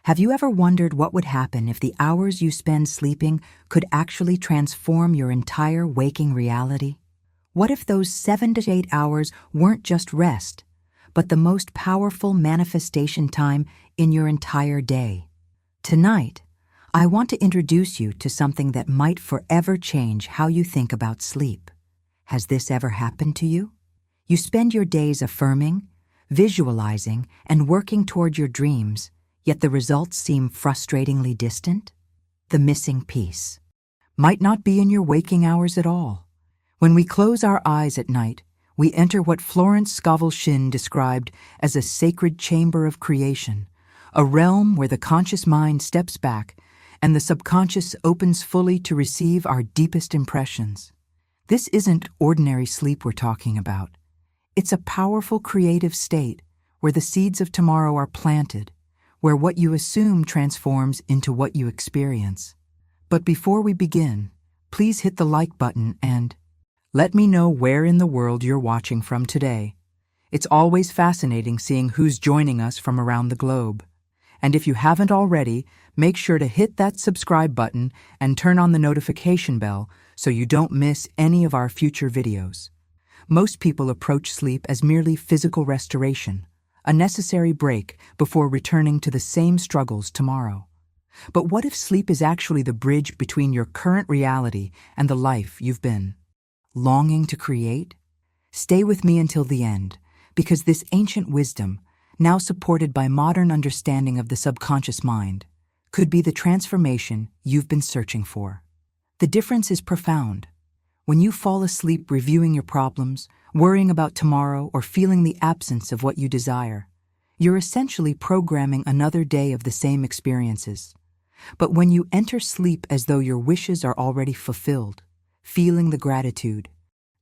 Have you ever wondered what would happen if the hours you spend sleeping could actually transform your entire waking reality? What if those 7 to 8 hours weren't just rest, but the most powerful manifestation time in your entire day? Tonight, I want to introduce you to something that might forever change how you think about sleep. Has this ever happened to you? You spend your days affirming, visualizing, and working toward your dreams, yet the results seem frustratingly distant? The missing piece might not be in your waking hours at all. When we close our eyes at night, we enter what Florence Scovel Shinn described as a sacred chamber of creation, a realm where the conscious mind steps back and the subconscious opens fully to receive our deepest impressions. This isn't ordinary sleep we're talking about. It's a powerful creative state where the seeds of tomorrow are planted, where what you assume transforms into what you experience. But before we begin, please hit the like button and let me know where in the world you're watching from today. It's always fascinating seeing who's joining us from around the globe. And if you haven't already, make sure to hit that subscribe button and turn on the notification bell so you don't miss any of our future videos. Most people approach sleep as merely physical restoration, a necessary break before returning to the same struggles tomorrow. But what if sleep is actually the bridge between your current reality and the life you've been longing to create? Stay with me until the end, because this ancient wisdom, now supported by modern understanding of the subconscious mind, could be the transformation you've been searching for. The difference is profound. When you fall asleep reviewing your problems, worrying about tomorrow, or feeling the absence of what you desire, you're essentially programming another day of the same experiences. But when you enter sleep as though your wishes are already fulfilled, feeling the gratitude,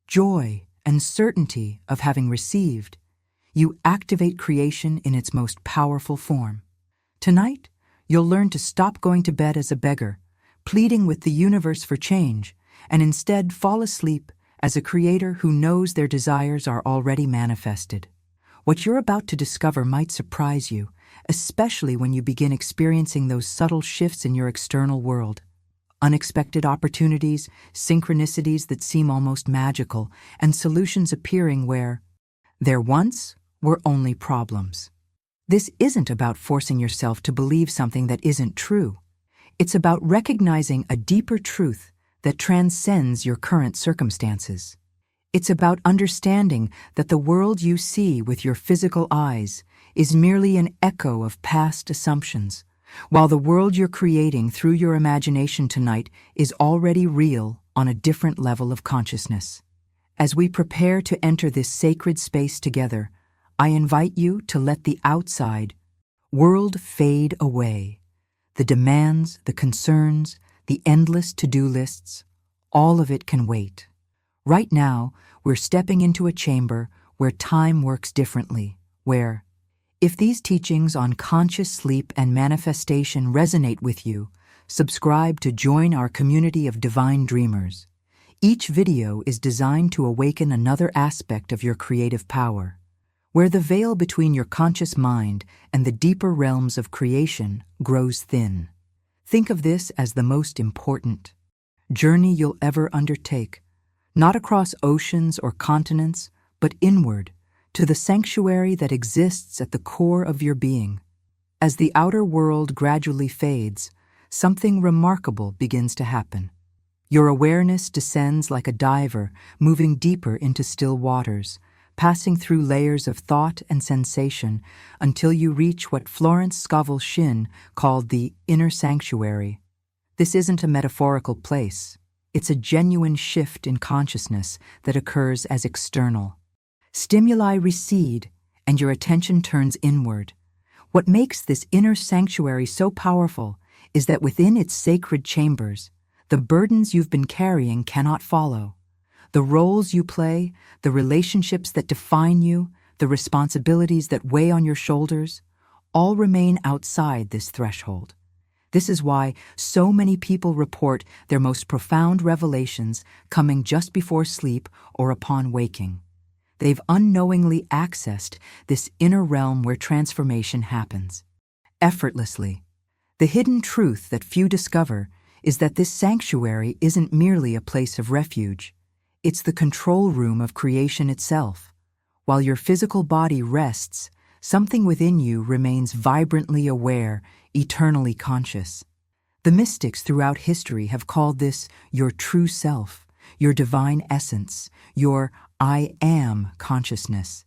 joy, and certainty of having received, you activate creation in its most powerful form. Tonight, you'll learn to stop going to bed as a beggar, pleading with the universe for change, and instead fall asleep as a creator who knows their desires are already manifested. What you're about to discover might surprise you, especially when you begin experiencing those subtle shifts in your external world. Unexpected opportunities, synchronicities that seem almost magical, and solutions appearing where there once were only problems. This isn't about forcing yourself to believe something that isn't true. It's about recognizing a deeper truth that transcends your current circumstances. It's about understanding that the world you see with your physical eyes is merely an echo of past assumptions, while the world you're creating through your imagination tonight is already real on a different level of consciousness. As we prepare to enter this sacred space together, I invite you to let the outside world fade away. The demands, the concerns, the endless to-do lists, all of it can wait. Right now, we're stepping into a chamber where time works differently, where, if these teachings on conscious sleep and manifestation resonate with you, subscribe to join our community of divine dreamers. Each video is designed to awaken another aspect of your creative power, where the veil between your conscious mind and the deeper realms of creation grows thin. Think of this as the most important journey you'll ever undertake, not across oceans or continents, but inward, to the sanctuary that exists at the core of your being. As the outer world gradually fades, something remarkable begins to happen. Your awareness descends like a diver, moving deeper into still waters, passing through layers of thought and sensation until you reach what Florence Scovel Shinn called the inner sanctuary. This isn't a metaphorical place. It's a genuine shift in consciousness that occurs as external. Stimuli recede, and your attention turns inward. What makes this inner sanctuary so powerful is that within its sacred chambers, the burdens you've been carrying cannot follow. The roles you play, the relationships that define you, the responsibilities that weigh on your shoulders, all remain outside this threshold. This is why so many people report their most profound revelations coming just before sleep or upon waking. They've unknowingly accessed this inner realm where transformation happens, effortlessly, The hidden truth that few discover is that this sanctuary isn't merely a place of refuge. It's the control room of creation itself. While your physical body rests, something within you remains vibrantly aware, eternally conscious. The mystics throughout history have called this your true self, your divine essence, your I am consciousness.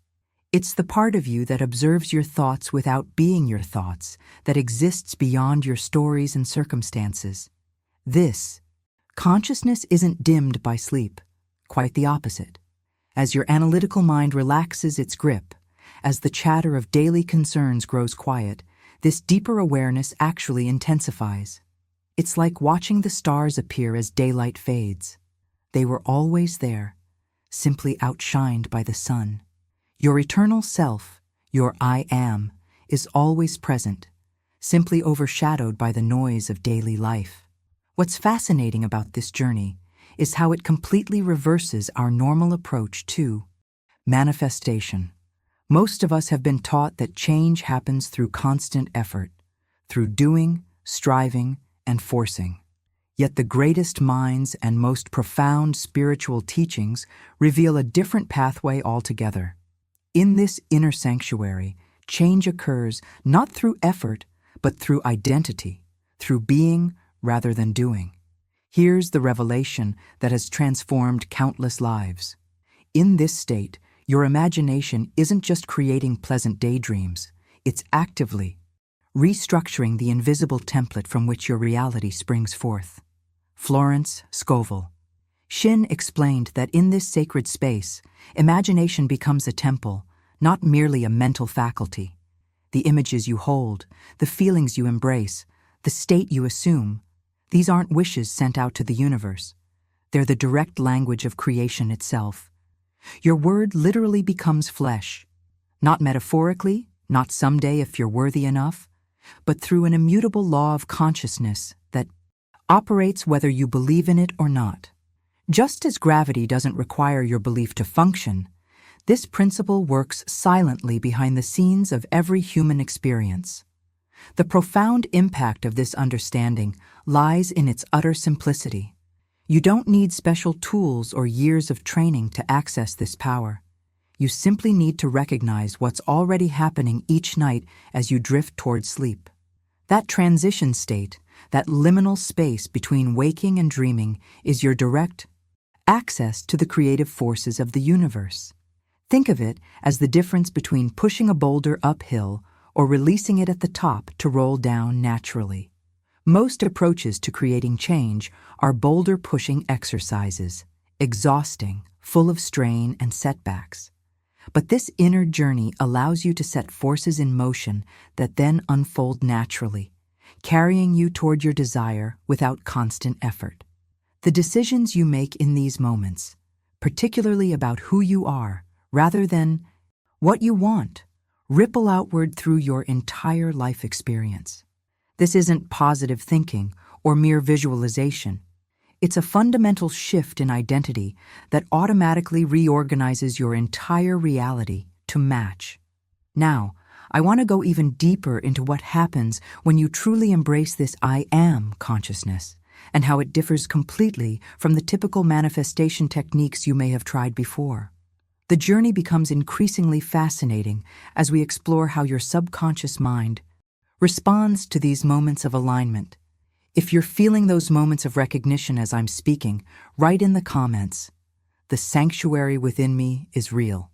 It's the part of you that observes your thoughts without being your thoughts, that exists beyond your stories and circumstances. This consciousness isn't dimmed by sleep, quite the opposite. As your analytical mind relaxes its grip, as the chatter of daily concerns grows quiet, this deeper awareness actually intensifies. It's like watching the stars appear as daylight fades. They were always there, simply outshined by the sun. Your eternal self, your I am, is always present, simply overshadowed by the noise of daily life. What's fascinating about this journey is how it completely reverses our normal approach to manifestation. Most of us have been taught that change happens through constant effort, through doing, striving, and forcing. Yet the greatest minds and most profound spiritual teachings reveal a different pathway altogether. In this inner sanctuary, change occurs not through effort, but through identity, through being rather than doing. Here's the revelation that has transformed countless lives. In this state, your imagination isn't just creating pleasant daydreams, it's actively restructuring the invisible template from which your reality springs forth. Florence Scovel Shinn explained that in this sacred space, imagination becomes a temple, not merely a mental faculty. The images you hold, the feelings you embrace, the state you assume, these aren't wishes sent out to the universe. They're the direct language of creation itself. Your word literally becomes flesh, not metaphorically, not someday if you're worthy enough, but through an immutable law of consciousness that operates whether you believe in it or not. Just as gravity doesn't require your belief to function, this principle works silently behind the scenes of every human experience. The profound impact of this understanding lies in its utter simplicity. You don't need special tools or years of training to access this power. You simply need to recognize what's already happening each night as you drift toward sleep. That transition state, that liminal space between waking and dreaming, is your direct access to the creative forces of the universe. Think of it as the difference between pushing a boulder uphill or releasing it at the top to roll down naturally. Most approaches to creating change are boulder-pushing exercises, exhausting, full of strain and setbacks. But this inner journey allows you to set forces in motion that then unfold naturally, carrying you toward your desire without constant effort. The decisions you make in these moments, particularly about who you are, rather than what you want, ripple outward through your entire life experience. This isn't positive thinking or mere visualization. It's a fundamental shift in identity that automatically reorganizes your entire reality to match. Now, I want to go even deeper into what happens when you truly embrace this I am consciousness and how it differs completely from the typical manifestation techniques you may have tried before. The journey becomes increasingly fascinating as we explore how your subconscious mind responds to these moments of alignment. If you're feeling those moments of recognition as I'm speaking, write in the comments, "The sanctuary within me is real."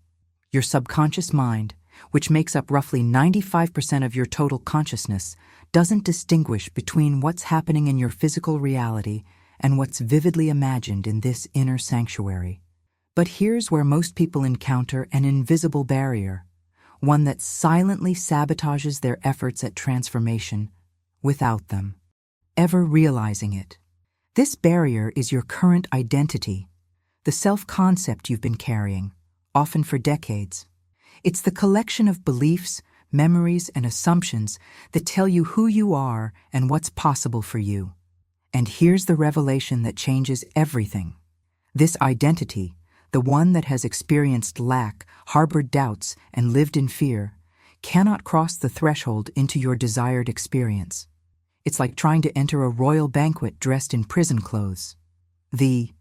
Your subconscious mind, which makes up roughly 95% of your total consciousness, doesn't distinguish between what's happening in your physical reality and what's vividly imagined in this inner sanctuary. But here's where most people encounter an invisible barrier, one that silently sabotages their efforts at transformation without them ever realizing it. This barrier is your current identity, the self-concept you've been carrying, often for decades. It's the collection of beliefs, memories, and assumptions that tell you who you are and what's possible for you. And here's the revelation that changes everything. This identity, the one that has experienced lack, harbored doubts, and lived in fear, cannot cross the threshold into your desired experience. It's like trying to enter a royal banquet dressed in prison clothes. The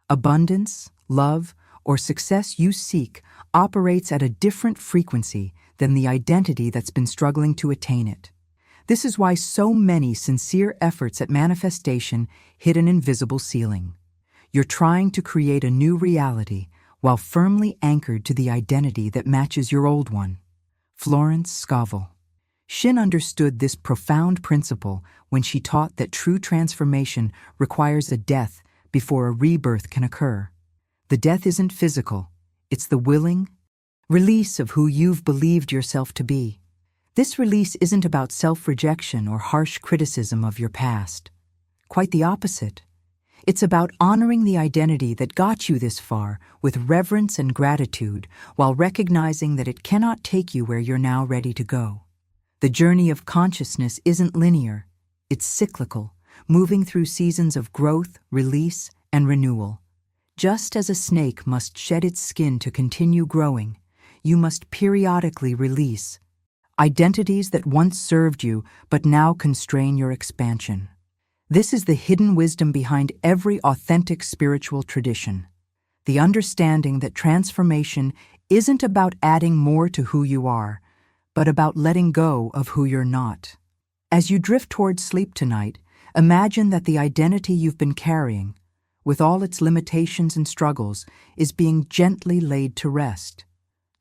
abundance, love, or success you seek operates at a different frequency than the identity that's been struggling to attain it. This is why so many sincere efforts at manifestation hit an invisible ceiling. You're trying to create a new reality while firmly anchored to the identity that matches your old one. Florence Scovel Shinn understood this profound principle when she taught that true transformation requires a death before a rebirth can occur. The death isn't physical, it's the willing release of who you've believed yourself to be. This release isn't about self-rejection or harsh criticism of your past. Quite the opposite. It's about honoring the identity that got you this far with reverence and gratitude while recognizing that it cannot take you where you're now ready to go. The journey of consciousness isn't linear, it's cyclical, moving through seasons of growth, release, and renewal. Just as a snake must shed its skin to continue growing, you must periodically release identities that once served you but now constrain your expansion. This is the hidden wisdom behind every authentic spiritual tradition. The understanding that transformation isn't about adding more to who you are, but about letting go of who you're not. As you drift towards sleep tonight, imagine that the identity you've been carrying, with all its limitations and struggles, is being gently laid to rest,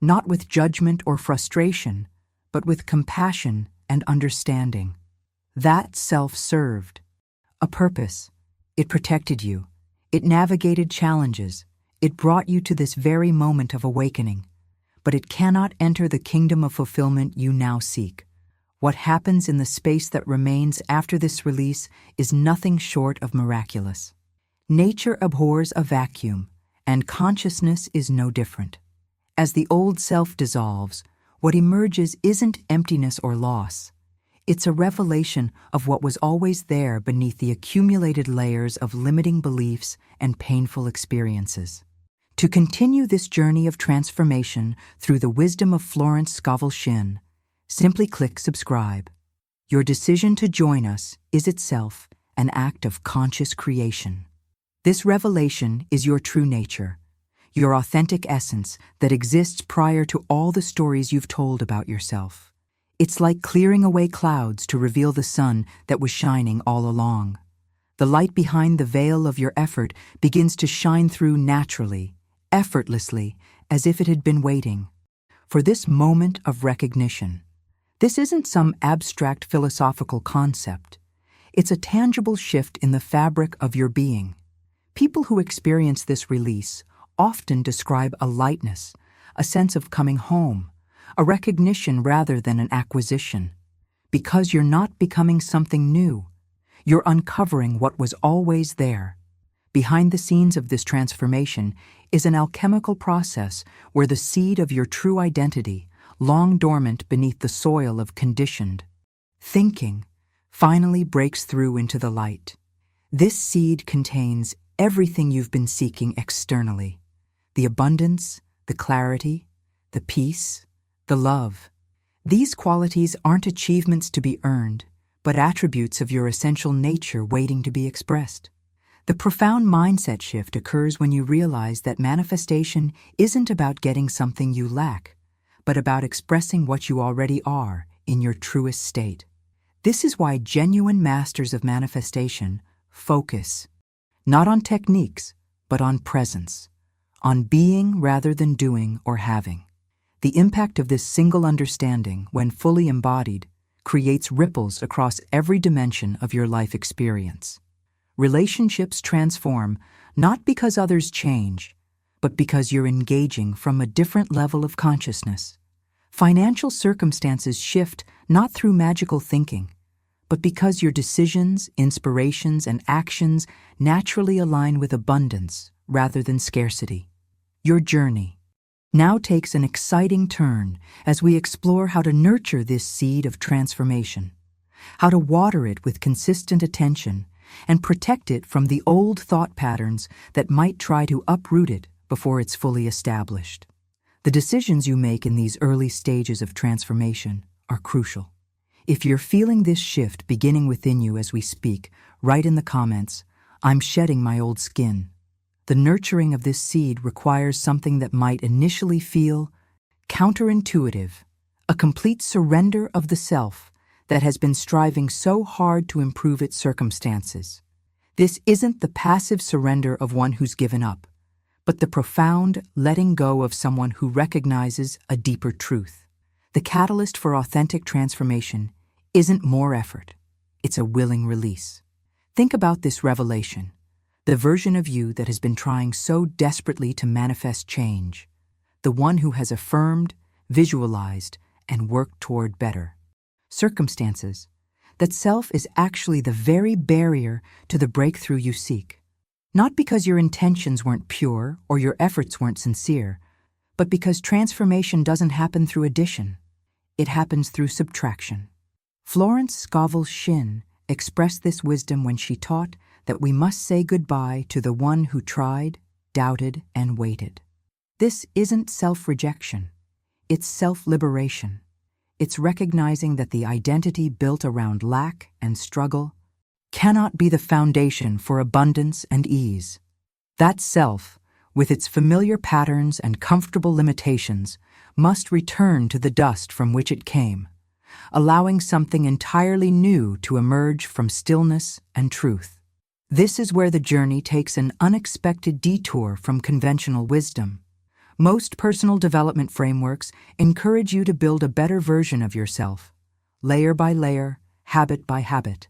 not with judgment or frustration, but with compassion and understanding. That self served a purpose. It protected you. It navigated challenges. It brought you to this very moment of awakening. But it cannot enter the kingdom of fulfillment you now seek. What happens in the space that remains after this release is nothing short of miraculous. Nature abhors a vacuum, and consciousness is no different. As the old self dissolves, what emerges isn't emptiness or loss. It's a revelation of what was always there beneath the accumulated layers of limiting beliefs and painful experiences. To continue this journey of transformation through the wisdom of Florence Scovel Shinn, simply click subscribe. Your decision to join us is itself an act of conscious creation. This revelation is your true nature, your authentic essence that exists prior to all the stories you've told about yourself. It's like clearing away clouds to reveal the sun that was shining all along. The light behind the veil of your effort begins to shine through naturally, effortlessly, as if it had been waiting for this moment of recognition. This isn't some abstract philosophical concept. It's a tangible shift in the fabric of your being. People who experience this release often describe a lightness, a sense of coming home, a recognition rather than an acquisition. Because you're not becoming something new, you're uncovering what was always there. Behind the scenes of this transformation is an alchemical process where the seed of your true identity, long dormant beneath the soil of conditioned thinking, finally breaks through into the light. This seed contains everything you've been seeking externally: the abundance, the clarity, the peace, the love. These qualities aren't achievements to be earned, but attributes of your essential nature waiting to be expressed. The profound mindset shift occurs when you realize that manifestation isn't about getting something you lack, but about expressing what you already are in your truest state. This is why genuine masters of manifestation focus not on techniques, but on presence, on being rather than doing or having. The impact of this single understanding, when fully embodied, creates ripples across every dimension of your life experience. Relationships transform not because others change, but because you're engaging from a different level of consciousness. Financial circumstances shift not through magical thinking, but because your decisions, inspirations, and actions naturally align with abundance rather than scarcity. Your journey now takes an exciting turn as we explore how to nurture this seed of transformation, how to water it with consistent attention, and protect it from the old thought patterns that might try to uproot it before it's fully established. The decisions you make in these early stages of transformation are crucial. If you're feeling this shift beginning within you as we speak, write in the comments, "I'm shedding my old skin." The nurturing of this seed requires something that might initially feel counterintuitive, a complete surrender of the self that has been striving so hard to improve its circumstances. This isn't the passive surrender of one who's given up, but the profound letting go of someone who recognizes a deeper truth. The catalyst for authentic transformation isn't more effort, it's a willing release. Think about this revelation, the version of you that has been trying so desperately to manifest change, the one who has affirmed, visualized, and worked toward better circumstances. That self is actually the very barrier to the breakthrough you seek. Not because your intentions weren't pure or your efforts weren't sincere, but because transformation doesn't happen through addition. It happens through subtraction. Florence Scovel Shinn expressed this wisdom when she taught that we must say goodbye to the one who tried, doubted, and waited. This isn't self-rejection. It's self-liberation. It's recognizing that the identity built around lack and struggle cannot be the foundation for abundance and ease. That self, with its familiar patterns and comfortable limitations, must return to the dust from which it came, allowing something entirely new to emerge from stillness and truth. This is where the journey takes an unexpected detour from conventional wisdom. Most personal development frameworks encourage you to build a better version of yourself, layer by layer, habit by habit.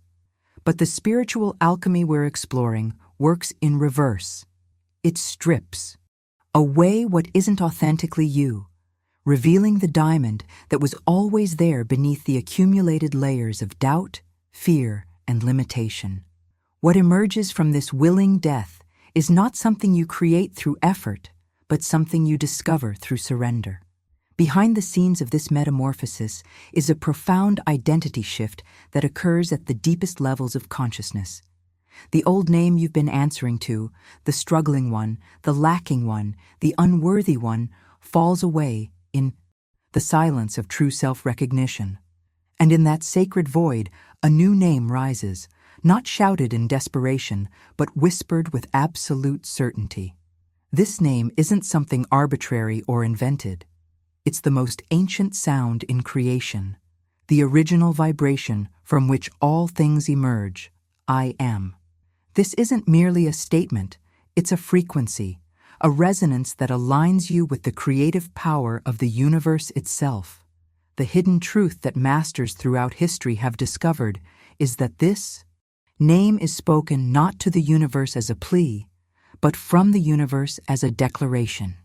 But the spiritual alchemy we're exploring works in reverse. It strips away what isn't authentically you, revealing the diamond that was always there beneath the accumulated layers of doubt, fear, and limitation. What emerges from this willing death is not something you create through effort, but something you discover through surrender. Behind the scenes of this metamorphosis is a profound identity shift that occurs at the deepest levels of consciousness. The old name you've been answering to, the struggling one, the lacking one, the unworthy one, falls away in the silence of true self-recognition. And in that sacred void, a new name rises, not shouted in desperation, but whispered with absolute certainty. This name isn't something arbitrary or invented. It's the most ancient sound in creation, the original vibration from which all things emerge. I am. This isn't merely a statement, it's a frequency, a resonance that aligns you with the creative power of the universe itself. The hidden truth that masters throughout history have discovered is that this name is spoken not to the universe as a plea, but from the universe as a declaration.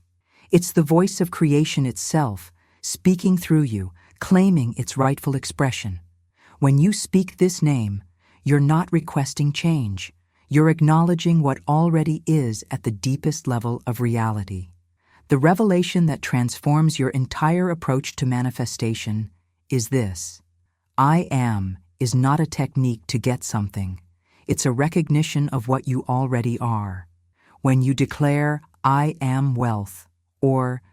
It's the voice of creation itself, speaking through you, claiming its rightful expression. When you speak this name, you're not requesting change. You're acknowledging what already is at the deepest level of reality. The revelation that transforms your entire approach to manifestation is this: I am is not a technique to get something. It's a recognition of what you already are. When you declare, I am wealth, or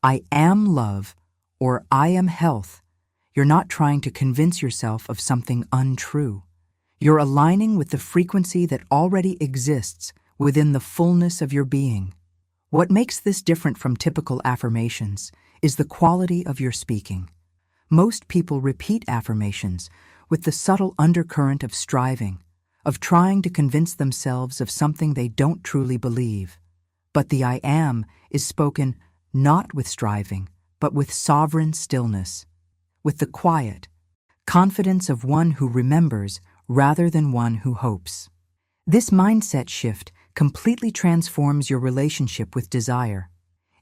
I am love, or I am health, you're not trying to convince yourself of something untrue. You're aligning with the frequency that already exists within the fullness of your being. What makes this different from typical affirmations is the quality of your speaking. Most people repeat affirmations with the subtle undercurrent of striving, of trying to convince themselves of something they don't truly believe. But the I am is spoken not with striving, but with sovereign stillness, with the quiet confidence of one who remembers rather than one who hopes. This mindset shift completely transforms your relationship with desire.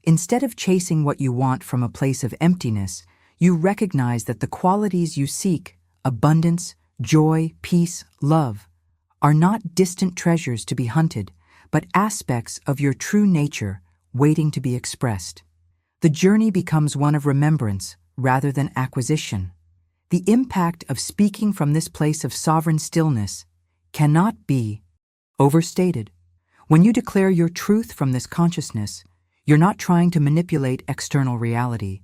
Instead of chasing what you want from a place of emptiness, you recognize that the qualities you seek, abundance, joy, peace, love, are not distant treasures to be hunted, but aspects of your true nature waiting to be expressed. The journey becomes one of remembrance rather than acquisition. The impact of speaking from this place of sovereign stillness cannot be overstated. When you declare your truth from this consciousness, you're not trying to manipulate external reality.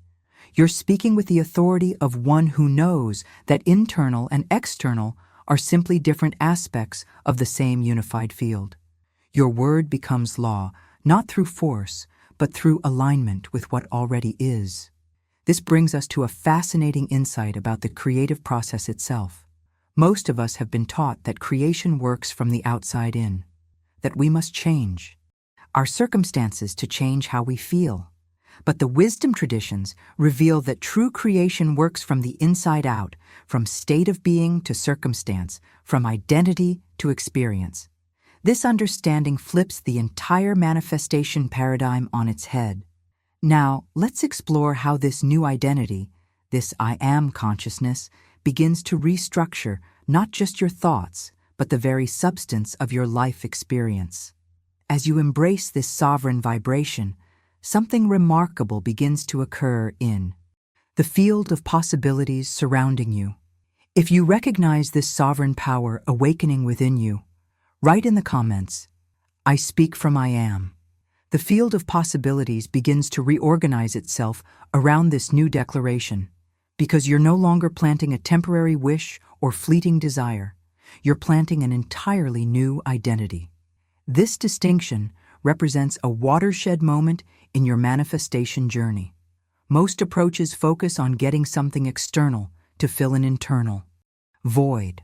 You're speaking with the authority of one who knows that internal and external are simply different aspects of the same unified field. Your word becomes law, not through force, but through alignment with what already is. This brings us to a fascinating insight about the creative process itself. Most of us have been taught that creation works from the outside in, that we must change our circumstances to change how we feel. But the wisdom traditions reveal that true creation works from the inside out, from state of being to circumstance, from identity to experience. This understanding flips the entire manifestation paradigm on its head. Now, let's explore how this new identity, this I am consciousness, begins to restructure not just your thoughts, but the very substance of your life experience. As you embrace this sovereign vibration, something remarkable begins to occur in the field of possibilities surrounding you. If you recognize this sovereign power awakening within you, write in the comments, "I speak from I am." The field of possibilities begins to reorganize itself around this new declaration, because you're no longer planting a temporary wish or fleeting desire. You're planting an entirely new identity. This distinction represents a watershed moment in your manifestation journey. Most approaches focus on getting something external to fill an internal void.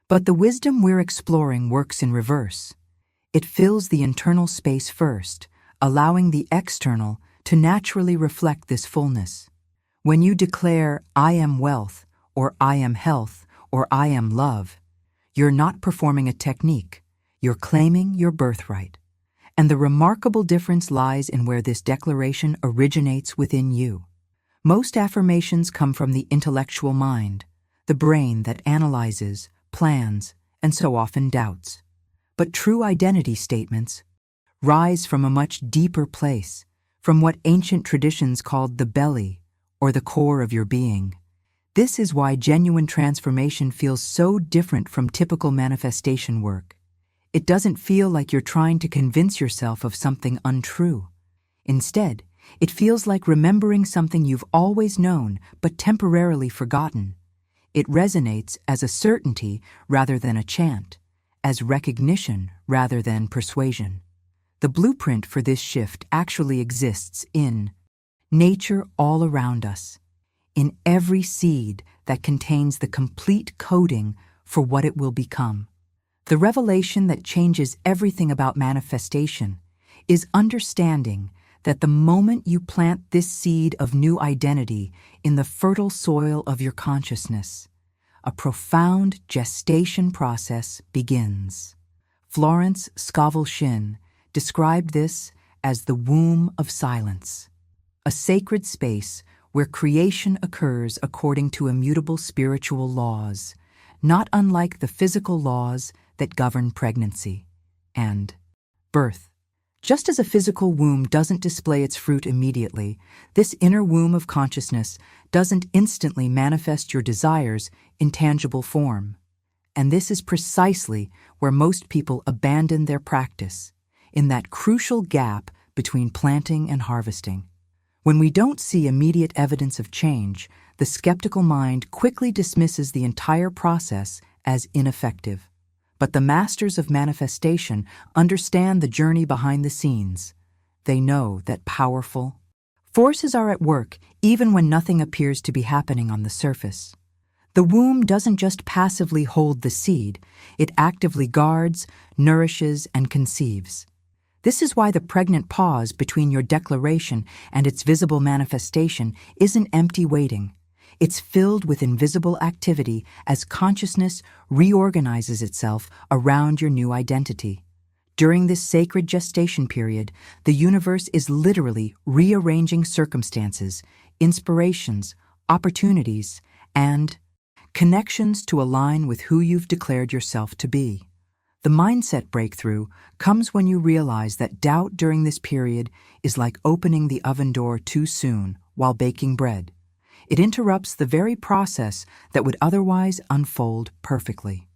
But the wisdom we're exploring works in reverse. It fills the internal space first, allowing the external to naturally reflect this fullness. When you declare, "I am wealth," or "I am health," or "I am love," you're not performing a technique, you're claiming your birthright. And the remarkable difference lies in where this declaration originates within you. Most affirmations come from the intellectual mind, the brain that analyzes, plans, and so often doubts. But true identity statements rise from a much deeper place, from what ancient traditions called the belly, or the core of your being. This is why genuine transformation feels so different from typical manifestation work. It doesn't feel like you're trying to convince yourself of something untrue. Instead, it feels like remembering something you've always known but temporarily forgotten. It resonates as a certainty rather than a chant, as recognition rather than persuasion. The blueprint for this shift actually exists in nature all around us, in every seed that contains the complete coding for what it will become. The revelation that changes everything about manifestation is understanding that the moment you plant this seed of new identity in the fertile soil of your consciousness, a profound gestation process begins. Florence Scovel Shinn described this as the womb of silence, a sacred space where creation occurs according to immutable spiritual laws, not unlike the physical laws that govern pregnancy and birth. Just as a physical womb doesn't display its fruit immediately, this inner womb of consciousness doesn't instantly manifest your desires in tangible form. And this is precisely where most people abandon their practice, in that crucial gap between planting and harvesting. When we don't see immediate evidence of change, the skeptical mind quickly dismisses the entire process as ineffective. But the masters of manifestation understand the journey behind the scenes. They know that powerful forces are at work even when nothing appears to be happening on the surface. The womb doesn't just passively hold the seed, it actively guards, nourishes, and conceives. This is why the pregnant pause between your declaration and its visible manifestation isn't empty waiting. It's filled with invisible activity as consciousness reorganizes itself around your new identity. During this sacred gestation period, the universe is literally rearranging circumstances, inspirations, opportunities, and connections to align with who you've declared yourself to be. The mindset breakthrough comes when you realize that doubt during this period is like opening the oven door too soon while baking bread. It interrupts the very process that would otherwise unfold perfectly.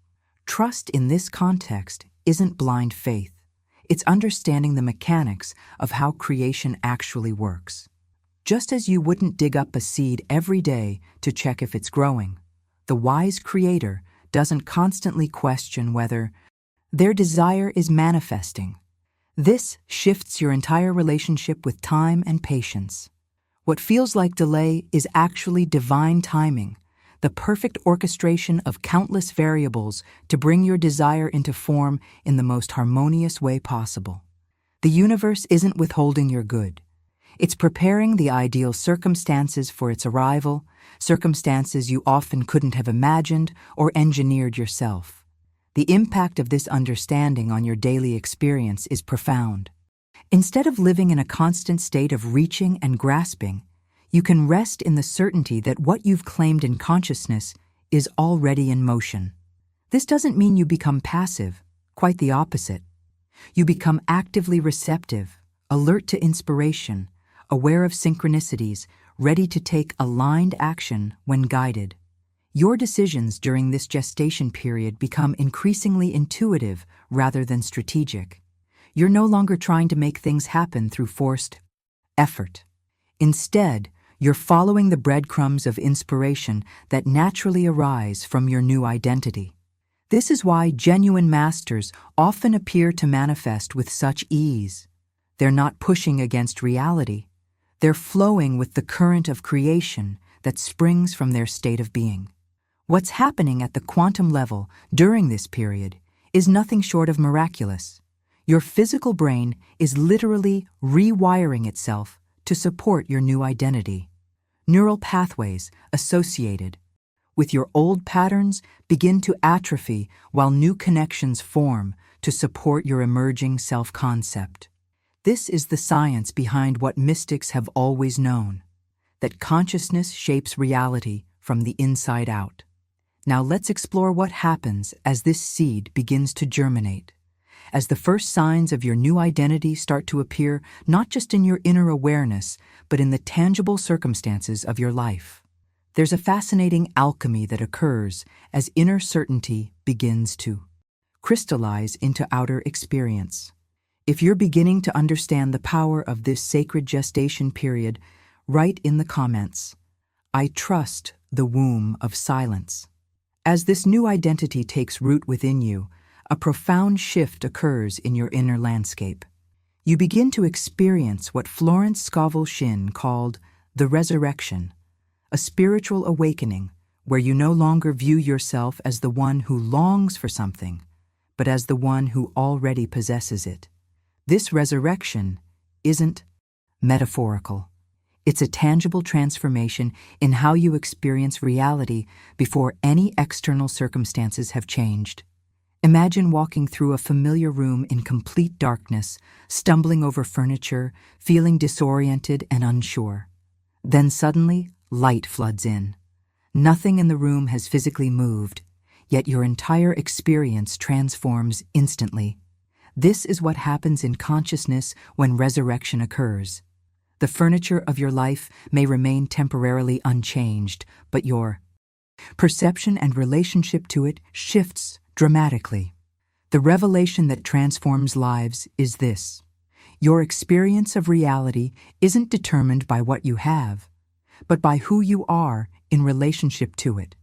Trust in this context isn't blind faith. It's understanding the mechanics of how creation actually works. Just as you wouldn't dig up a seed every day to check if it's growing, the wise creator doesn't constantly question whether their desire is manifesting. This shifts your entire relationship with time and patience. What feels like delay is actually divine timing, the perfect orchestration of countless variables to bring your desire into form in the most harmonious way possible. The universe isn't withholding your good. It's preparing the ideal circumstances for its arrival, circumstances you often couldn't have imagined or engineered yourself. The impact of this understanding on your daily experience is profound. Instead of living in a constant state of reaching and grasping, you can rest in the certainty that what you've claimed in consciousness is already in motion. This doesn't mean you become passive, quite the opposite. You become actively receptive, alert to inspiration, aware of synchronicities, ready to take aligned action when guided. Your decisions during this gestation period become increasingly intuitive rather than strategic. You're no longer trying to make things happen through forced effort. Instead, you're following the breadcrumbs of inspiration that naturally arise from your new identity. This is why genuine masters often appear to manifest with such ease. They're not pushing against reality. They're flowing with the current of creation that springs from their state of being. What's happening at the quantum level during this period is nothing short of miraculous. Your physical brain is literally rewiring itself to support your new identity. Neural pathways associated with your old patterns begin to atrophy while new connections form to support your emerging self-concept. This is the science behind what mystics have always known, that consciousness shapes reality from the inside out. Now let's explore what happens as this seed begins to germinate, as the first signs of your new identity start to appear not just in your inner awareness, but in the tangible circumstances of your life. There's a fascinating alchemy that occurs as inner certainty begins to crystallize into outer experience. If you're beginning to understand the power of this sacred gestation period, write in the comments, "I trust the womb of silence." As this new identity takes root within you, a profound shift occurs in your inner landscape. You begin to experience what Florence Scovel Shinn called the resurrection, a spiritual awakening where you no longer view yourself as the one who longs for something, but as the one who already possesses it. This resurrection isn't metaphorical. It's a tangible transformation in how you experience reality before any external circumstances have changed. Imagine walking through a familiar room in complete darkness, stumbling over furniture, feeling disoriented and unsure. Then suddenly, light floods in. Nothing in the room has physically moved, yet your entire experience transforms instantly. This is what happens in consciousness when resurrection occurs. The furniture of your life may remain temporarily unchanged, but your perception and relationship to it shifts dramatically. The revelation that transforms lives is this: your experience of reality isn't determined by what you have, but by who you are in relationship to it.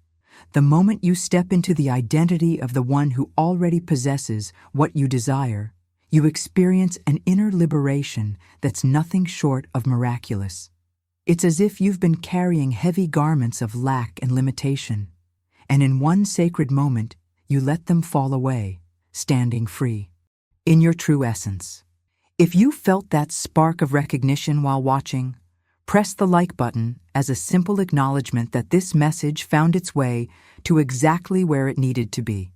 The moment you step into the identity of the one who already possesses what you desire, you experience an inner liberation that's nothing short of miraculous. It's as if you've been carrying heavy garments of lack and limitation, and in one sacred moment, you let them fall away, standing free, in your true essence. If you felt that spark of recognition while watching, press the like button as a simple acknowledgement that this message found its way to exactly where it needed to be.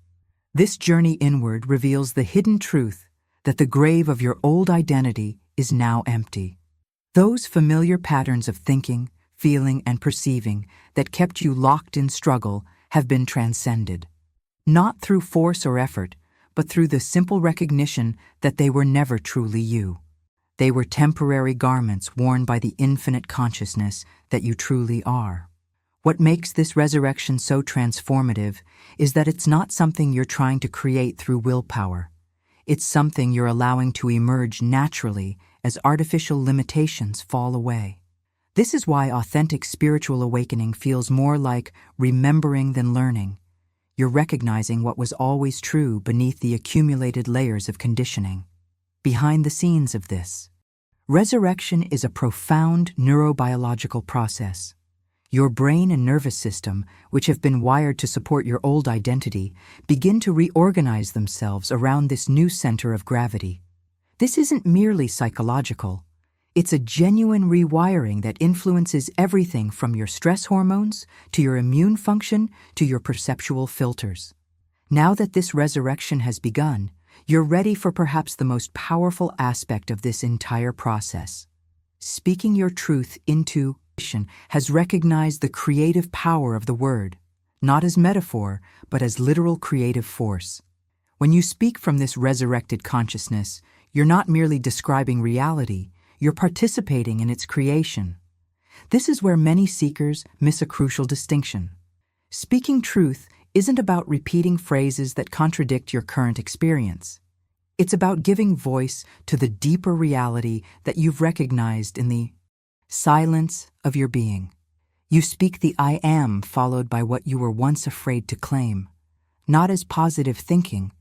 This journey inward reveals the hidden truth that the grave of your old identity is now empty. Those familiar patterns of thinking, feeling, and perceiving that kept you locked in struggle have been transcended. Not through force or effort, but through the simple recognition that they were never truly you. They were temporary garments worn by the infinite consciousness that you truly are. What makes this resurrection so transformative is that it's not something you're trying to create through willpower. It's something you're allowing to emerge naturally as artificial limitations fall away. This is why authentic spiritual awakening feels more like remembering than learning. You're recognizing what was always true beneath the accumulated layers of conditioning. Behind the scenes of this, resurrection is a profound neurobiological process. Your brain and nervous system, which have been wired to support your old identity, begin to reorganize themselves around this new center of gravity. This isn't merely psychological. It's a genuine rewiring that influences everything from your stress hormones to your immune function to your perceptual filters. Now that this resurrection has begun, you're ready for perhaps the most powerful aspect of this entire process. Speaking your truth into action has recognized the creative power of the word, not as metaphor, but as literal creative force. When you speak from this resurrected consciousness, you're not merely describing reality, you're participating in its creation. This is where many seekers miss a crucial distinction. Speaking truth isn't about repeating phrases that contradict your current experience. It's about giving voice to the deeper reality that you've recognized in the silence of your being. You speak the I am followed by what you were once afraid to claim, not as positive thinking,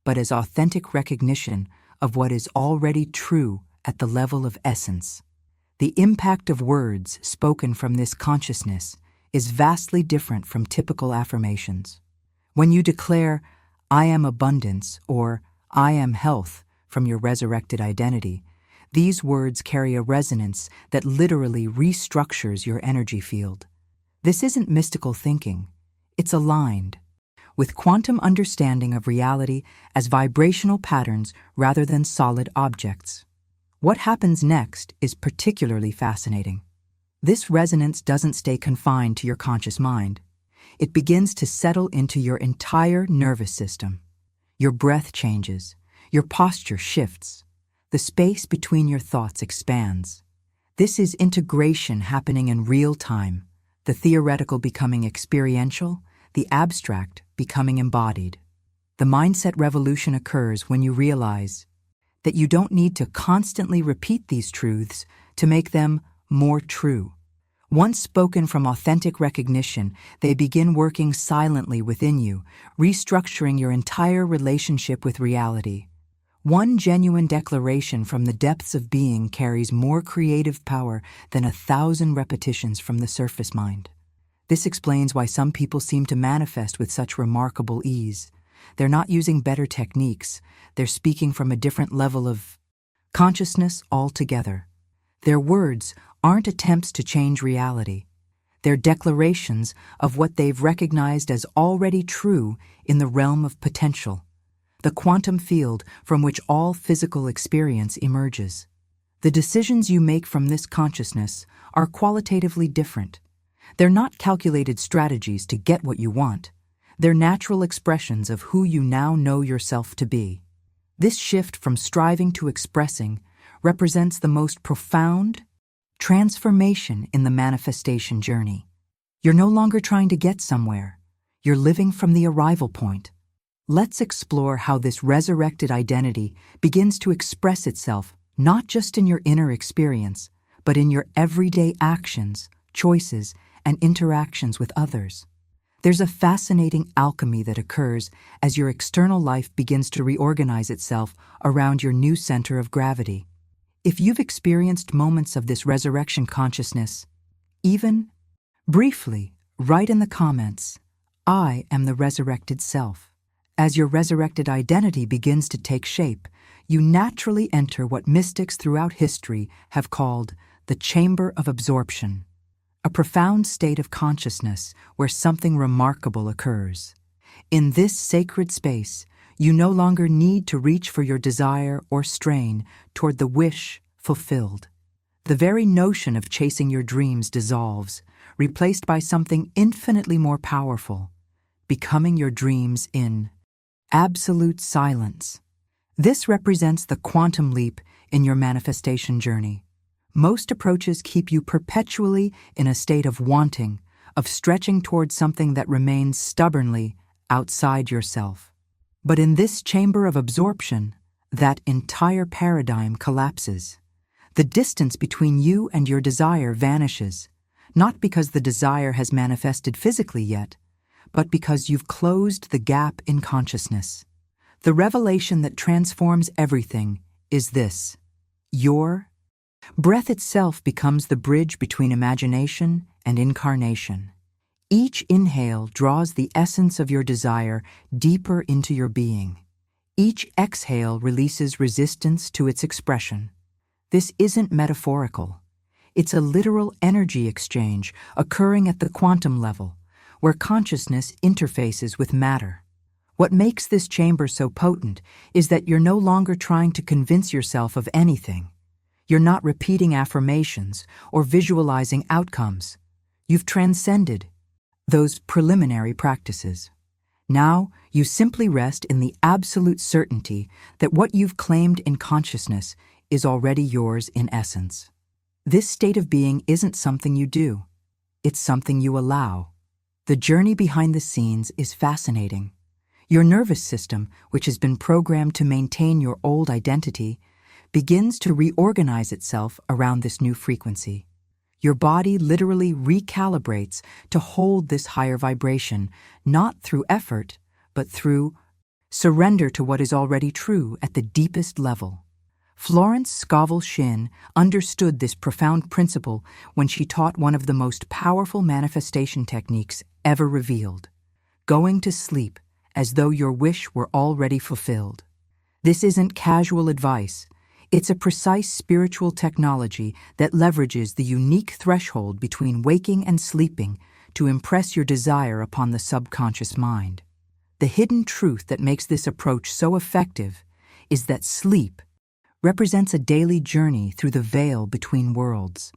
but as authentic recognition of what is already true at the level of essence. The impact of words spoken from this consciousness is vastly different from typical affirmations. When you declare, I am abundance, or I am health from your resurrected identity, these words carry a resonance that literally restructures your energy field. This isn't mystical thinking. It's aligned with quantum understanding of reality as vibrational patterns rather than solid objects. What happens next is particularly fascinating. This resonance doesn't stay confined to your conscious mind. It begins to settle into your entire nervous system. Your breath changes. Your posture shifts. The space between your thoughts expands. This is integration happening in real time, the theoretical becoming experiential, the abstract becoming embodied. The mindset revolution occurs when you realize that you don't need to constantly repeat these truths to make them more true. Once spoken from authentic recognition, they begin working silently within you, restructuring your entire relationship with reality. One genuine declaration from the depths of being carries more creative power than 1,000 repetitions from the surface mind. This explains why some people seem to manifest with such remarkable ease. They're not using better techniques. They're speaking from a different level of consciousness altogether. Their words aren't attempts to change reality. They're declarations of what they've recognized as already true in the realm of potential, the quantum field from which all physical experience emerges. The decisions you make from this consciousness are qualitatively different. They're not calculated strategies to get what you want. They're natural expressions of who you now know yourself to be. This shift from striving to expressing represents the most profound transformation in the manifestation journey. You're no longer trying to get somewhere. You're living from the arrival point. Let's explore how this resurrected identity begins to express itself not just in your inner experience, but in your everyday actions, choices, and interactions with others. There's a fascinating alchemy that occurs as your external life begins to reorganize itself around your new center of gravity. If you've experienced moments of this resurrection consciousness, even briefly, write in the comments, I am the resurrected self. As your resurrected identity begins to take shape, you naturally enter what mystics throughout history have called the chamber of absorption, a profound state of consciousness where something remarkable occurs. In this sacred space, you no longer need to reach for your desire or strain toward the wish fulfilled. The very notion of chasing your dreams dissolves, replaced by something infinitely more powerful, becoming your dreams in absolute silence. This represents the quantum leap in your manifestation journey. Most approaches keep you perpetually in a state of wanting, of stretching towards something that remains stubbornly outside yourself. But in this chamber of absorption, that entire paradigm collapses. The distance between you and your desire vanishes, not because the desire has manifested physically yet, but because you've closed the gap in consciousness. The revelation that transforms everything is this: your breath itself becomes the bridge between imagination and incarnation. Each inhale draws the essence of your desire deeper into your being. Each exhale releases resistance to its expression. This isn't metaphorical. It's a literal energy exchange occurring at the quantum level, where consciousness interfaces with matter. What makes this chamber so potent is that you're no longer trying to convince yourself of anything. You're not repeating affirmations or visualizing outcomes. You've transcended those preliminary practices. Now, you simply rest in the absolute certainty that what you've claimed in consciousness is already yours in essence. This state of being isn't something you do. It's something you allow. The journey behind the scenes is fascinating. Your nervous system, which has been programmed to maintain your old identity, begins to reorganize itself around this new frequency. Your body literally recalibrates to hold this higher vibration, not through effort, but through surrender to what is already true at the deepest level. Florence Scovel Shinn understood this profound principle when she taught one of the most powerful manifestation techniques ever revealed: going to sleep as though your wish were already fulfilled. This isn't casual advice. It's a precise spiritual technology that leverages the unique threshold between waking and sleeping to impress your desire upon the subconscious mind. The hidden truth that makes this approach so effective is that sleep represents a daily journey through the veil between worlds.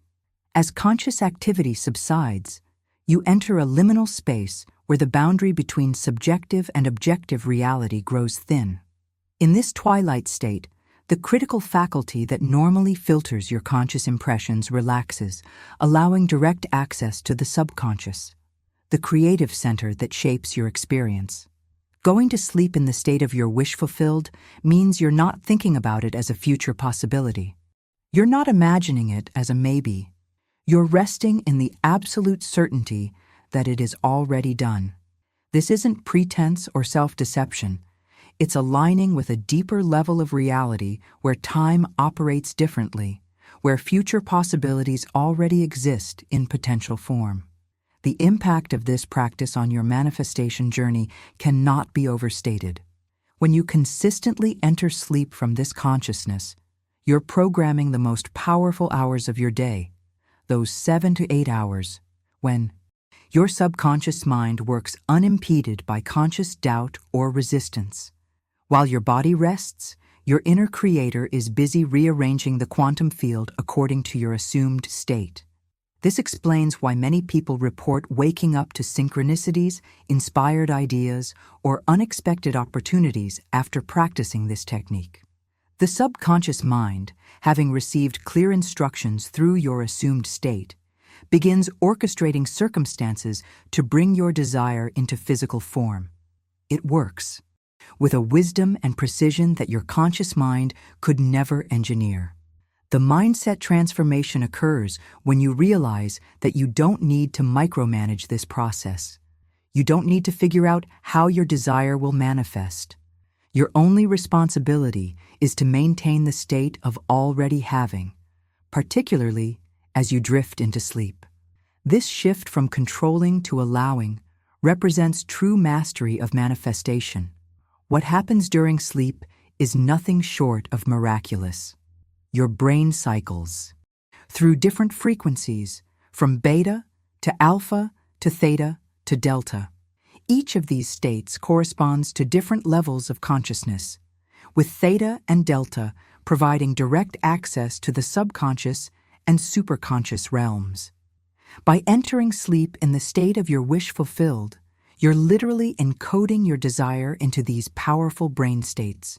As conscious activity subsides, you enter a liminal space where the boundary between subjective and objective reality grows thin. In this twilight state, the critical faculty that normally filters your conscious impressions relaxes, allowing direct access to the subconscious, the creative center that shapes your experience. Going to sleep in the state of your wish fulfilled means you're not thinking about it as a future possibility. You're not imagining it as a maybe. You're resting in the absolute certainty that it is already done. This isn't pretense or self-deception. It's aligning with a deeper level of reality where time operates differently, where future possibilities already exist in potential form. The impact of this practice on your manifestation journey cannot be overstated. When you consistently enter sleep from this consciousness, you're programming the most powerful hours of your day, those 7 to 8 hours, when your subconscious mind works unimpeded by conscious doubt or resistance. While your body rests, your inner creator is busy rearranging the quantum field according to your assumed state. This explains why many people report waking up to synchronicities, inspired ideas, or unexpected opportunities after practicing this technique. The subconscious mind, having received clear instructions through your assumed state, begins orchestrating circumstances to bring your desire into physical form. It works with a wisdom and precision that your conscious mind could never engineer. The mindset transformation occurs when you realize that you don't need to micromanage this process. You don't need to figure out how your desire will manifest. Your only responsibility is to maintain the state of already having, particularly as you drift into sleep. This shift from controlling to allowing represents true mastery of manifestation. What happens during sleep is nothing short of miraculous. Your brain cycles through different frequencies, from beta to alpha to theta to delta. Each of these states corresponds to different levels of consciousness, with theta and delta providing direct access to the subconscious and superconscious realms. By entering sleep in the state of your wish fulfilled, you're literally encoding your desire into these powerful brain states.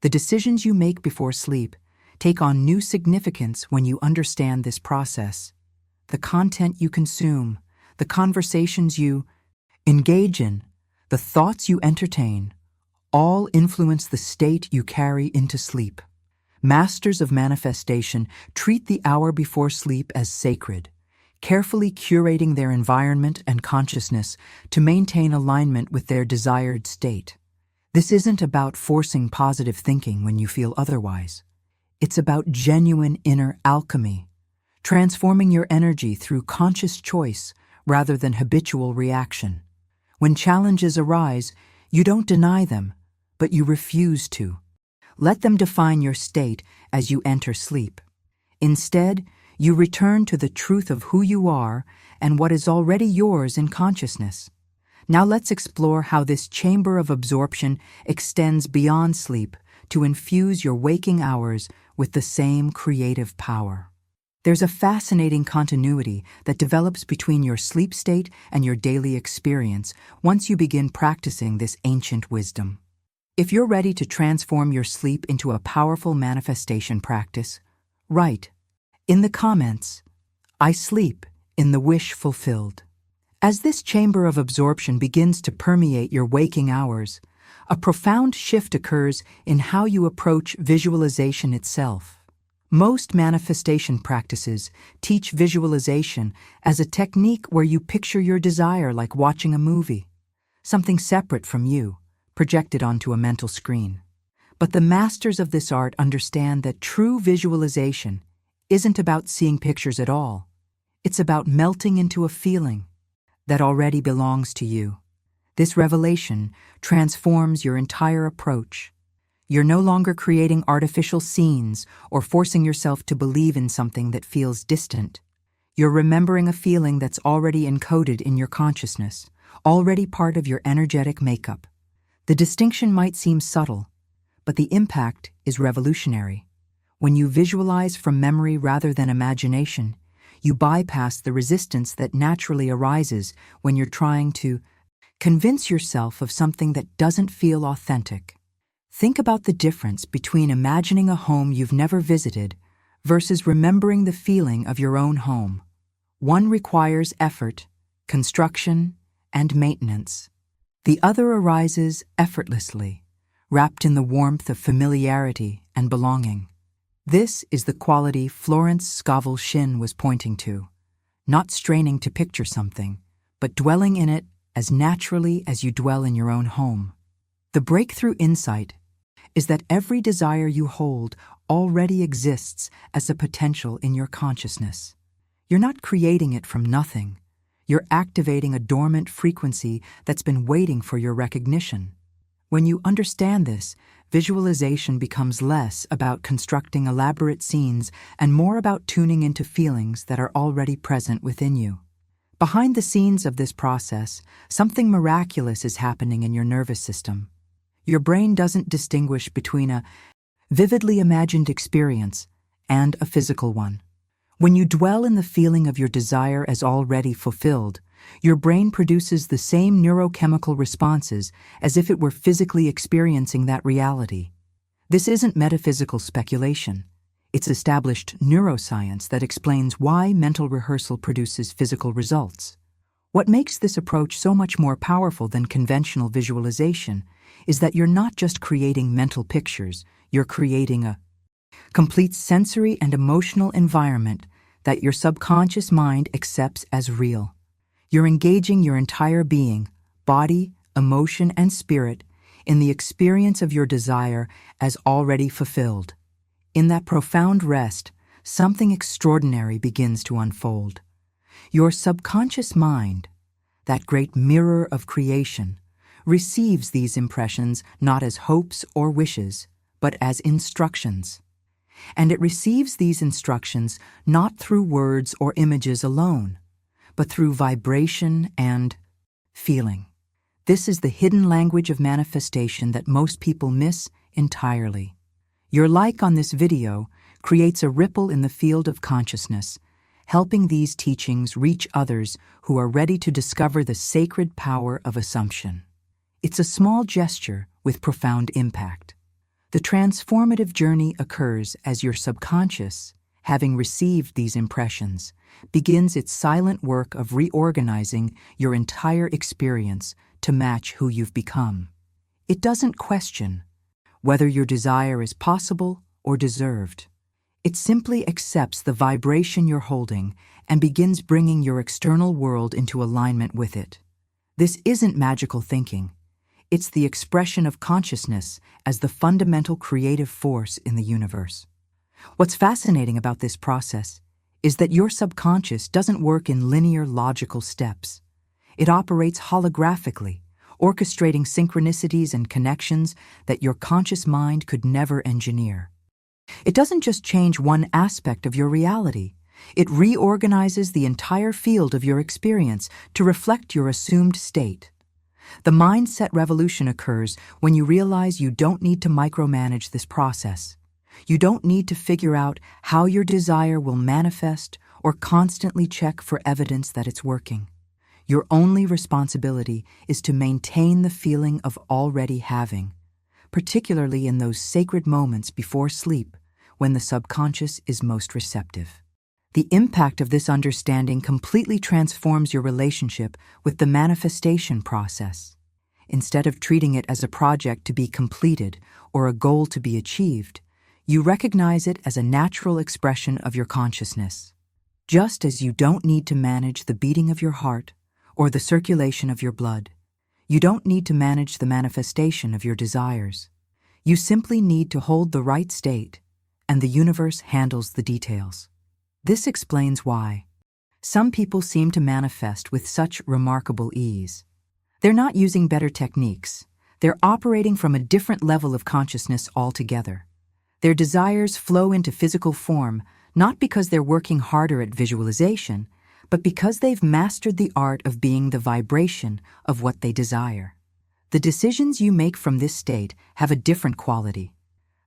The decisions you make before sleep take on new significance when you understand this process. The content you consume, the conversations you engage in, the thoughts you entertain, all influence the state you carry into sleep. Masters of manifestation treat the hour before sleep as sacred, carefully curating their environment and consciousness to maintain alignment with their desired state. This isn't about forcing positive thinking when you feel otherwise. It's about genuine inner alchemy, transforming your energy through conscious choice rather than habitual reaction. When challenges arise, you don't deny them, but you refuse to. Let them define your state as you enter sleep. Instead, you return to the truth of who you are and what is already yours in consciousness. Now let's explore how this chamber of absorption extends beyond sleep to infuse your waking hours with the same creative power. There's a fascinating continuity that develops between your sleep state and your daily experience once you begin practicing this ancient wisdom. If you're ready to transform your sleep into a powerful manifestation practice, write in the comments, "I sleep in the wish fulfilled." As this chamber of absorption begins to permeate your waking hours, a profound shift occurs in how you approach visualization itself. Most manifestation practices teach visualization as a technique where you picture your desire like watching a movie, something separate from you, projected onto a mental screen. But the masters of this art understand that true visualization isn't about seeing pictures at all. It's about melting into a feeling that already belongs to you. This revelation transforms your entire approach. You're no longer creating artificial scenes or forcing yourself to believe in something that feels distant. You're remembering a feeling that's already encoded in your consciousness, already part of your energetic makeup. The distinction might seem subtle, but the impact is revolutionary. When you visualize from memory rather than imagination, you bypass the resistance that naturally arises when you're trying to convince yourself of something that doesn't feel authentic. Think about the difference between imagining a home you've never visited versus remembering the feeling of your own home. One requires effort, construction, and maintenance. The other arises effortlessly, wrapped in the warmth of familiarity and belonging. This is the quality Florence Scovel Shinn was pointing to, not straining to picture something, but dwelling in it as naturally as you dwell in your own home. The breakthrough insight is that every desire you hold already exists as a potential in your consciousness. You're not creating it from nothing. You're activating a dormant frequency that's been waiting for your recognition. When you understand this, visualization becomes less about constructing elaborate scenes and more about tuning into feelings that are already present within you. Behind the scenes of this process, something miraculous is happening in your nervous system. Your brain doesn't distinguish between a vividly imagined experience and a physical one. When you dwell in the feeling of your desire as already fulfilled, your brain produces the same neurochemical responses as if it were physically experiencing that reality. This isn't metaphysical speculation. It's established neuroscience that explains why mental rehearsal produces physical results. What makes this approach so much more powerful than conventional visualization is that you're not just creating mental pictures, you're creating a complete sensory and emotional environment that your subconscious mind accepts as real. You're engaging your entire being, body, emotion, and spirit in the experience of your desire as already fulfilled. In that profound rest, something extraordinary begins to unfold. Your subconscious mind, that great mirror of creation, receives these impressions not as hopes or wishes, but as instructions. And it receives these instructions not through words or images alone, but through vibration and feeling. This is the hidden language of manifestation that most people miss entirely. Your like on this video creates a ripple in the field of consciousness, helping these teachings reach others who are ready to discover the sacred power of assumption. It's a small gesture with profound impact. The transformative journey occurs as your subconscious, having received these impressions, begins its silent work of reorganizing your entire experience to match who you've become. It doesn't question whether your desire is possible or deserved. It simply accepts the vibration you're holding and begins bringing your external world into alignment with it. This isn't magical thinking. It's the expression of consciousness as the fundamental creative force in the universe. What's fascinating about this process is that your subconscious doesn't work in linear logical steps. It operates holographically, orchestrating synchronicities and connections that your conscious mind could never engineer. It doesn't just change one aspect of your reality. It reorganizes the entire field of your experience to reflect your assumed state. The mindset revolution occurs when you realize you don't need to micromanage this process. You don't need to figure out how your desire will manifest or constantly check for evidence that it's working. Your only responsibility is to maintain the feeling of already having, particularly in those sacred moments before sleep when the subconscious is most receptive. The impact of this understanding completely transforms your relationship with the manifestation process. Instead of treating it as a project to be completed or a goal to be achieved, you recognize it as a natural expression of your consciousness. Just as you don't need to manage the beating of your heart or the circulation of your blood, you don't need to manage the manifestation of your desires. You simply need to hold the right state, and the universe handles the details. This explains why some people seem to manifest with such remarkable ease. They're not using better techniques. They're operating from a different level of consciousness altogether. Their desires flow into physical form, not because they're working harder at visualization, but because they've mastered the art of being the vibration of what they desire. The decisions you make from this state have a different quality.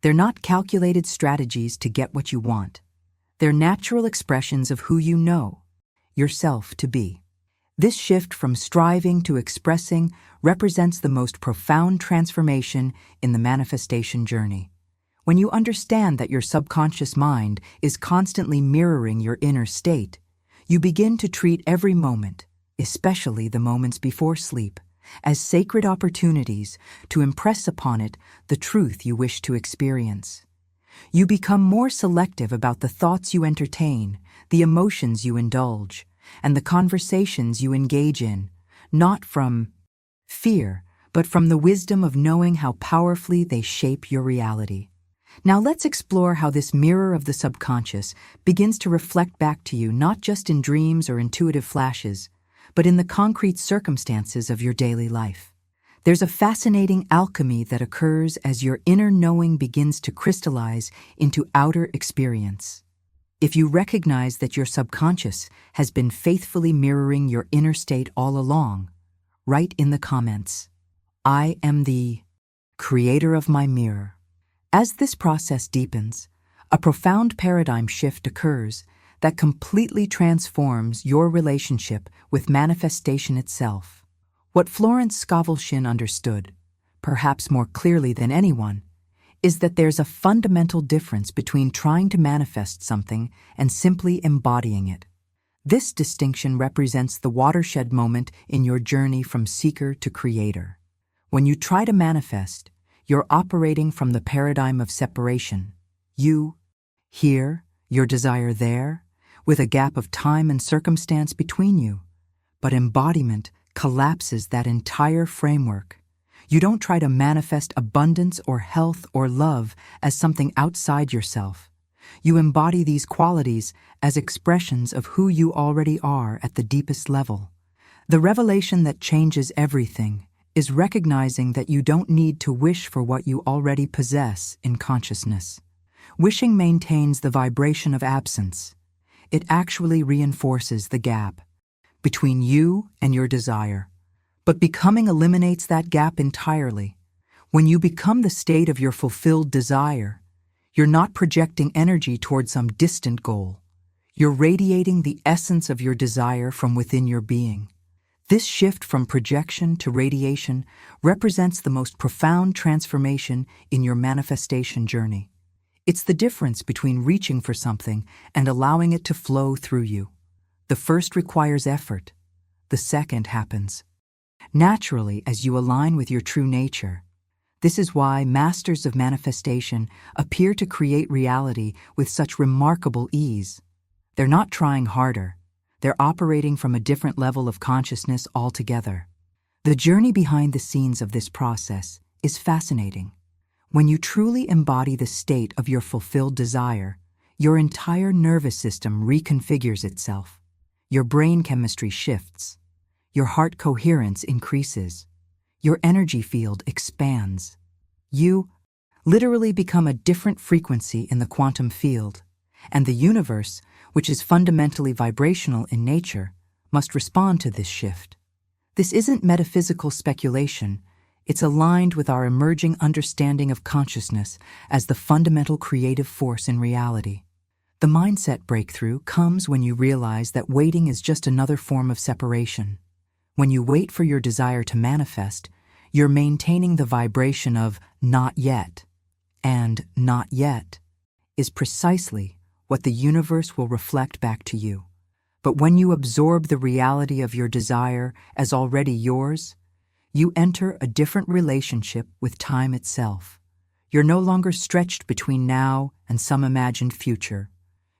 They're not calculated strategies to get what you want. They're natural expressions of who you know yourself to be. This shift from striving to expressing represents the most profound transformation in the manifestation journey. When you understand that your subconscious mind is constantly mirroring your inner state, you begin to treat every moment, especially the moments before sleep, as sacred opportunities to impress upon it the truth you wish to experience. You become more selective about the thoughts you entertain, the emotions you indulge, and the conversations you engage in, not from fear, but from the wisdom of knowing how powerfully they shape your reality. Now let's explore how this mirror of the subconscious begins to reflect back to you not just in dreams or intuitive flashes, but in the concrete circumstances of your daily life. There's a fascinating alchemy that occurs as your inner knowing begins to crystallize into outer experience. If you recognize that your subconscious has been faithfully mirroring your inner state all along, write in the comments, "I am the creator of my mirror." As this process deepens, a profound paradigm shift occurs that completely transforms your relationship with manifestation itself. What Florence Scovel Shinn understood, perhaps more clearly than anyone, is that there's a fundamental difference between trying to manifest something and simply embodying it. This distinction represents the watershed moment in your journey from seeker to creator. When you try to manifest, you're operating from the paradigm of separation. You, here, your desire there, with a gap of time and circumstance between you. But embodiment collapses that entire framework. You don't try to manifest abundance or health or love as something outside yourself. You embody these qualities as expressions of who you already are at the deepest level. The revelation that changes everything is recognizing that you don't need to wish for what you already possess in consciousness. Wishing maintains the vibration of absence. It actually reinforces the gap between you and your desire. But becoming eliminates that gap entirely. When you become the state of your fulfilled desire, you're not projecting energy toward some distant goal. You're radiating the essence of your desire from within your being. This shift from projection to radiation represents the most profound transformation in your manifestation journey. It's the difference between reaching for something and allowing it to flow through you. The first requires effort. The second happens naturally as you align with your true nature. This is why masters of manifestation appear to create reality with such remarkable ease. They're not trying harder. They're operating from a different level of consciousness altogether. The journey behind the scenes of this process is fascinating. When you truly embody the state of your fulfilled desire, your entire nervous system reconfigures itself. Your brain chemistry shifts. Your heart coherence increases. Your energy field expands. You literally become a different frequency in the quantum field, and the universe, which is fundamentally vibrational in nature, must respond to this shift. This isn't metaphysical speculation. It's aligned with our emerging understanding of consciousness as the fundamental creative force in reality. The mindset breakthrough comes when you realize that waiting is just another form of separation. When you wait for your desire to manifest, you're maintaining the vibration of not yet. And not yet is precisely what the universe will reflect back to you. But when you absorb the reality of your desire as already yours, you enter a different relationship with time itself. You're no longer stretched between now and some imagined future.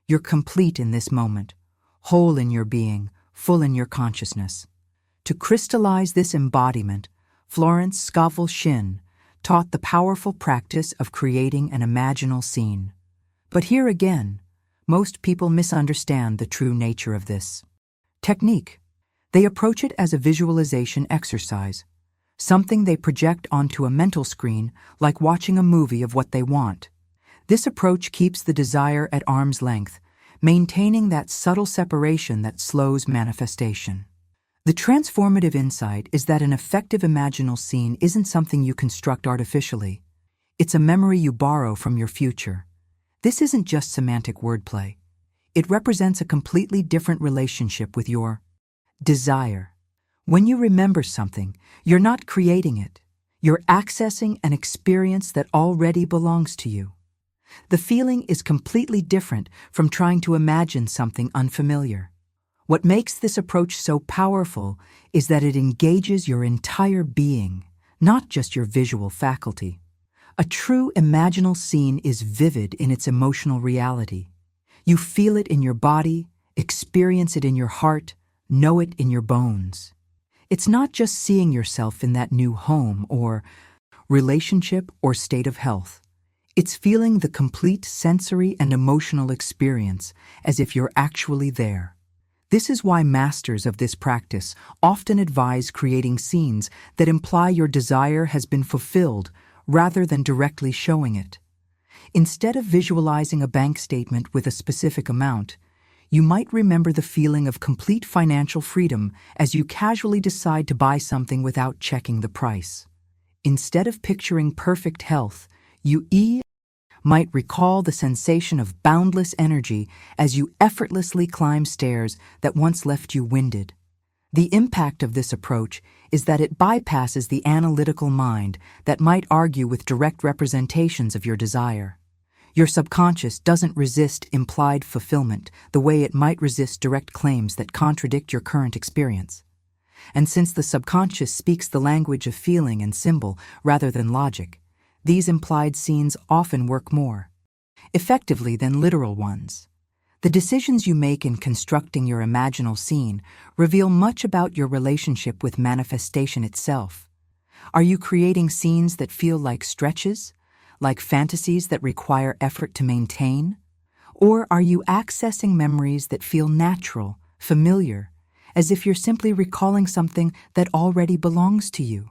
You're complete in this moment, whole in your being, full in your consciousness. To crystallize this embodiment, Florence Scovel Shinn taught the powerful practice of creating an imaginal scene. But here again, most people misunderstand the true nature of this technique. They approach it as a visualization exercise, something they project onto a mental screen like watching a movie of what they want. This approach keeps the desire at arm's length, maintaining that subtle separation that slows manifestation. The transformative insight is that an effective imaginal scene isn't something you construct artificially. It's a memory you borrow from your future. This isn't just semantic wordplay. It represents a completely different relationship with your desire. When you remember something, you're not creating it. You're accessing an experience that already belongs to you. The feeling is completely different from trying to imagine something unfamiliar. What makes this approach so powerful is that it engages your entire being, not just your visual faculty. A true imaginal scene is vivid in its emotional reality. You feel it in your body, experience it in your heart, know it in your bones. It's not just seeing yourself in that new home or relationship or state of health. It's feeling the complete sensory and emotional experience as if you're actually there. This is why masters of this practice often advise creating scenes that imply your desire has been fulfilled rather than directly showing it. Instead of visualizing a bank statement with a specific amount, you might remember the feeling of complete financial freedom as you casually decide to buy something without checking the price. Instead of picturing perfect health, you might recall the sensation of boundless energy as you effortlessly climb stairs that once left you winded. The impact of this approach is that it bypasses the analytical mind that might argue with direct representations of your desire. Your subconscious doesn't resist implied fulfillment the way it might resist direct claims that contradict your current experience. And since the subconscious speaks the language of feeling and symbol rather than logic, these implied scenes often work more effectively than literal ones. The decisions you make in constructing your imaginal scene reveal much about your relationship with manifestation itself. Are you creating scenes that feel like stretches, like fantasies that require effort to maintain? Or are you accessing memories that feel natural, familiar, as if you're simply recalling something that already belongs to you?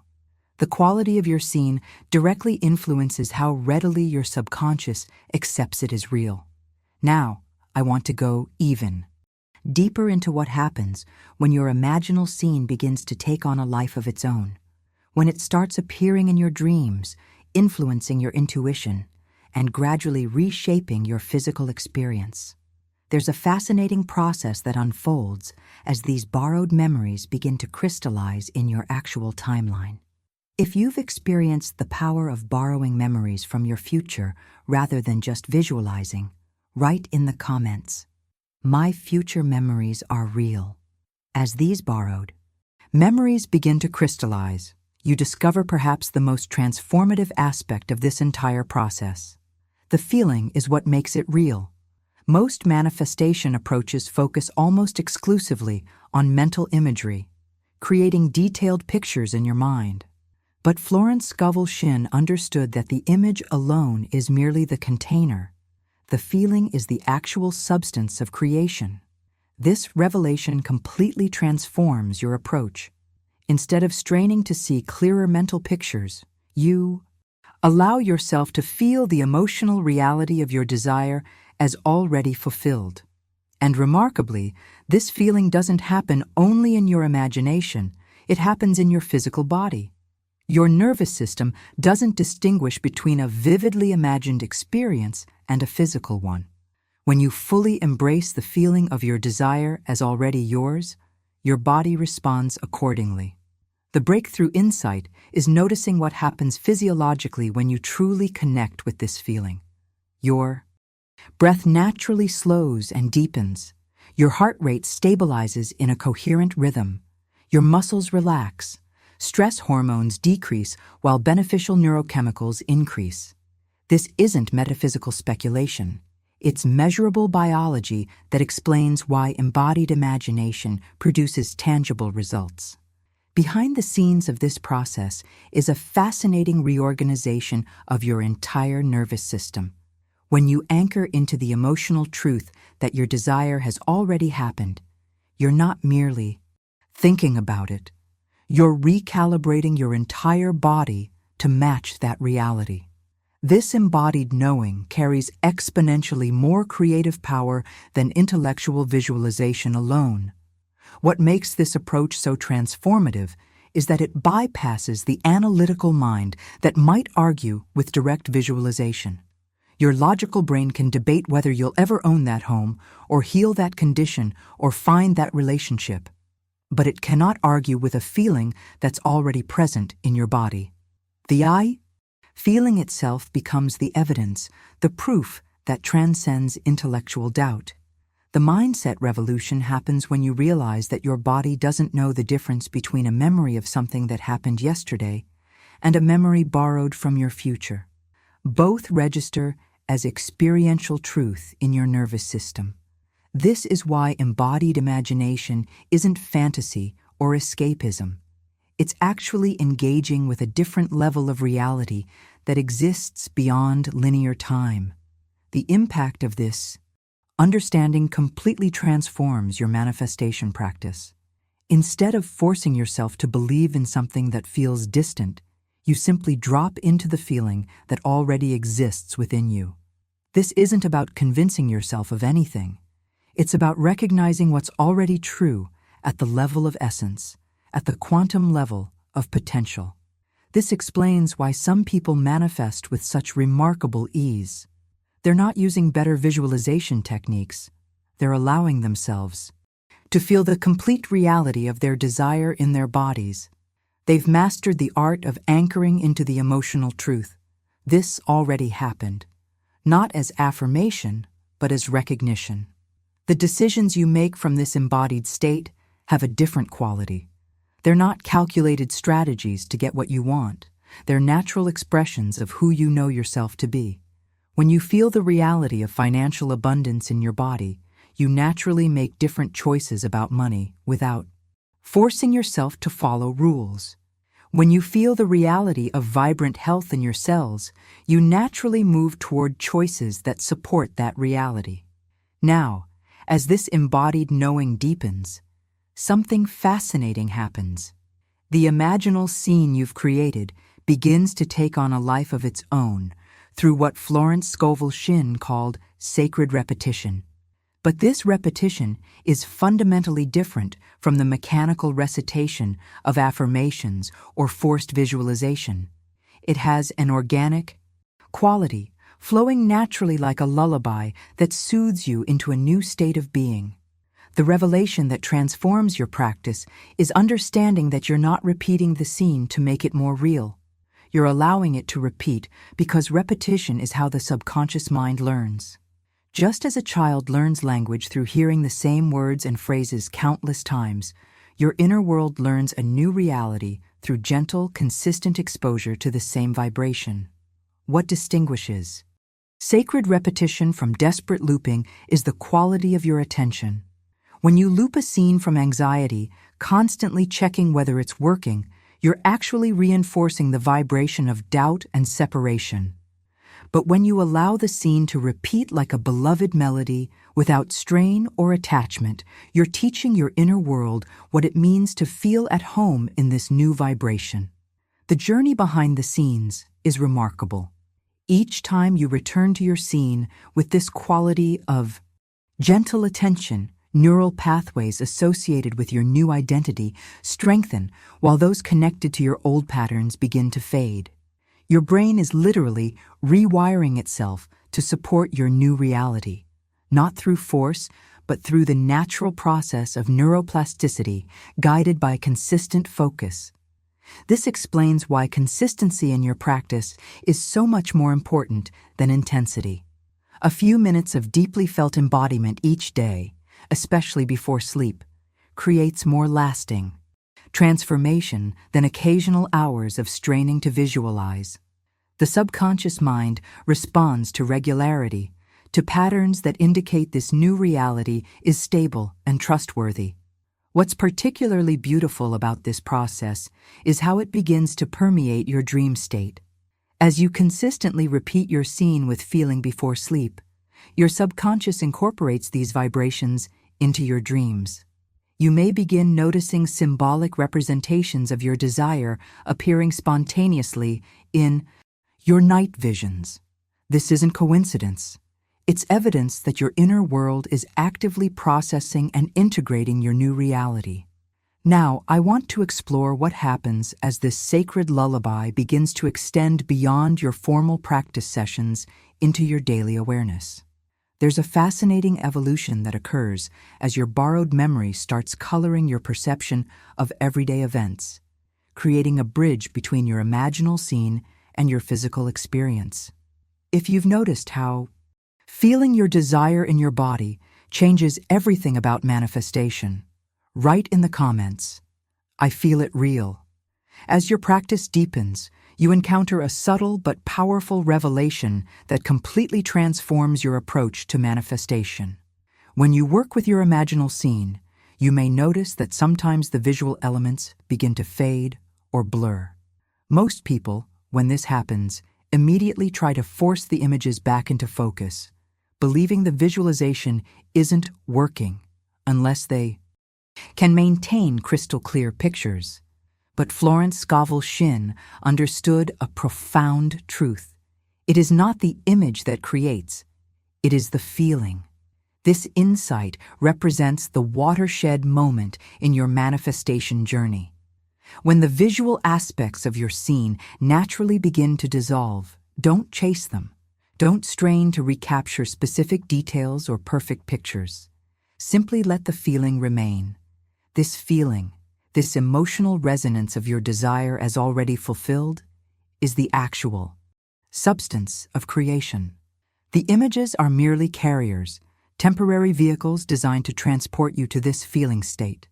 The quality of your scene directly influences how readily your subconscious accepts it as real. Now, I want to go even deeper into what happens when your imaginal scene begins to take on a life of its own, when it starts appearing in your dreams, influencing your intuition, and gradually reshaping your physical experience. There's a fascinating process that unfolds as these borrowed memories begin to crystallize in your actual timeline. If you've experienced the power of borrowing memories from your future rather than just visualizing, write in the comments, "My future memories are real." As these borrowed memories begin to crystallize, you discover perhaps the most transformative aspect of this entire process. The feeling is what makes it real. Most manifestation approaches focus almost exclusively on mental imagery, creating detailed pictures in your mind. But Florence Scovel Shinn understood that the image alone is merely the container. The feeling is the actual substance of creation. This revelation completely transforms your approach. Instead of straining to see clearer mental pictures, you allow yourself to feel the emotional reality of your desire as already fulfilled. And remarkably, this feeling doesn't happen only in your imagination, it happens in your physical body. Your nervous system doesn't distinguish between a vividly imagined experience and a physical one. When you fully embrace the feeling of your desire as already yours, your body responds accordingly. The breakthrough insight is noticing what happens physiologically when you truly connect with this feeling. Your breath naturally slows and deepens. Your heart rate stabilizes in a coherent rhythm. Your muscles relax. Stress hormones decrease while beneficial neurochemicals increase. This isn't metaphysical speculation. It's measurable biology that explains why embodied imagination produces tangible results. Behind the scenes of this process is a fascinating reorganization of your entire nervous system. When you anchor into the emotional truth that your desire has already happened, you're not merely thinking about it. You're recalibrating your entire body to match that reality. This embodied knowing carries exponentially more creative power than intellectual visualization alone. What makes this approach so transformative is that it bypasses the analytical mind that might argue with direct visualization. Your logical brain can debate whether you'll ever own that home, or heal that condition, or find that relationship. But it cannot argue with a feeling that's already present in your body. The feeling itself becomes the evidence, the proof that transcends intellectual doubt. The mindset revolution happens when you realize that your body doesn't know the difference between a memory of something that happened yesterday and a memory borrowed from your future. Both register as experiential truth in your nervous system. This is why embodied imagination isn't fantasy or escapism. It's actually engaging with a different level of reality that exists beyond linear time. The impact of this understanding completely transforms your manifestation practice. Instead of forcing yourself to believe in something that feels distant, you simply drop into the feeling that already exists within you. This isn't about convincing yourself of anything. It's about recognizing what's already true at the level of essence, at the quantum level of potential. This explains why some people manifest with such remarkable ease. They're not using better visualization techniques. They're allowing themselves to feel the complete reality of their desire in their bodies. They've mastered the art of anchoring into the emotional truth. This already happened, not as affirmation, but as recognition. The decisions you make from this embodied state have a different quality. They're not calculated strategies to get what you want. They're natural expressions of who you know yourself to be. When you feel the reality of financial abundance in your body, you naturally make different choices about money without forcing yourself to follow rules. When you feel the reality of vibrant health in your cells, you naturally move toward choices that support that reality. Now, as this embodied knowing deepens, something fascinating happens. The imaginal scene you've created begins to take on a life of its own through what Florence Scovel Shinn called sacred repetition. But this repetition is fundamentally different from the mechanical recitation of affirmations or forced visualization. It has an organic quality, flowing naturally like a lullaby that soothes you into a new state of being. The revelation that transforms your practice is understanding that you're not repeating the scene to make it more real. You're allowing it to repeat because repetition is how the subconscious mind learns. Just as a child learns language through hearing the same words and phrases countless times, your inner world learns a new reality through gentle, consistent exposure to the same vibration. What distinguishes sacred repetition from desperate looping is the quality of your attention. When you loop a scene from anxiety, constantly checking whether it's working, you're actually reinforcing the vibration of doubt and separation. But when you allow the scene to repeat like a beloved melody, without strain or attachment, you're teaching your inner world what it means to feel at home in this new vibration. The journey behind the scenes is remarkable. Each time you return to your scene with this quality of gentle attention, neural pathways associated with your new identity strengthen while those connected to your old patterns begin to fade. Your brain is literally rewiring itself to support your new reality, not through force, but through the natural process of neuroplasticity guided by consistent focus. This explains why consistency in your practice is so much more important than intensity. A few minutes of deeply felt embodiment each day, especially before sleep, creates more lasting transformation than occasional hours of straining to visualize. The subconscious mind responds to regularity, to patterns that indicate this new reality is stable and trustworthy. What's particularly beautiful about this process is how it begins to permeate your dream state. As you consistently repeat your scene with feeling before sleep, your subconscious incorporates these vibrations into your dreams. You may begin noticing symbolic representations of your desire appearing spontaneously in your night visions. This isn't coincidence. It's evidence that your inner world is actively processing and integrating your new reality. Now, I want to explore what happens as this sacred lullaby begins to extend beyond your formal practice sessions into your daily awareness. There's a fascinating evolution that occurs as your borrowed memory starts coloring your perception of everyday events, creating a bridge between your imaginal scene and your physical experience. If you've noticed how feeling your desire in your body changes everything about manifestation, write in the comments, "I feel it real." As your practice deepens, you encounter a subtle but powerful revelation that completely transforms your approach to manifestation. When you work with your imaginal scene, you may notice that sometimes the visual elements begin to fade or blur. Most people, when this happens, immediately try to force the images back into focus, believing the visualization isn't working unless they can maintain crystal clear pictures. But Florence Scovel Shinn understood a profound truth. It is not the image that creates, it is the feeling. This insight represents the watershed moment in your manifestation journey. When the visual aspects of your scene naturally begin to dissolve, don't chase them. Don't strain to recapture specific details or perfect pictures. Simply let the feeling remain. This feeling, this emotional resonance of your desire as already fulfilled, is the actual substance of creation. The images are merely carriers, temporary vehicles designed to transport you to this feeling state.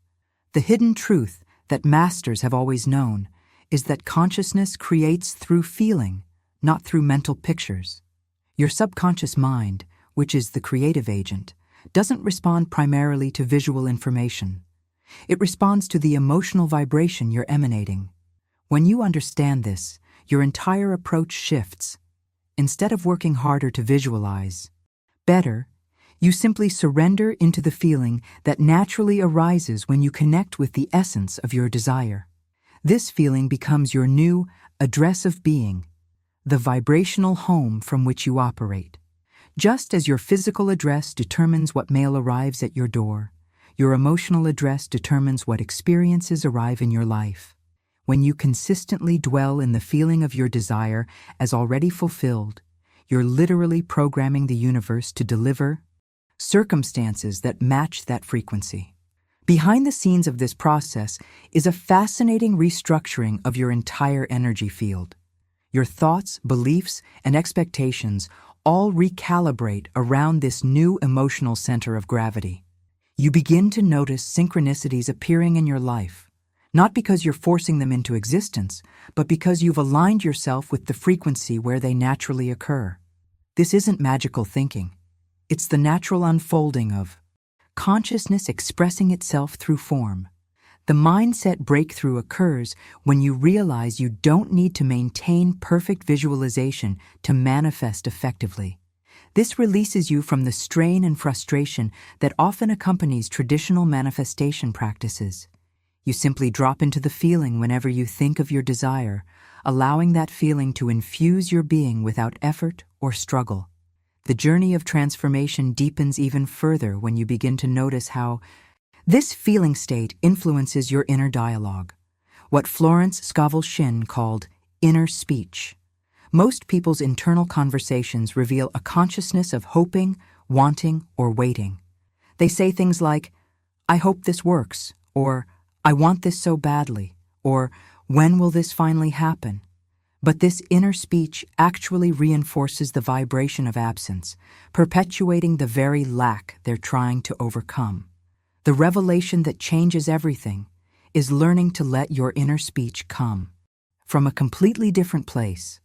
The hidden truth that masters have always known is that consciousness creates through feeling, not through mental pictures. Your subconscious mind, which is the creative agent, doesn't respond primarily to visual information. It responds to the emotional vibration you're emanating. When you understand this, your entire approach shifts. Instead of working harder to visualize better, you simply surrender into the feeling that naturally arises when you connect with the essence of your desire. This feeling becomes your new address of being, the vibrational home from which you operate. Just as your physical address determines what mail arrives at your door, your emotional address determines what experiences arrive in your life. When you consistently dwell in the feeling of your desire as already fulfilled, you're literally programming the universe to deliver circumstances that match that frequency. Behind the scenes of this process is a fascinating restructuring of your entire energy field. Your thoughts, beliefs, and expectations all recalibrate around this new emotional center of gravity. You begin to notice synchronicities appearing in your life, Not because you're forcing them into existence, but because you've aligned yourself with the frequency where they naturally occur. This isn't magical thinking. It's the natural unfolding of consciousness expressing itself through form. The mindset breakthrough occurs when you realize you don't need to maintain perfect visualization to manifest effectively. This releases you from the strain and frustration that often accompanies traditional manifestation practices. You simply drop into the feeling whenever you think of your desire, allowing that feeling to infuse your being without effort or struggle. The journey of transformation deepens even further when you begin to notice how this feeling state influences your inner dialogue, what Florence Scovel Shinn called inner speech. Most people's internal conversations reveal a consciousness of hoping, wanting, or waiting. They say things like, "I hope this works," or "I want this so badly," or "When will this finally happen?" But this inner speech actually reinforces the vibration of absence, perpetuating the very lack they're trying to overcome. The revelation that changes everything is learning to let your inner speech come from a completely different place,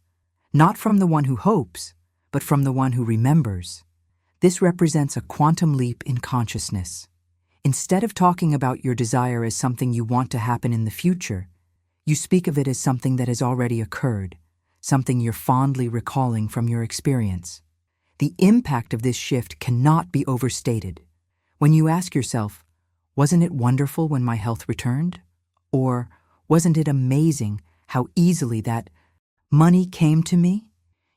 not from the one who hopes, but from the one who remembers. This represents a quantum leap in consciousness. Instead of talking about your desire as something you want to happen in the future, you speak of it as something that has already occurred, something you're fondly recalling from your experience. The impact of this shift cannot be overstated. When you ask yourself, "Wasn't it wonderful when my health returned?" Or, "Wasn't it amazing how easily that money came to me?"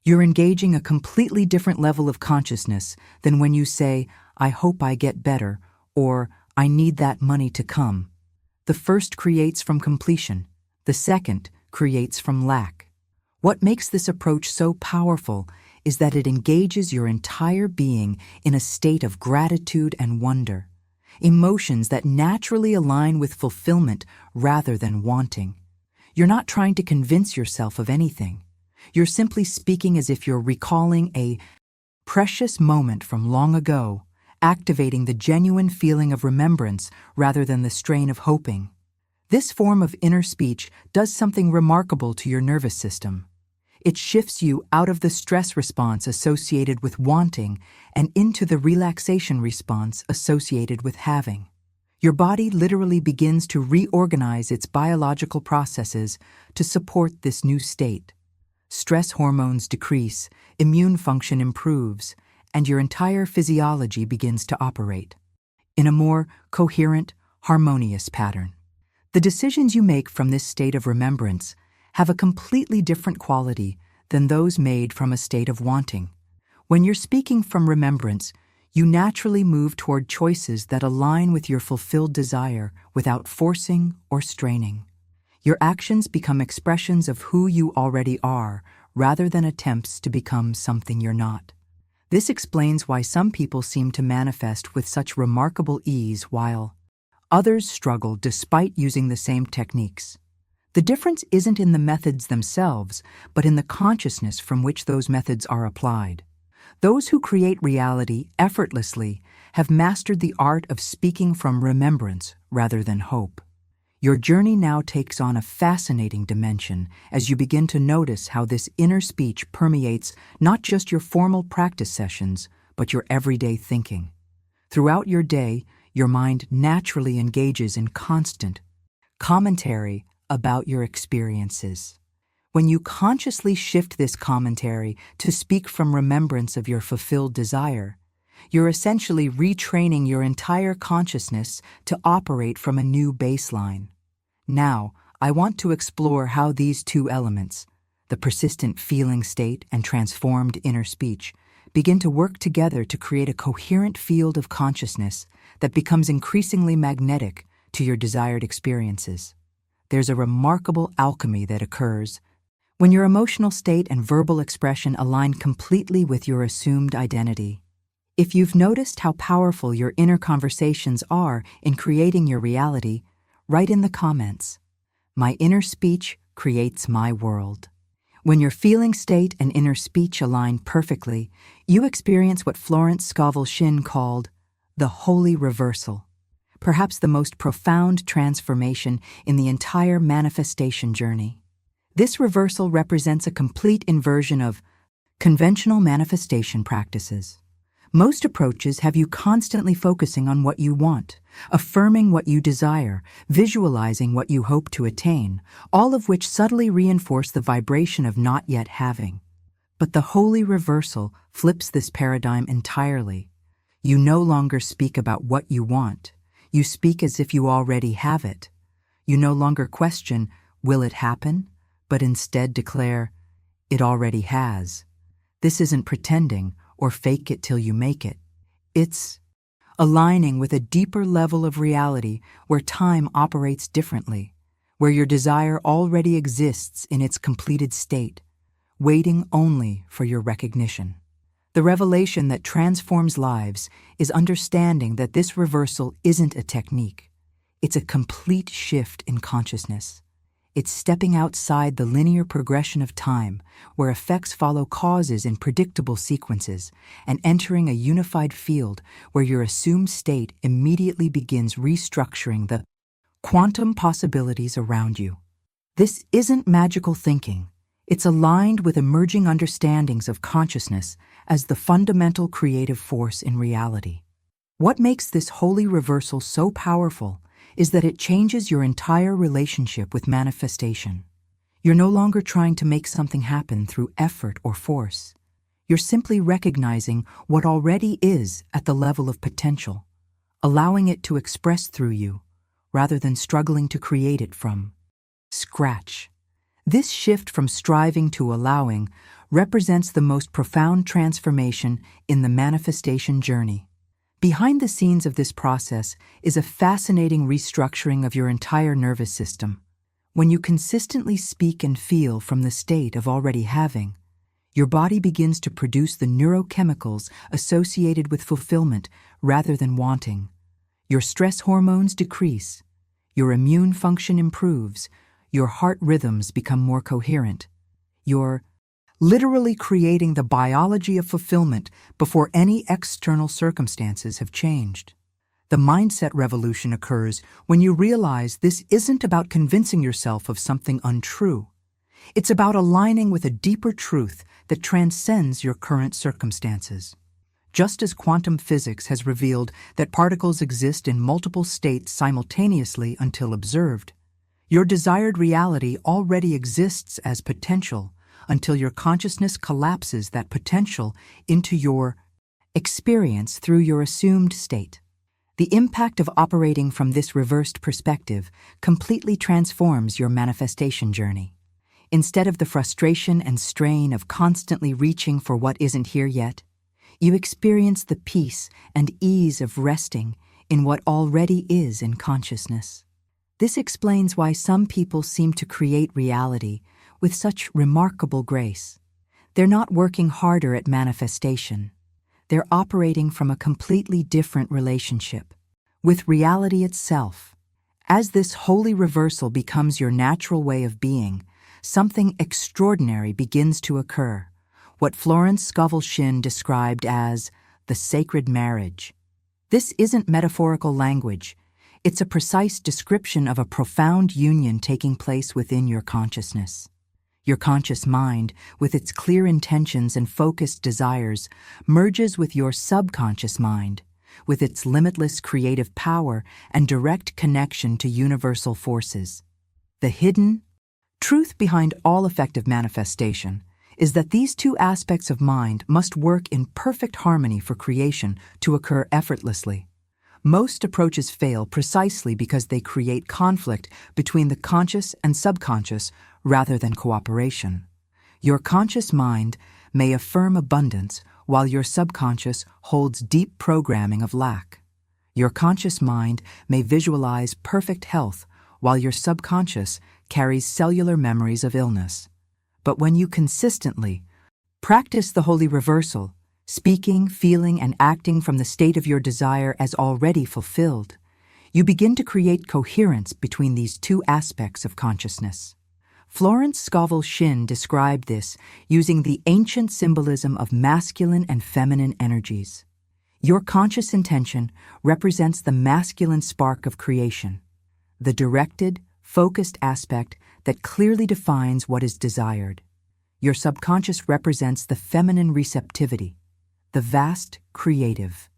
You're engaging a completely different level of consciousness than when you say, "I hope I get better," or "I need that money to come." The first creates from completion. The second creates from lack. What makes this approach so powerful is that it engages your entire being in a state of gratitude and wonder, emotions that naturally align with fulfillment rather than wanting. You're not trying to convince yourself of anything. You're simply speaking as if you're recalling a precious moment from long ago, activating the genuine feeling of remembrance rather than the strain of hoping. This form of inner speech does something remarkable to your nervous system. It shifts you out of the stress response associated with wanting and into the relaxation response associated with having. Your body literally begins to reorganize its biological processes to support this new state. Stress hormones decrease, immune function improves, and your entire physiology begins to operate in a more coherent, harmonious pattern. The decisions you make from this state of remembrance have a completely different quality than those made from a state of wanting. When you're speaking from remembrance, you naturally move toward choices that align with your fulfilled desire without forcing or straining. Your actions become expressions of who you already are, rather than attempts to become something you're not. This explains why some people seem to manifest with such remarkable ease while others struggle despite using the same techniques. The difference isn't in the methods themselves, but in the consciousness from which those methods are applied. Those who create reality effortlessly have mastered the art of speaking from remembrance rather than hope. Your journey now takes on a fascinating dimension as you begin to notice how this inner speech permeates not just your formal practice sessions, but your everyday thinking. Throughout your day, your mind naturally engages in constant commentary about your experiences. When you consciously shift this commentary to speak from remembrance of your fulfilled desire, you're essentially retraining your entire consciousness to operate from a new baseline. Now, I want to explore how these two elements, the persistent feeling state and transformed inner speech, begin to work together to create a coherent field of consciousness that becomes increasingly magnetic to your desired experiences. There's a remarkable alchemy that occurs when your emotional state and verbal expression align completely with your assumed identity. If you've noticed how powerful your inner conversations are in creating your reality, write in the comments, "My inner speech creates my world." When your feeling state and inner speech align perfectly, you experience what Florence Scovel Shinn called the holy reversal. perhaps the most profound transformation in the entire manifestation journey. This reversal represents a complete inversion of conventional manifestation practices. Most approaches have you constantly focusing on what you want, affirming what you desire, visualizing what you hope to attain, all of which subtly reinforce the vibration of not yet having. But the holy reversal flips this paradigm entirely. You no longer speak about what you want. You speak as if you already have it. You no longer question, will it happen? But instead declare, it already has. This isn't pretending or fake it till you make it. It's aligning with a deeper level of reality where time operates differently, where your desire already exists in its completed state, waiting only for your recognition. The revelation that transforms lives is understanding that this reversal isn't a technique. It's a complete shift in consciousness. It's stepping outside the linear progression of time, where effects follow causes in predictable sequences, and entering a unified field where your assumed state immediately begins restructuring the quantum possibilities around you. This isn't magical thinking. It's aligned with emerging understandings of consciousness as the fundamental creative force in reality. What makes this holy reversal so powerful is that it changes your entire relationship with manifestation. You're no longer trying to make something happen through effort or force. You're simply recognizing what already is at the level of potential, allowing it to express through you, rather than struggling to create it from scratch. This shift from striving to allowing represents the most profound transformation in the manifestation journey. Behind the scenes of this process is a fascinating restructuring of your entire nervous system. When you consistently speak and feel from the state of already having, your body begins to produce the neurochemicals associated with fulfillment rather than wanting. Your stress hormones decrease, your immune function improves, your heart rhythms become more coherent. You're literally creating the biology of fulfillment before any external circumstances have changed. The mindset revolution occurs when you realize this isn't about convincing yourself of something untrue. It's about aligning with a deeper truth that transcends your current circumstances. Just as quantum physics has revealed that particles exist in multiple states simultaneously until observed, your desired reality already exists as potential until your consciousness collapses that potential into your experience through your assumed state. The impact of operating from this reversed perspective completely transforms your manifestation journey. Instead of the frustration and strain of constantly reaching for what isn't here yet, you experience the peace and ease of resting in what already is in consciousness. This explains why some people seem to create reality with such remarkable grace. They're not working harder at manifestation. They're operating from a completely different relationship with reality itself. As this holy reversal becomes your natural way of being, something extraordinary begins to occur, what Florence Scovel Shinn described as the sacred marriage. This isn't metaphorical language. It's a precise description of a profound union taking place within your consciousness. Your conscious mind, with its clear intentions and focused desires, merges with your subconscious mind, with its limitless creative power and direct connection to universal forces. The hidden truth behind all effective manifestation is that these two aspects of mind must work in perfect harmony for creation to occur effortlessly. Most approaches fail precisely because they create conflict between the conscious and subconscious rather than cooperation. Your conscious mind may affirm abundance while your subconscious holds deep programming of lack. Your conscious mind may visualize perfect health while your subconscious carries cellular memories of illness. But when you consistently practice the holy reversal, speaking, feeling, and acting from the state of your desire as already fulfilled, you begin to create coherence between these two aspects of consciousness. Florence Scovel Shinn described this using the ancient symbolism of masculine and feminine energies. Your conscious intention represents the masculine spark of creation, the directed, focused aspect that clearly defines what is desired. Your subconscious represents the feminine receptivity, the vast, creative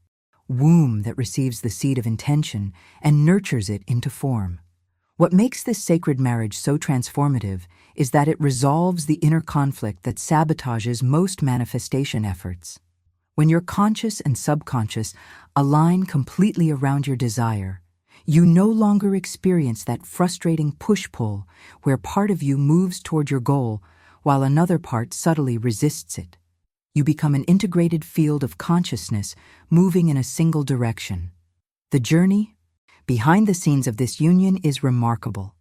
womb that receives the seed of intention and nurtures it into form. What makes this sacred marriage so transformative is that it resolves the inner conflict that sabotages most manifestation efforts. When your conscious and subconscious align completely around your desire, you no longer experience that frustrating push-pull where part of you moves toward your goal while another part subtly resists it. You become an integrated field of consciousness moving in a single direction. The journey behind the scenes of this union is remarkable.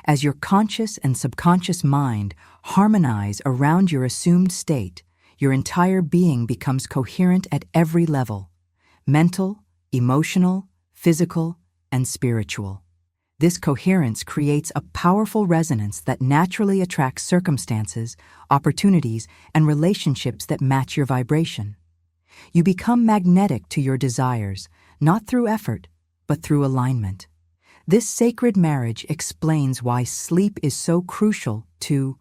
As your conscious and subconscious mind harmonize around your assumed state, your entire being becomes coherent at every level: mental, emotional, physical, and spiritual. This coherence creates a powerful resonance that naturally attracts circumstances, opportunities, and relationships that match your vibration. You become magnetic to your desires, not through effort, but through alignment. This sacred marriage explains why sleep is so crucial to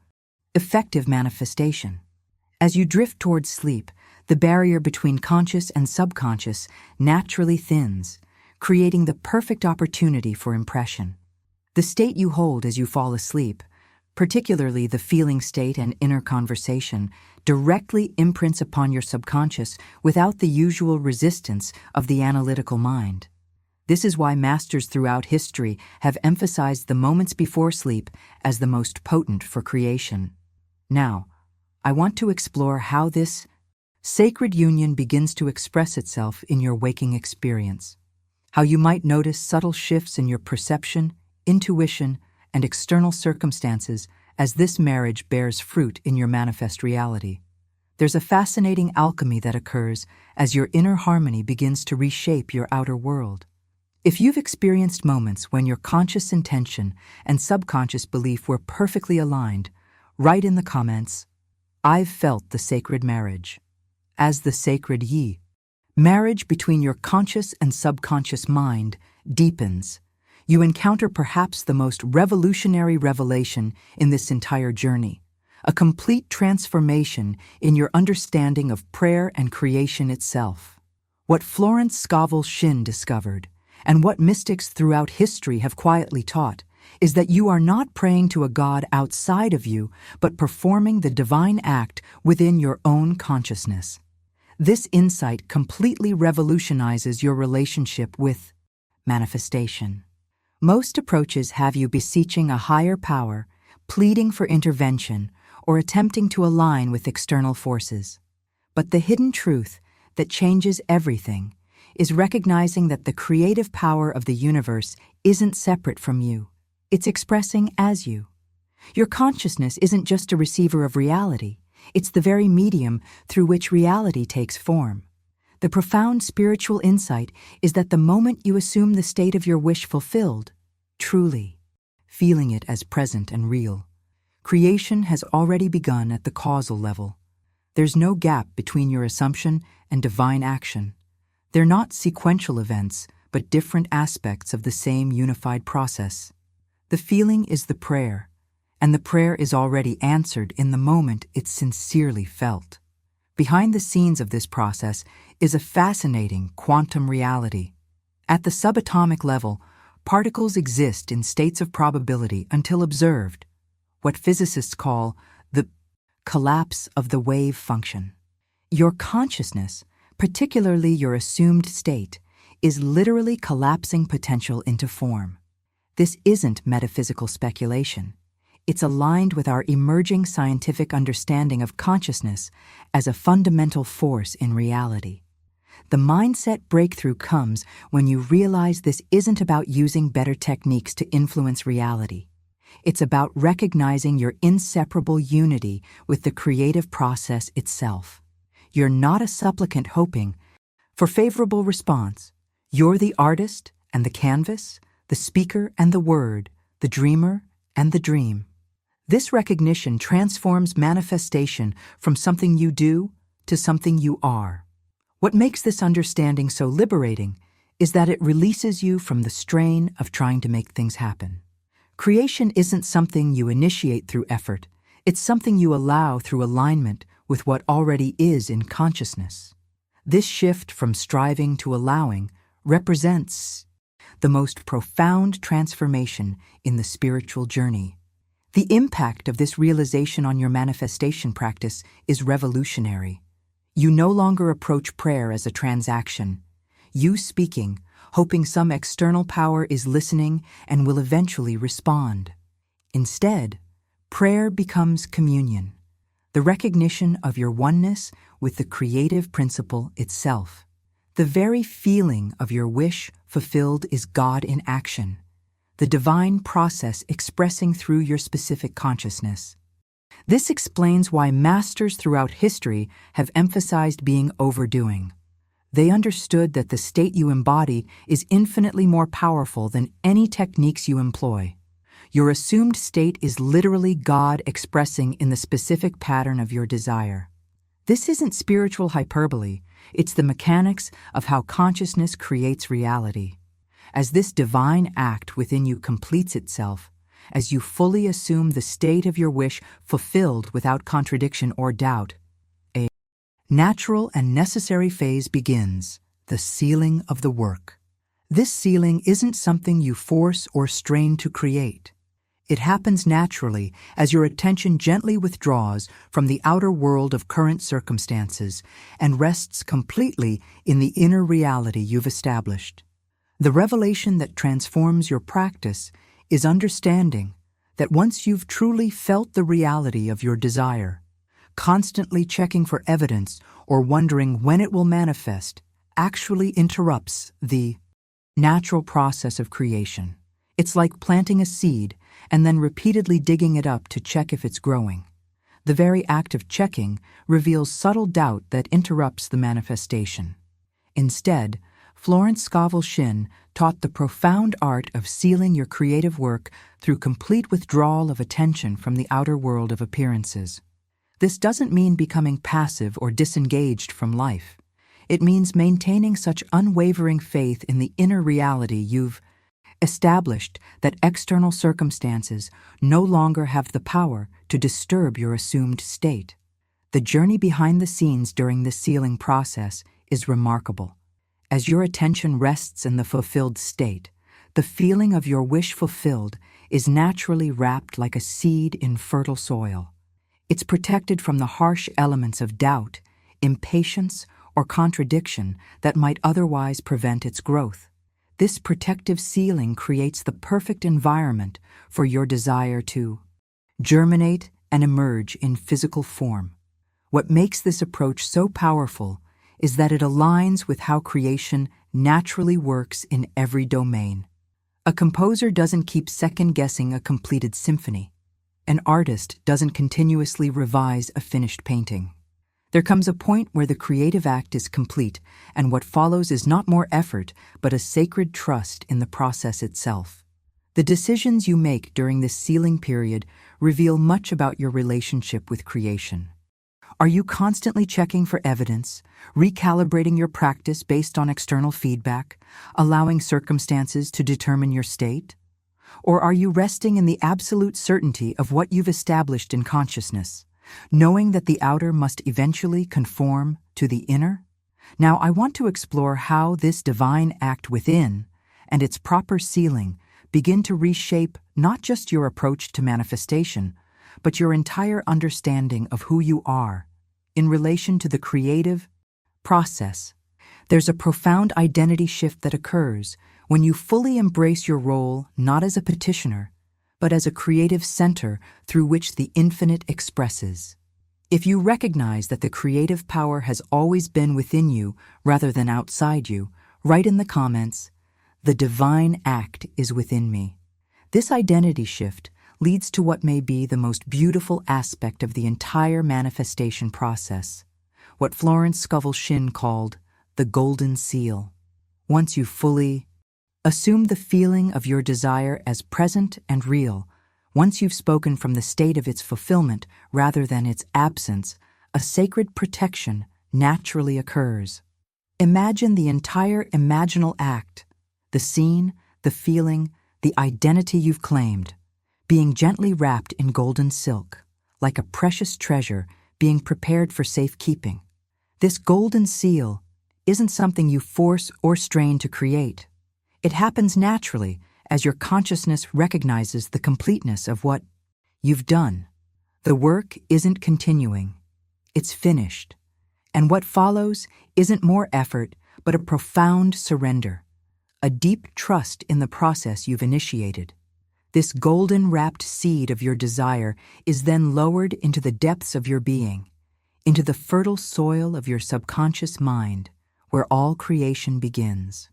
effective manifestation. As you drift towards sleep, the barrier between conscious and subconscious naturally thins, creating the perfect opportunity for impression. The state you hold as you fall asleep, particularly the feeling state and inner conversation, directly imprints upon your subconscious without the usual resistance of the analytical mind. This is why masters throughout history have emphasized the moments before sleep as the most potent for creation. Now, I want to explore how this sacred union begins to express itself in your waking experience. How you might notice subtle shifts in your perception, intuition, and external circumstances as this marriage bears fruit in your manifest reality. There's a fascinating alchemy that occurs as your inner harmony begins to reshape your outer world. If you've experienced moments when your conscious intention and subconscious belief were perfectly aligned, write in the comments, "I've felt the sacred marriage." As the sacred marriage between your conscious and subconscious mind deepens, you encounter perhaps the most revolutionary revelation in this entire journey, a complete transformation in your understanding of prayer and creation itself. What Florence Scovel Shinn discovered, and what mystics throughout history have quietly taught, is that you are not praying to a God outside of you, but performing the divine act within your own consciousness. This insight completely revolutionizes your relationship with manifestation. Most approaches have you beseeching a higher power, pleading for intervention, or attempting to align with external forces. But the hidden truth that changes everything is recognizing that the creative power of the universe isn't separate from you. It's expressing as you. Your consciousness isn't just a receiver of reality. It's the very medium through which reality takes form. The profound spiritual insight is that the moment you assume the state of your wish fulfilled, truly feeling it as present and real, creation has already begun at the causal level. There's no gap between your assumption and divine action. They're not sequential events, but different aspects of the same unified process. The feeling is the prayer, and the prayer is already answered in the moment it's sincerely felt. Behind the scenes of this process is a fascinating quantum reality. At the subatomic level, particles exist in states of probability until observed, what physicists call the collapse of the wave function. Your consciousness, particularly your assumed state, is literally collapsing potential into form. This isn't metaphysical speculation. It's aligned with our emerging scientific understanding of consciousness as a fundamental force in reality. The mindset breakthrough comes when you realize this isn't about using better techniques to influence reality. It's about recognizing your inseparable unity with the creative process itself. You're not a supplicant hoping for favorable response. You're the artist and the canvas, the speaker and the word, the dreamer and the dream. This recognition transforms manifestation from something you do to something you are. What makes this understanding so liberating is that it releases you from the strain of trying to make things happen. Creation isn't something you initiate through effort, it's something you allow through alignment with what already is in consciousness. This shift from striving to allowing represents the most profound transformation in the spiritual journey. The impact of this realization on your manifestation practice is revolutionary. You no longer approach prayer as a transaction. You speaking, hoping some external power is listening and will eventually respond. Instead, prayer becomes communion, the recognition of your oneness with the creative principle itself. The very feeling of your wish fulfilled is God in action, the divine process expressing through your specific consciousness. This explains why masters throughout history have emphasized being overdoing. They understood that the state you embody is infinitely more powerful than any techniques you employ. Your assumed state is literally God expressing in the specific pattern of your desire. This isn't spiritual hyperbole, it's the mechanics of how consciousness creates reality. As this divine act within you completes itself, as you fully assume the state of your wish fulfilled without contradiction or doubt, a natural and necessary phase begins, the sealing of the work. This sealing isn't something you force or strain to create. It happens naturally as your attention gently withdraws from the outer world of current circumstances and rests completely in the inner reality you've established. The revelation that transforms your practice is understanding that once you've truly felt the reality of your desire, constantly checking for evidence or wondering when it will manifest actually interrupts the natural process of creation. It's like planting a seed and then repeatedly digging it up to check if it's growing. The very act of checking reveals subtle doubt that interrupts the manifestation. Instead, Florence Scovel Shinn taught the profound art of sealing your creative work through complete withdrawal of attention from the outer world of appearances. This doesn't mean becoming passive or disengaged from life. It means maintaining such unwavering faith in the inner reality you've established that external circumstances no longer have the power to disturb your assumed state. The journey behind the scenes during this sealing process is remarkable. As your attention rests in the fulfilled state, the feeling of your wish fulfilled is naturally wrapped like a seed in fertile soil. It's protected from the harsh elements of doubt, impatience, or contradiction that might otherwise prevent its growth. This protective sealing creates the perfect environment for your desire to germinate and emerge in physical form. What makes this approach so powerful is that it aligns with how creation naturally works in every domain. A composer doesn't keep second-guessing a completed symphony. An artist doesn't continuously revise a finished painting. There comes a point where the creative act is complete, and what follows is not more effort, but a sacred trust in the process itself. The decisions you make during this sealing period reveal much about your relationship with creation. Are you constantly checking for evidence, recalibrating your practice based on external feedback, allowing circumstances to determine your state? Or are you resting in the absolute certainty of what you've established in consciousness, knowing that the outer must eventually conform to the inner? Now, I want to explore how this divine act within and its proper sealing begin to reshape not just your approach to manifestation, but your entire understanding of who you are in relation to the creative process. There's a profound identity shift that occurs when you fully embrace your role not as a petitioner, but as a creative center through which the infinite expresses. If you recognize that the creative power has always been within you rather than outside you, write in the comments, "The divine act is within me." This identity shift leads to what may be the most beautiful aspect of the entire manifestation process, what Florence Scovel Shinn called the golden seal. Once you fully assume the feeling of your desire as present and real, once you've spoken from the state of its fulfillment rather than its absence, a sacred protection naturally occurs. Imagine the entire imaginal act, the scene, the feeling, the identity you've claimed, being gently wrapped in golden silk, like a precious treasure being prepared for safekeeping. This golden seal isn't something you force or strain to create. It happens naturally as your consciousness recognizes the completeness of what you've done. The work isn't continuing. It's finished. And what follows isn't more effort, but a profound surrender, a deep trust in the process you've initiated. This golden-wrapped seed of your desire is then lowered into the depths of your being, into the fertile soil of your subconscious mind, where all creation begins.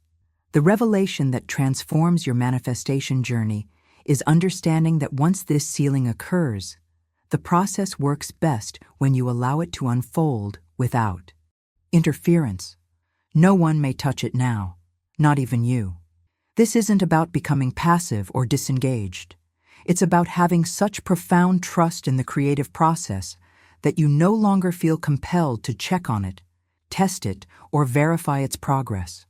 The revelation that transforms your manifestation journey is understanding that once this sealing occurs, the process works best when you allow it to unfold without interference. No one may touch it now, not even you. This isn't about becoming passive or disengaged. It's about having such profound trust in the creative process that you no longer feel compelled to check on it, test it, or verify its progress.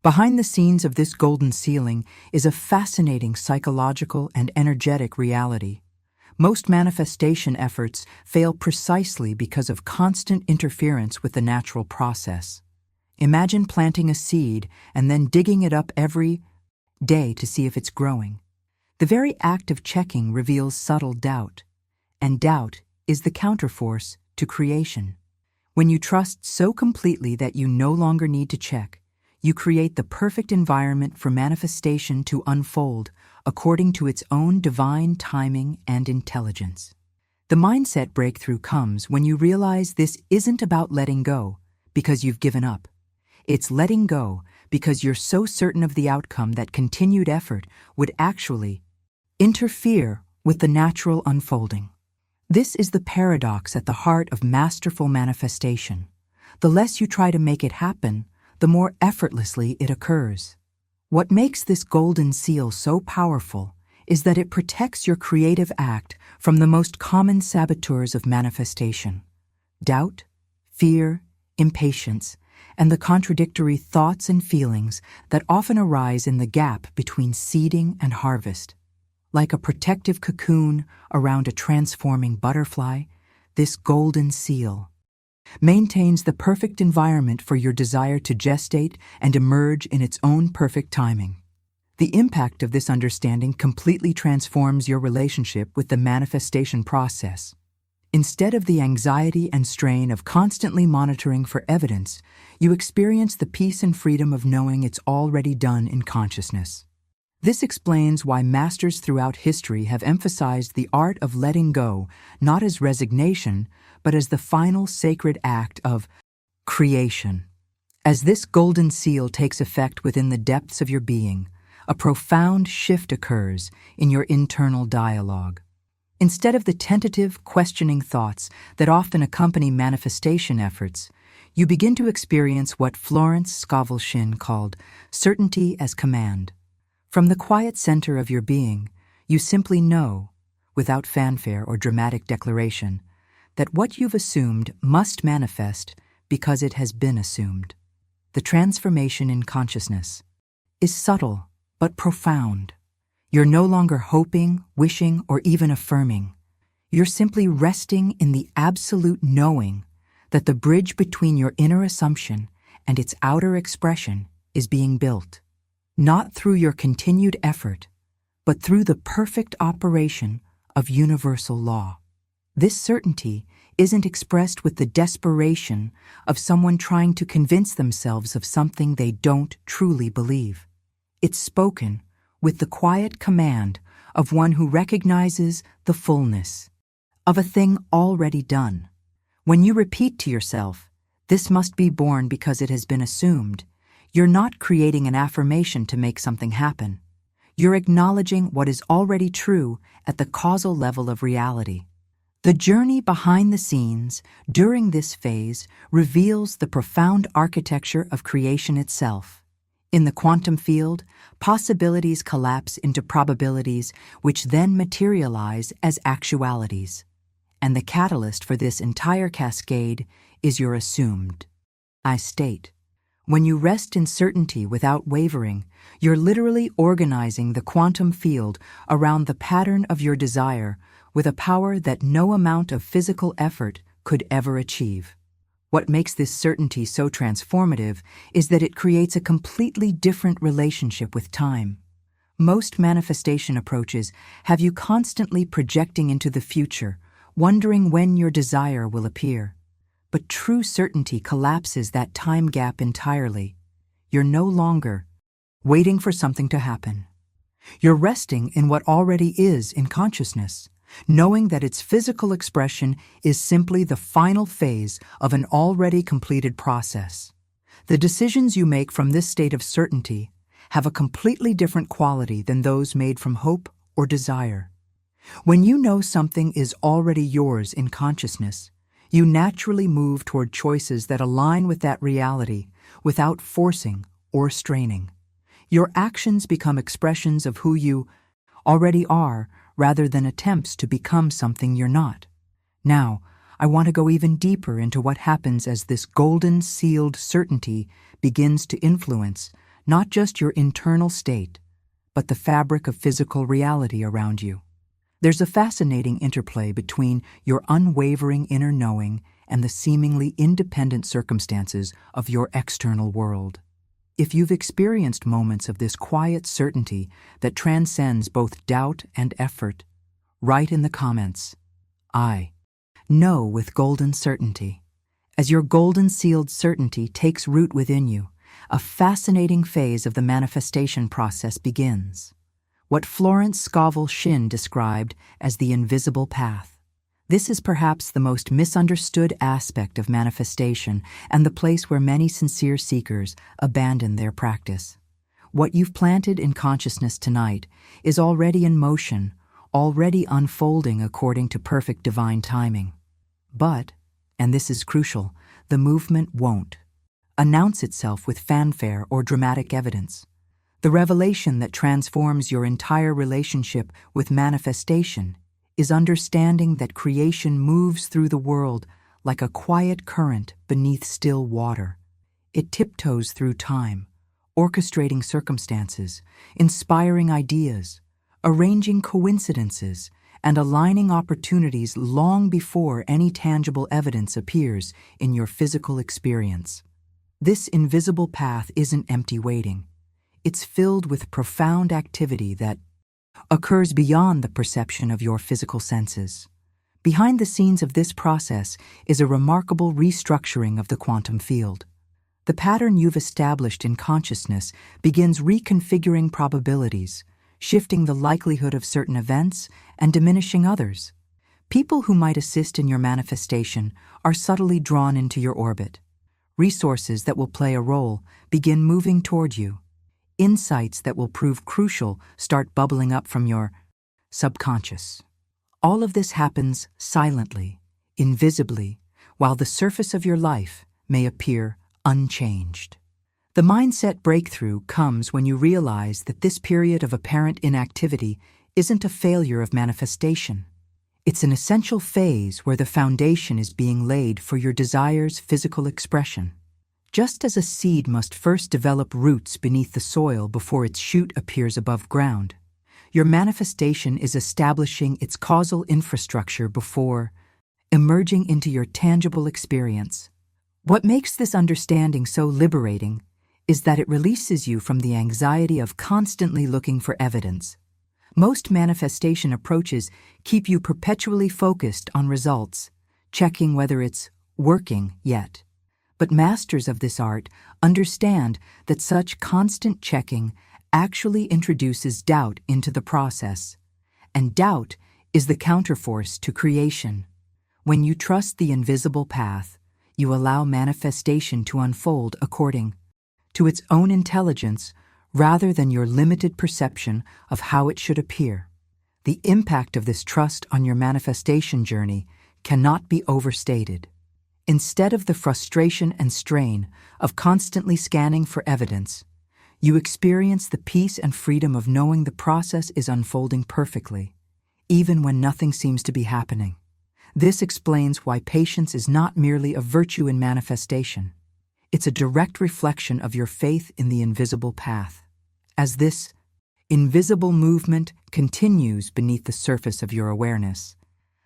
Behind the scenes of this golden sealing is a fascinating psychological and energetic reality. Most manifestation efforts fail precisely because of constant interference with the natural process. Imagine planting a seed and then digging it up every day to see if it's growing. The very act of checking reveals subtle doubt, and doubt is the counterforce to creation. When you trust so completely that you no longer need to check, you create the perfect environment for manifestation to unfold according to its own divine timing and intelligence. The mindset breakthrough comes when you realize this isn't about letting go because you've given up. It's letting go because you're so certain of the outcome that continued effort would actually interfere with the natural unfolding. This is the paradox at the heart of masterful manifestation. The less you try to make it happen, the more effortlessly it occurs. What makes this golden seal so powerful is that it protects your creative act from the most common saboteurs of manifestation: doubt, fear, impatience, and the contradictory thoughts and feelings that often arise in the gap between seeding and harvest. Like a protective cocoon around a transforming butterfly, this golden seal maintains the perfect environment for your desire to gestate and emerge in its own perfect timing. The impact of this understanding completely transforms your relationship with the manifestation process. Instead of the anxiety and strain of constantly monitoring for evidence, you experience the peace and freedom of knowing it's already done in consciousness. This explains why masters throughout history have emphasized the art of letting go, not as resignation, but as the final sacred act of creation. As this golden seal takes effect within the depths of your being, a profound shift occurs in your internal dialogue. Instead of the tentative, questioning thoughts that often accompany manifestation efforts, you begin to experience what Florence Scovel Shinn called certainty as command. From the quiet center of your being, you simply know, without fanfare or dramatic declaration, that what you've assumed must manifest because it has been assumed. The transformation in consciousness is subtle but profound. You're no longer hoping, wishing, or even affirming. You're simply resting in the absolute knowing that the bridge between your inner assumption and its outer expression is being built, not through your continued effort, but through the perfect operation of universal law. This certainty isn't expressed with the desperation of someone trying to convince themselves of something they don't truly believe. It's spoken with the quiet command of one who recognizes the fullness of a thing already done. When you repeat to yourself, "This must be born because it has been assumed," you're not creating an affirmation to make something happen. You're acknowledging what is already true at the causal level of reality. The journey behind the scenes during this phase reveals the profound architecture of creation itself. In the quantum field, possibilities collapse into probabilities which then materialize as actualities. And the catalyst for this entire cascade is your assumed I state. When you rest in certainty without wavering, you're literally organizing the quantum field around the pattern of your desire with a power that no amount of physical effort could ever achieve. What makes this certainty so transformative is that it creates a completely different relationship with time. Most manifestation approaches have you constantly projecting into the future, wondering when your desire will appear. But true certainty collapses that time gap entirely. You're no longer waiting for something to happen. You're resting in what already is in consciousness, knowing that its physical expression is simply the final phase of an already completed process. The decisions you make from this state of certainty have a completely different quality than those made from hope or desire. When you know something is already yours in consciousness, you naturally move toward choices that align with that reality without forcing or straining. Your actions become expressions of who you already are rather than attempts to become something you're not. Now, I want to go even deeper into what happens as this golden sealed certainty begins to influence not just your internal state, but the fabric of physical reality around you. There's a fascinating interplay between your unwavering inner knowing and the seemingly independent circumstances of your external world. If you've experienced moments of this quiet certainty that transcends both doubt and effort, write in the comments, "I know with golden certainty." As your golden sealed certainty takes root within you, a fascinating phase of the manifestation process begins. What Florence Scovel Shinn described as the invisible path. This is perhaps the most misunderstood aspect of manifestation and the place where many sincere seekers abandon their practice. What you've planted in consciousness tonight is already in motion, already unfolding according to perfect divine timing. But, and this is crucial, the movement won't announce itself with fanfare or dramatic evidence. The revelation that transforms your entire relationship with manifestation is understanding that creation moves through the world like a quiet current beneath still water. It tiptoes through time, orchestrating circumstances, inspiring ideas, arranging coincidences, and aligning opportunities long before any tangible evidence appears in your physical experience. This invisible path isn't empty waiting. It's filled with profound activity that occurs beyond the perception of your physical senses. Behind the scenes of this process is a remarkable restructuring of the quantum field. The pattern you've established in consciousness begins reconfiguring probabilities, shifting the likelihood of certain events and diminishing others. People who might assist in your manifestation are subtly drawn into your orbit. Resources that will play a role begin moving toward you. Insights that will prove crucial start bubbling up from your subconscious. All of this happens silently, invisibly, while the surface of your life may appear unchanged. The mindset breakthrough comes when you realize that this period of apparent inactivity isn't a failure of manifestation. It's an essential phase where the foundation is being laid for your desire's physical expression. Just as a seed must first develop roots beneath the soil before its shoot appears above ground, your manifestation is establishing its causal infrastructure before emerging into your tangible experience. What makes this understanding so liberating is that it releases you from the anxiety of constantly looking for evidence. Most manifestation approaches keep you perpetually focused on results, checking whether it's working yet. But masters of this art understand that such constant checking actually introduces doubt into the process, and doubt is the counterforce to creation. When you trust the invisible path, you allow manifestation to unfold according to its own intelligence rather than your limited perception of how it should appear. The impact of this trust on your manifestation journey cannot be overstated. Instead of the frustration and strain of constantly scanning for evidence, you experience the peace and freedom of knowing the process is unfolding perfectly, even when nothing seems to be happening. This explains why patience is not merely a virtue in manifestation. It's a direct reflection of your faith in the invisible path. As this invisible movement continues beneath the surface of your awareness,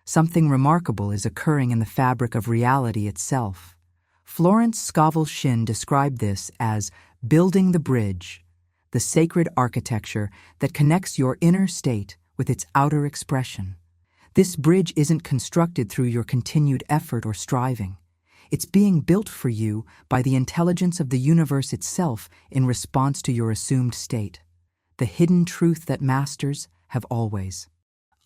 something remarkable is occurring in the fabric of reality itself. Florence Scovel Shinn described this as building the bridge, the sacred architecture that connects your inner state with its outer expression. This bridge isn't constructed through your continued effort or striving. It's being built for you by the intelligence of the universe itself in response to your assumed state. The hidden truth that masters have always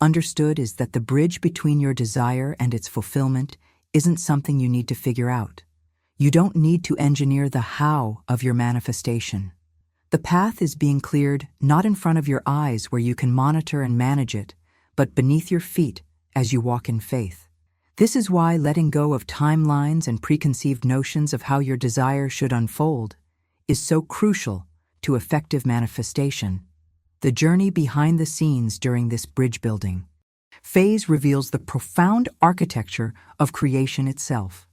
understood is that the bridge between your desire and its fulfillment isn't something you need to figure out. You don't need to engineer the how of your manifestation. The path is being cleared not in front of your eyes where you can monitor and manage it, but beneath your feet as you walk in faith. This is why letting go of timelines and preconceived notions of how your desire should unfold is so crucial to effective manifestation. The journey behind the scenes during this bridge building phase reveals the profound architecture of creation itself.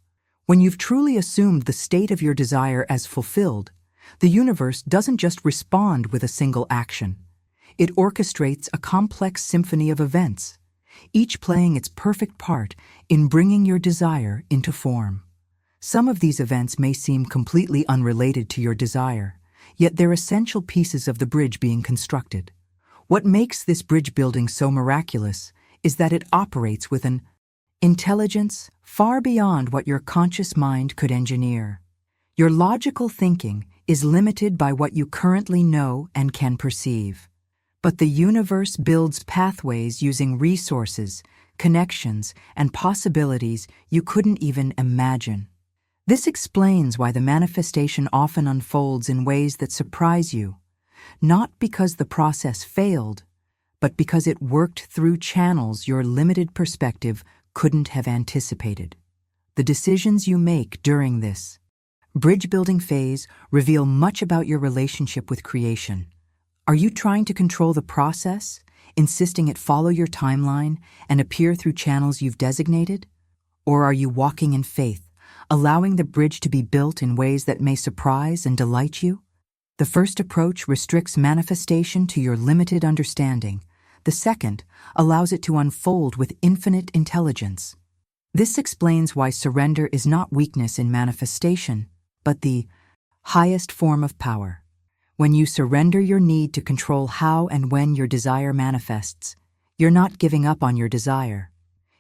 When you've truly assumed the state of your desire as fulfilled, the universe doesn't just respond with a single action. It orchestrates a complex symphony of events, each playing its perfect part in bringing your desire into form. Some of these events may seem completely unrelated to your desire, yet they're essential pieces of the bridge being constructed. What makes this bridge building so miraculous is that it operates with an intelligence far beyond what your conscious mind could engineer. Your logical thinking is limited by what you currently know and can perceive. But the universe builds pathways using resources, connections, and possibilities you couldn't even imagine. This explains why the manifestation often unfolds in ways that surprise you, not because the process failed, but because it worked through channels your limited perspective couldn't have anticipated. The decisions you make during this bridge-building phase reveal much about your relationship with creation. Are you trying to control the process, insisting it follow your timeline and appear through channels you've designated? Or are you walking in faith, allowing the bridge to be built in ways that may surprise and delight you? The first approach restricts manifestation to your limited understanding. The second allows it to unfold with infinite intelligence. This explains why surrender is not weakness in manifestation, but the highest form of power. When you surrender your need to control how and when your desire manifests, you're not giving up on your desire.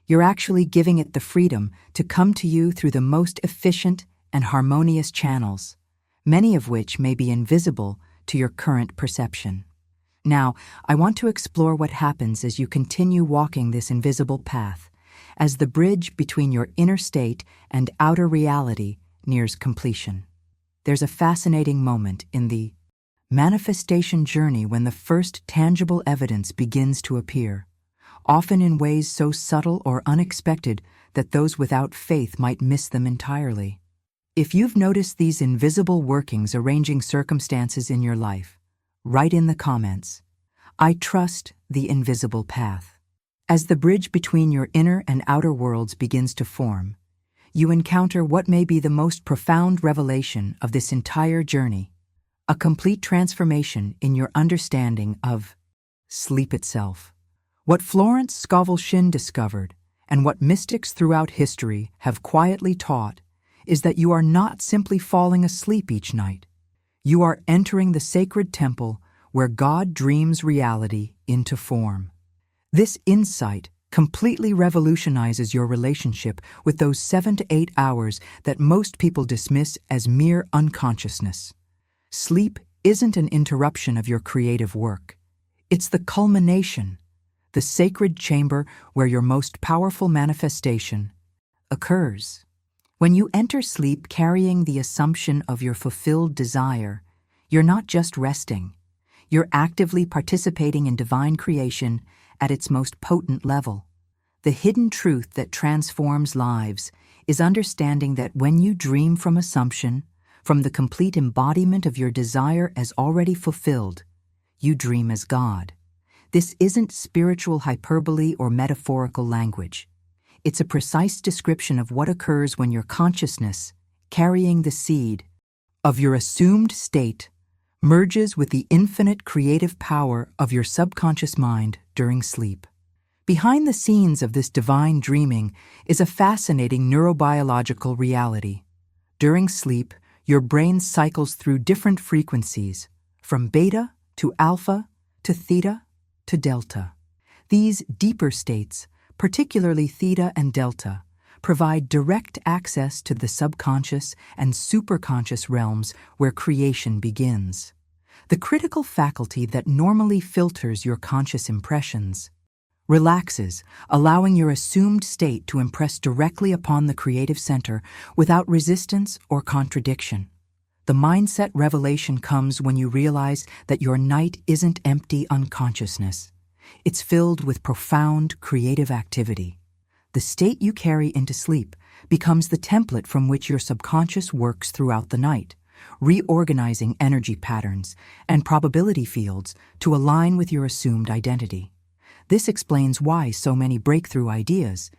You're actually giving it the freedom to come to you through the most efficient and harmonious channels, many of which may be invisible to your current perception. Now, I want to explore what happens as you continue walking this invisible path, as the bridge between your inner state and outer reality nears completion. There's a fascinating moment in the manifestation journey when the first tangible evidence begins to appear, often in ways so subtle or unexpected that those without faith might miss them entirely. If you've noticed these invisible workings arranging circumstances in your life, write in the comments, "I trust the invisible path." As the bridge between your inner and outer worlds begins to form, you encounter what may be the most profound revelation of this entire journey, a complete transformation in your understanding of sleep itself. What Florence Scovel Shinn discovered, and what mystics throughout history have quietly taught, is that you are not simply falling asleep each night. You are entering the sacred temple where God dreams reality into form. This insight completely revolutionizes your relationship with those 7 to 8 hours that most people dismiss as mere unconsciousness. Sleep isn't an interruption of your creative work. It's the culmination, the sacred chamber where your most powerful manifestation occurs. When you enter sleep carrying the assumption of your fulfilled desire, you're not just resting. You're actively participating in divine creation at its most potent level. The hidden truth that transforms lives is understanding that when you dream from assumption, from the complete embodiment of your desire as already fulfilled, you dream as God. This isn't spiritual hyperbole or metaphorical language. It's a precise description of what occurs when your consciousness, carrying the seed, of your assumed state merges with the infinite creative power of your subconscious mind during sleep. Behind the scenes of this divine dreaming is a fascinating neurobiological reality. During sleep, your brain cycles through different frequencies, from beta to alpha to theta to delta. These deeper states, particularly theta and delta, provide direct access to the subconscious and superconscious realms where creation begins. The critical faculty that normally filters your conscious impressions relaxes, allowing your assumed state to impress directly upon the creative center without resistance or contradiction. The mindset revelation comes when you realize that your night isn't empty unconsciousness. It's filled with profound creative activity. The state you carry into sleep becomes the template from which your subconscious works throughout the night, reorganizing energy patterns and probability fields to align with your assumed identity. This explains why so many breakthrough ideas,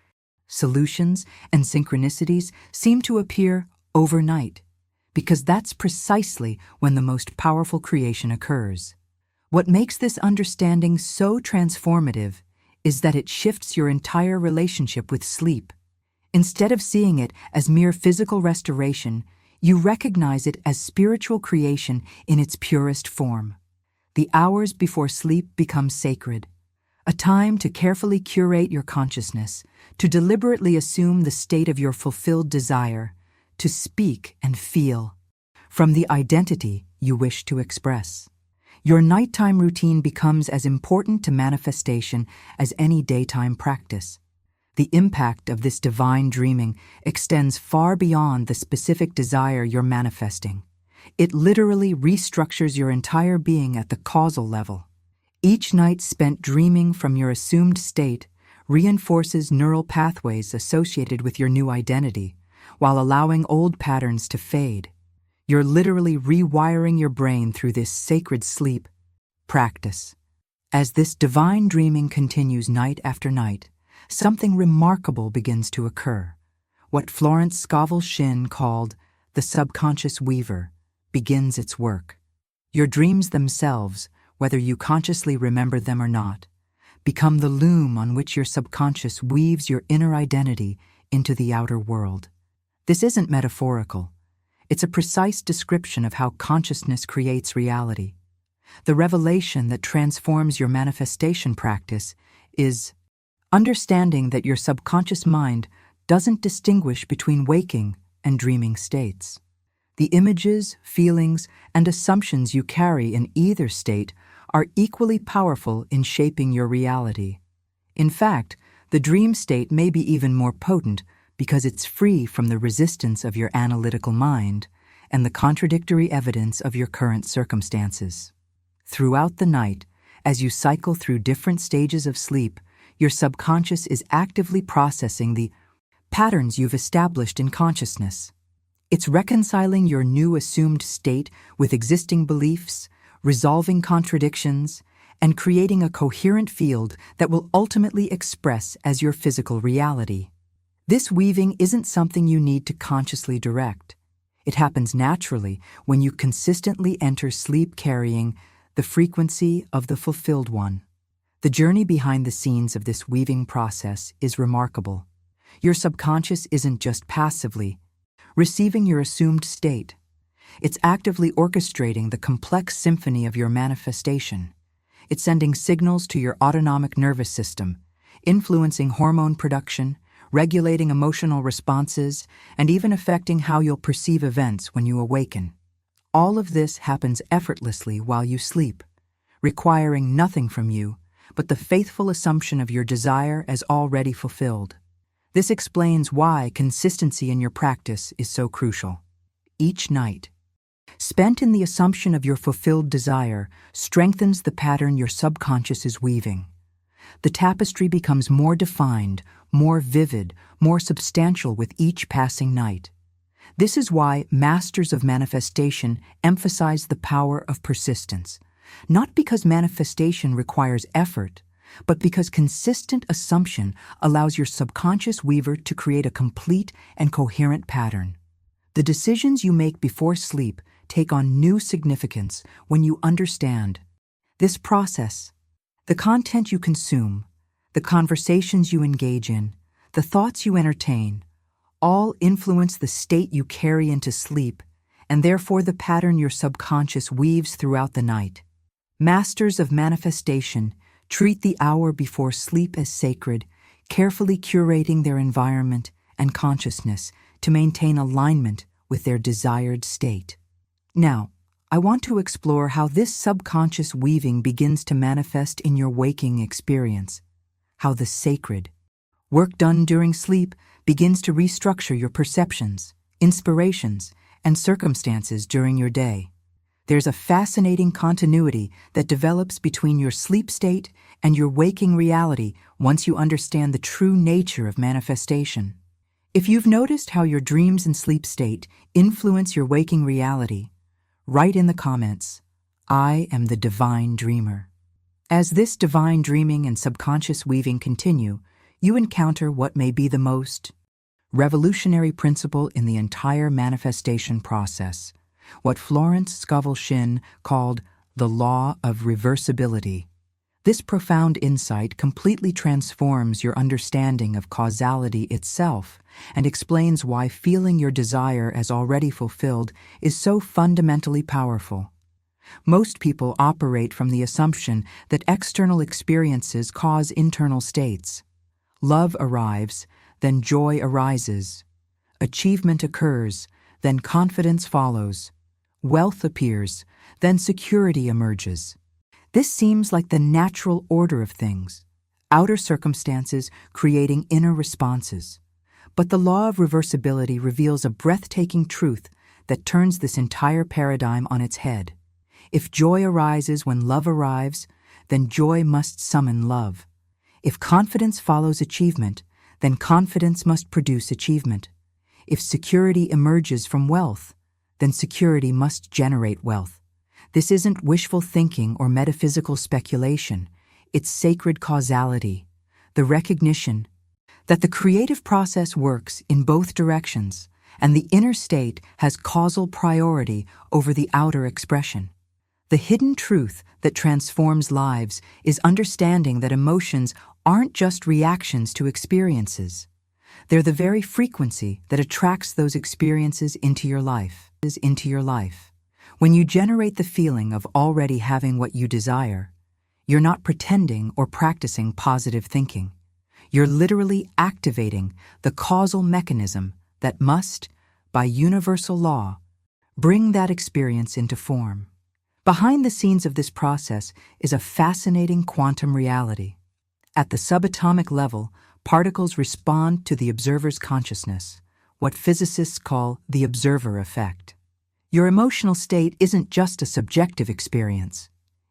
solutions, and synchronicities seem to appear overnight, because that's precisely when the most powerful creation occurs. What makes this understanding so transformative is that it shifts your entire relationship with sleep. Instead of seeing it as mere physical restoration, you recognize it as spiritual creation in its purest form. The hours before sleep become sacred, a time to carefully curate your consciousness, to deliberately assume the state of your fulfilled desire, to speak and feel from the identity you wish to express. Your nighttime routine becomes as important to manifestation as any daytime practice. The impact of this divine dreaming extends far beyond the specific desire you're manifesting. It literally restructures your entire being at the causal level. Each night spent dreaming from your assumed state reinforces neural pathways associated with your new identity, while allowing old patterns to fade. You're literally rewiring your brain through this sacred sleep practice. As this divine dreaming continues night after night, something remarkable begins to occur. What Florence Scovel Shinn called the subconscious weaver begins its work. Your dreams themselves, whether you consciously remember them or not, become the loom on which your subconscious weaves your inner identity into the outer world. This isn't metaphorical. It's a precise description of how consciousness creates reality. The revelation that transforms your manifestation practice is understanding that your subconscious mind doesn't distinguish between waking and dreaming states. The images, feelings, and assumptions you carry in either state are equally powerful in shaping your reality. In fact, the dream state may be even more potent because it's free from the resistance of your analytical mind and the contradictory evidence of your current circumstances. Throughout the night, as you cycle through different stages of sleep, your subconscious is actively processing the patterns you've established in consciousness. It's reconciling your new assumed state with existing beliefs, resolving contradictions, and creating a coherent field that will ultimately express as your physical reality. This weaving isn't something you need to consciously direct. It happens naturally when you consistently enter sleep carrying the frequency of the fulfilled one. The journey behind the scenes of this weaving process is remarkable. Your subconscious isn't just passively receiving your assumed state. It's actively orchestrating the complex symphony of your manifestation. It's sending signals to your autonomic nervous system, influencing hormone production, regulating emotional responses, and even affecting how you'll perceive events when you awaken. All of this happens effortlessly while you sleep, requiring nothing from you but the faithful assumption of your desire as already fulfilled. This explains why consistency in your practice is so crucial. Each night, spent in the assumption of your fulfilled desire, strengthens the pattern your subconscious is weaving. The tapestry becomes more defined, more vivid, more substantial with each passing night. This is why masters of manifestation emphasize the power of persistence, not because manifestation requires effort, but because consistent assumption allows your subconscious weaver to create a complete and coherent pattern. The decisions you make before sleep take on new significance when you understand this process. The content you consume, the conversations you engage in, the thoughts you entertain, all influence the state you carry into sleep, and therefore the pattern your subconscious weaves throughout the night. Masters of manifestation treat the hour before sleep as sacred, carefully curating their environment and consciousness to maintain alignment with their desired state. Now, I want to explore how this subconscious weaving begins to manifest in your waking experience, how the sacred work done during sleep begins to restructure your perceptions, inspirations, and circumstances during your day. There's a fascinating continuity that develops between your sleep state and your waking reality once you understand the true nature of manifestation. If you've noticed how your dreams and sleep state influence your waking reality, write in the comments, "I am the divine dreamer." As this divine dreaming and subconscious weaving continue, you encounter what may be the most revolutionary principle in the entire manifestation process, what Florence Scovel Shinn called the law of reversibility. This profound insight completely transforms your understanding of causality itself and explains why feeling your desire as already fulfilled is so fundamentally powerful. Most people operate from the assumption that external experiences cause internal states. Love arrives, then joy arises. Achievement occurs, then confidence follows. Wealth appears, then security emerges. This seems like the natural order of things, outer circumstances creating inner responses. But the law of reversibility reveals a breathtaking truth that turns this entire paradigm on its head. If joy arises when love arrives, then joy must summon love. If confidence follows achievement, then confidence must produce achievement. If security emerges from wealth, then security must generate wealth. This isn't wishful thinking or metaphysical speculation. It's sacred causality, the recognition that the creative process works in both directions, and the inner state has causal priority over the outer expression. The hidden truth that transforms lives is understanding that emotions aren't just reactions to experiences. They're the very frequency that attracts those experiences into your life. When you generate the feeling of already having what you desire, you're not pretending or practicing positive thinking. You're literally activating the causal mechanism that must, by universal law, bring that experience into form. Behind the scenes of this process is a fascinating quantum reality. At the subatomic level, particles respond to the observer's consciousness, what physicists call the observer effect. Your emotional state isn't just a subjective experience.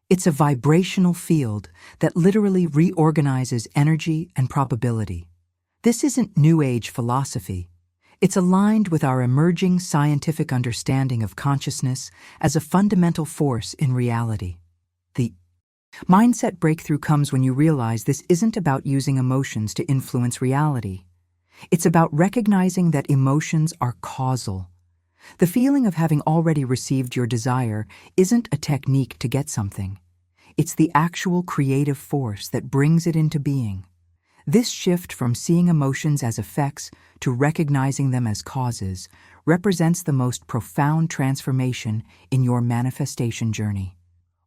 It's a vibrational field that literally reorganizes energy and probability. This isn't New Age philosophy. It's aligned with our emerging scientific understanding of consciousness as a fundamental force in reality. The mindset breakthrough comes when you realize this isn't about using emotions to influence reality. It's about recognizing that emotions are causal. The feeling of having already received your desire isn't a technique to get something. It's the actual creative force that brings it into being. This shift from seeing emotions as effects to recognizing them as causes represents the most profound transformation in your manifestation journey.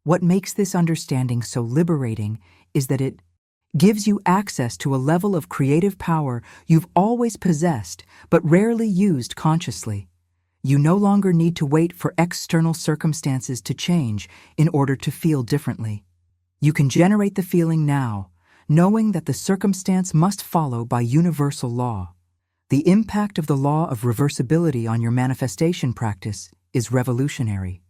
What makes this understanding so liberating is that it gives you access to a level of creative power you've always possessed but rarely used consciously. You no longer need to wait for external circumstances to change in order to feel differently. You can generate the feeling now, knowing that the circumstance must follow by universal law. The impact of the law of reversibility on your manifestation practice is revolutionary.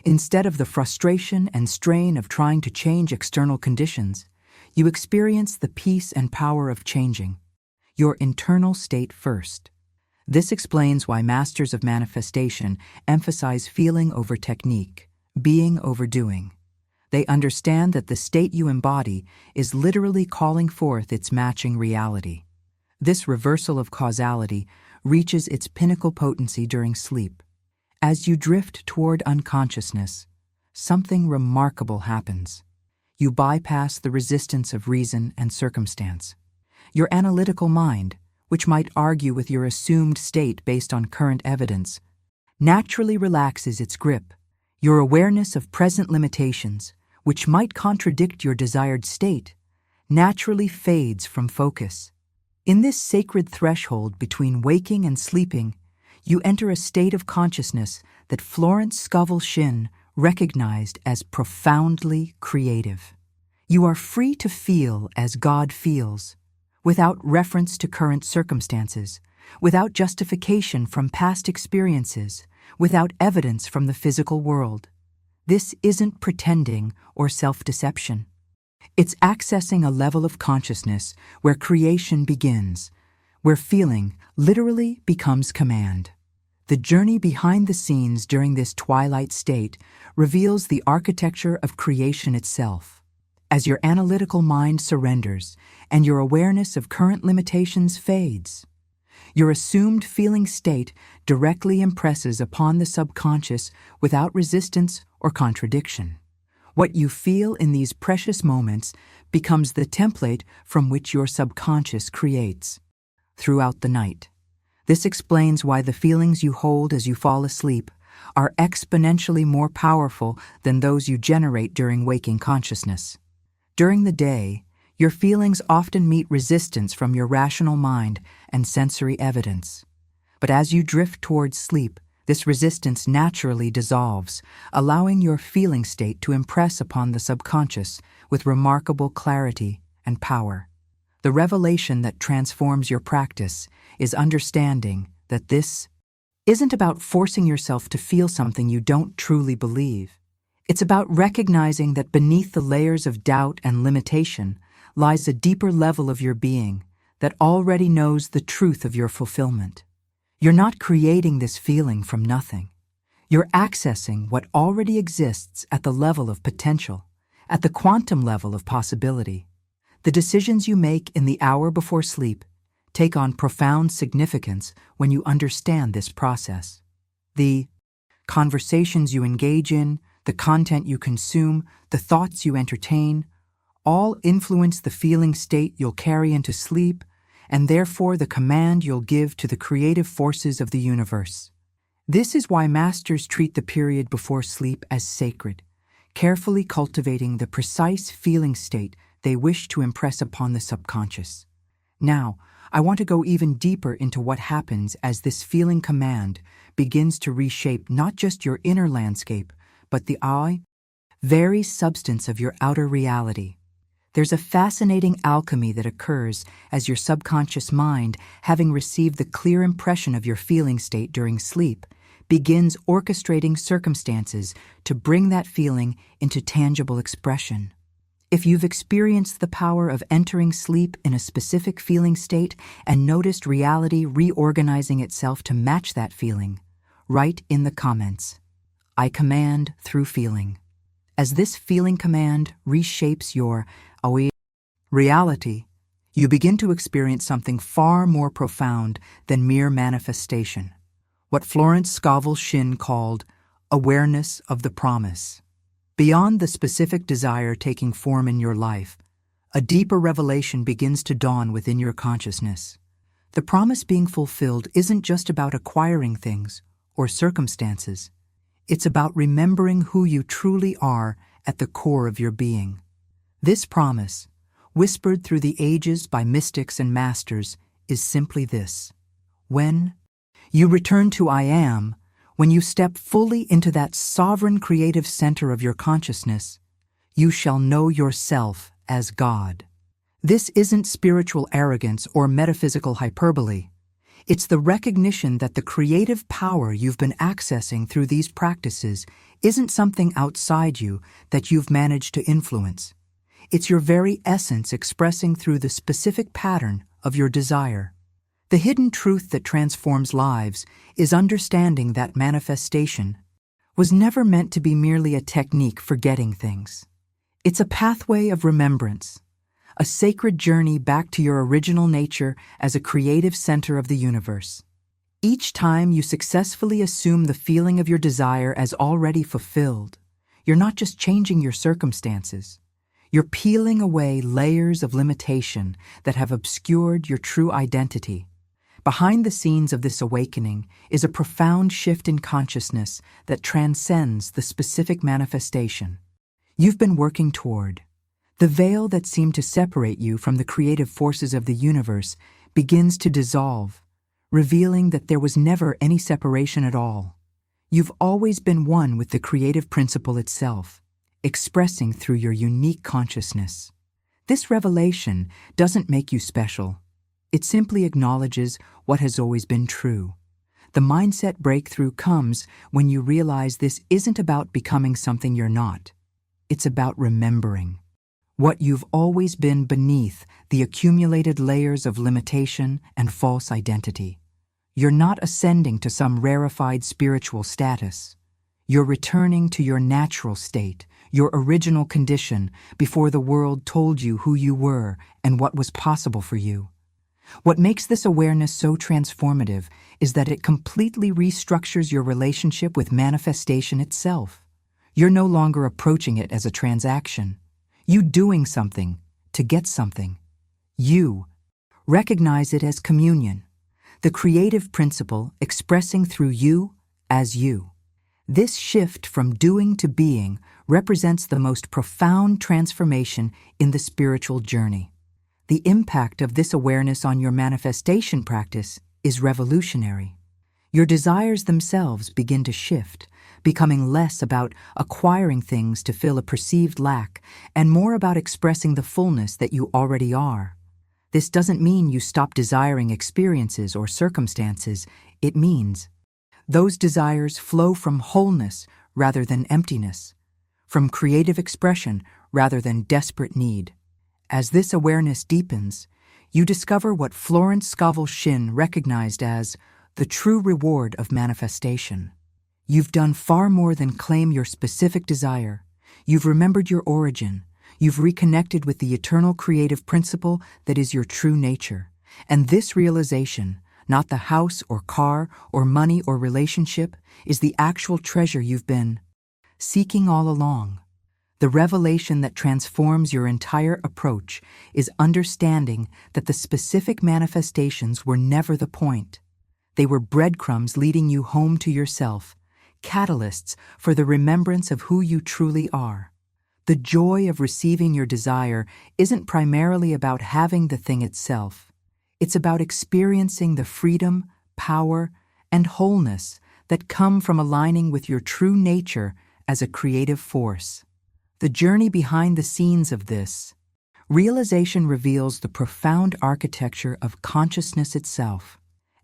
Instead of the frustration and strain of trying to change external conditions, you experience the peace and power of changing your internal state first. This explains why masters of manifestation emphasize feeling over technique, being over doing. They understand that the state you embody is literally calling forth its matching reality. This reversal of causality reaches its pinnacle potency during sleep. As you drift toward unconsciousness, something remarkable happens. You bypass the resistance of reason and circumstance. Your analytical mind, which might argue with your assumed state based on current evidence, naturally relaxes its grip. Your awareness of present limitations, which might contradict your desired state, naturally fades from focus. In this sacred threshold between waking and sleeping, you enter a state of consciousness that Florence Scovel Shinn recognized as profoundly creative. You are free to feel as God feels, without reference to current circumstances, without justification from past experiences, without evidence from the physical world. This isn't pretending or self-deception. It's accessing a level of consciousness where creation begins, where feeling literally becomes command. The journey behind the scenes during this twilight state reveals the architecture of creation itself. As your analytical mind surrenders and your awareness of current limitations fades, your assumed feeling state directly impresses upon the subconscious without resistance or contradiction. What you feel in these precious moments becomes the template from which your subconscious creates. Throughout the night, this explains why the feelings you hold as you fall asleep are exponentially more powerful than those you generate during waking consciousness. During the day, your feelings often meet resistance from your rational mind and sensory evidence. But as you drift towards sleep, this resistance naturally dissolves, allowing your feeling state to impress upon the subconscious with remarkable clarity and power. The revelation that transforms your practice is understanding that this isn't about forcing yourself to feel something you don't truly believe. It's about recognizing that beneath the layers of doubt and limitation lies a deeper level of your being that already knows the truth of your fulfillment. You're not creating this feeling from nothing. You're accessing what already exists at the level of potential, at the quantum level of possibility. The decisions you make in the hour before sleep take on profound significance when you understand this process. The conversations you engage in, the content you consume, the thoughts you entertain, all influence the feeling state you'll carry into sleep, and therefore the command you'll give to the creative forces of the universe. This is why masters treat the period before sleep as sacred, carefully cultivating the precise feeling state they wish to impress upon the subconscious. Now, I want to go even deeper into what happens as this feeling command begins to reshape not just your inner landscape, but the very substance of your outer reality. There's a fascinating alchemy that occurs as your subconscious mind, having received the clear impression of your feeling state during sleep, begins orchestrating circumstances to bring that feeling into tangible expression. If you've experienced the power of entering sleep in a specific feeling state and noticed reality reorganizing itself to match that feeling, write in the comments, "I command through feeling." As this feeling command reshapes your reality, you begin to experience something far more profound than mere manifestation, what Florence Scovel Shinn called awareness of the promise. Beyond the specific desire taking form in your life, a deeper revelation begins to dawn within your consciousness. The promise being fulfilled isn't just about acquiring things or circumstances. It's about remembering who you truly are at the core of your being. This promise, whispered through the ages by mystics and masters, is simply this: when you return to I Am, when you step fully into that sovereign creative center of your consciousness, you shall know yourself as God. This isn't spiritual arrogance or metaphysical hyperbole. It's the recognition that the creative power you've been accessing through these practices isn't something outside you that you've managed to influence. It's your very essence expressing through the specific pattern of your desire. The hidden truth that transforms lives is understanding that manifestation was never meant to be merely a technique for getting things. It's a pathway of remembrance, a sacred journey back to your original nature as a creative center of the universe. Each time you successfully assume the feeling of your desire as already fulfilled, you're not just changing your circumstances. You're peeling away layers of limitation that have obscured your true identity. Behind the scenes of this awakening is a profound shift in consciousness that transcends the specific manifestation you've been working toward. The veil that seemed to separate you from the creative forces of the universe begins to dissolve, revealing that there was never any separation at all. You've always been one with the creative principle itself, expressing through your unique consciousness. This revelation doesn't make you special. It simply acknowledges what has always been true. The mindset breakthrough comes when you realize this isn't about becoming something you're not. It's about remembering what you've always been beneath the accumulated layers of limitation and false identity. You're not ascending to some rarefied spiritual status. You're returning to your natural state, your original condition, before the world told you who you were and what was possible for you. What makes this awareness so transformative is that it completely restructures your relationship with manifestation itself. You're no longer approaching it as a transaction. You doing something to get something. You recognize it as communion, the creative principle expressing through you as you. This shift from doing to being represents the most profound transformation in the spiritual journey. The impact of this awareness on your manifestation practice is revolutionary. Your desires themselves begin to shift, becoming less about acquiring things to fill a perceived lack and more about expressing the fullness that you already are. This doesn't mean you stop desiring experiences or circumstances. It means those desires flow from wholeness rather than emptiness, from creative expression rather than desperate need. As this awareness deepens, you discover what Florence Scovel Shinn recognized as the true reward of manifestation. You've done far more than claim your specific desire. You've remembered your origin. You've reconnected with the eternal creative principle that is your true nature. And this realization, not the house or car or money or relationship, is the actual treasure you've been seeking all along. The revelation that transforms your entire approach is understanding that the specific manifestations were never the point. They were breadcrumbs leading you home to yourself, catalysts for the remembrance of who you truly are. The joy of receiving your desire isn't primarily about having the thing itself. It's about experiencing the freedom, power, and wholeness that come from aligning with your true nature as a creative force. The journey behind the scenes of this realization reveals the profound architecture of consciousness itself.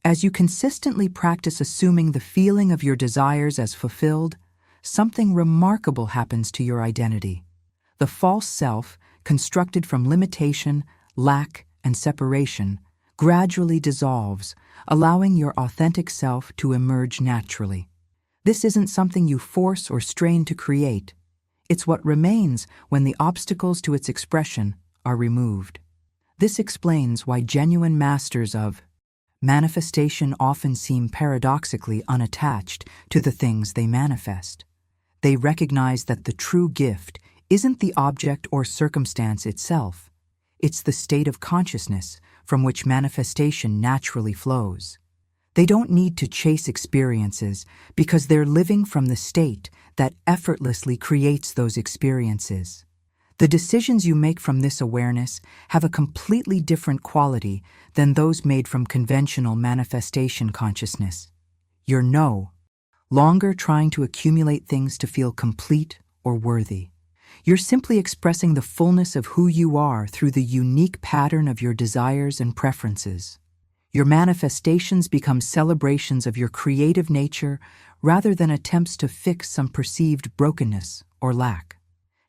As you consistently practice assuming the feeling of your desires as fulfilled, something remarkable happens to your identity. The false self, constructed from limitation, lack, and separation, gradually dissolves, allowing your authentic self to emerge naturally. This isn't something you force or strain to create. It's what remains when the obstacles to its expression are removed. This explains why genuine masters of manifestation often seem paradoxically unattached to the things they manifest. They recognize that the true gift isn't the object or circumstance itself. It's the state of consciousness from which manifestation naturally flows. They don't need to chase experiences because they're living from the state that effortlessly creates those experiences. The decisions you make from this awareness have a completely different quality than those made from conventional manifestation consciousness. You're no longer trying to accumulate things to feel complete or worthy. You're simply expressing the fullness of who you are through the unique pattern of your desires and preferences. Your manifestations become celebrations of your creative nature rather than attempts to fix some perceived brokenness or lack.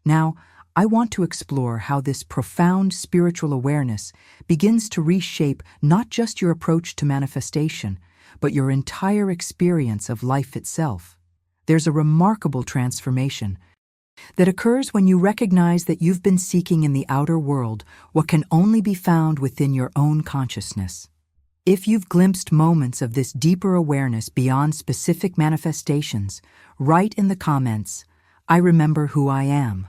Now, I want to explore how this profound spiritual awareness begins to reshape not just your approach to manifestation, but your entire experience of life itself. There's a remarkable transformation that occurs when you recognize that you've been seeking in the outer world what can only be found within your own consciousness. If you've glimpsed moments of this deeper awareness beyond specific manifestations, write in the comments, "I remember who I am."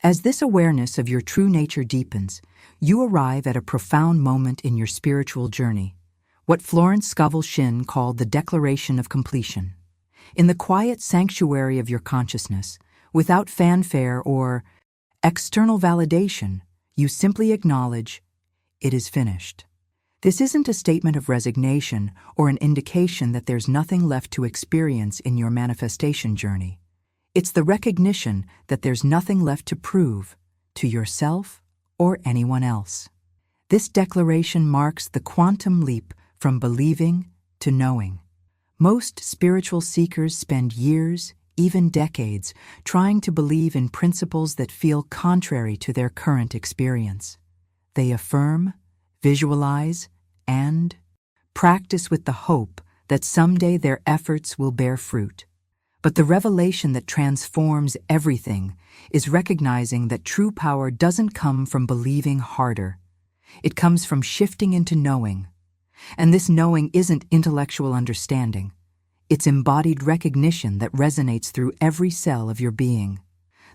As this awareness of your true nature deepens, you arrive at a profound moment in your spiritual journey, what Florence Scovel Shinn called the declaration of completion. In the quiet sanctuary of your consciousness, without fanfare or external validation, you simply acknowledge, "It is finished." This isn't a statement of resignation or an indication that there's nothing left to experience in your manifestation journey. It's the recognition that there's nothing left to prove to yourself or anyone else. This declaration marks the quantum leap from believing to knowing. Most spiritual seekers spend years, even decades, trying to believe in principles that feel contrary to their current experience. They affirm, visualize, and practice with the hope that someday their efforts will bear fruit. But the revelation that transforms everything is recognizing that true power doesn't come from believing harder. It comes from shifting into knowing. And this knowing isn't intellectual understanding. It's embodied recognition that resonates through every cell of your being.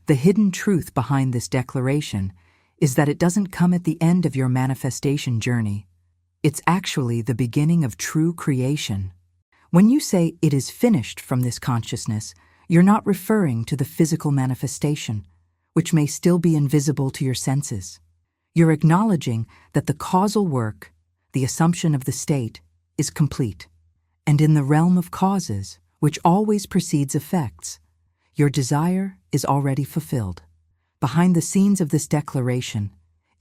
The hidden truth behind this declaration is that it doesn't come at the end of your manifestation journey. It's actually the beginning of true creation. When you say "it is finished" from this consciousness, you're not referring to the physical manifestation, which may still be invisible to your senses. You're acknowledging that the causal work, the assumption of the state, is complete. And in the realm of causes, which always precedes effects, your desire is already fulfilled. Behind the scenes of this declaration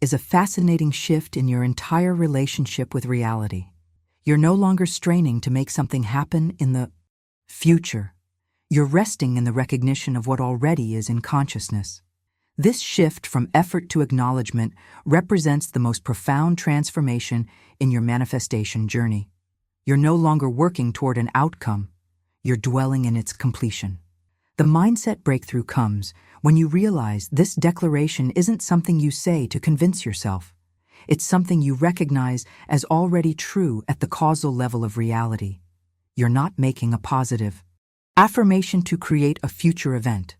is a fascinating shift in your entire relationship with reality. You're no longer straining to make something happen in the future. You're resting in the recognition of what already is in consciousness. This shift from effort to acknowledgement represents the most profound transformation in your manifestation journey. You're no longer working toward an outcome. You're dwelling in its completion. The mindset breakthrough comes when you realize this declaration isn't something you say to convince yourself. It's something you recognize as already true at the causal level of reality. You're not making a positive affirmation to create a future event.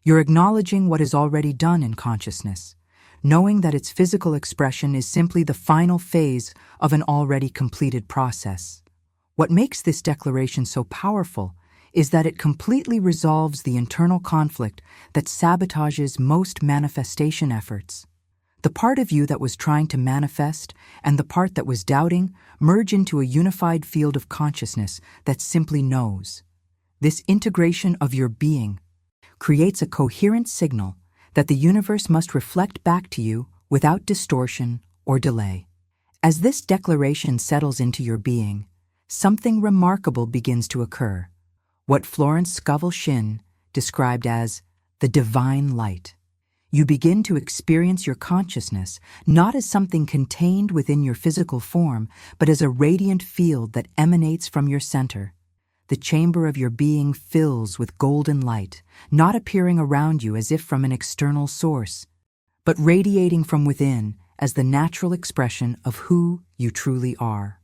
You're acknowledging what is already done in consciousness, knowing that its physical expression is simply the final phase of an already completed process. What makes this declaration so powerful is that it completely resolves the internal conflict that sabotages most manifestation efforts. The part of you that was trying to manifest and the part that was doubting merge into a unified field of consciousness that simply knows. This integration of your being creates a coherent signal that the universe must reflect back to you without distortion or delay. As this declaration settles into your being, something remarkable begins to occur, what Florence Scovel Shinn described as the divine light. You begin to experience your consciousness not as something contained within your physical form, but as a radiant field that emanates from your center. The chamber of your being fills with golden light, not appearing around you as if from an external source, but radiating from within as the natural expression of who you truly are.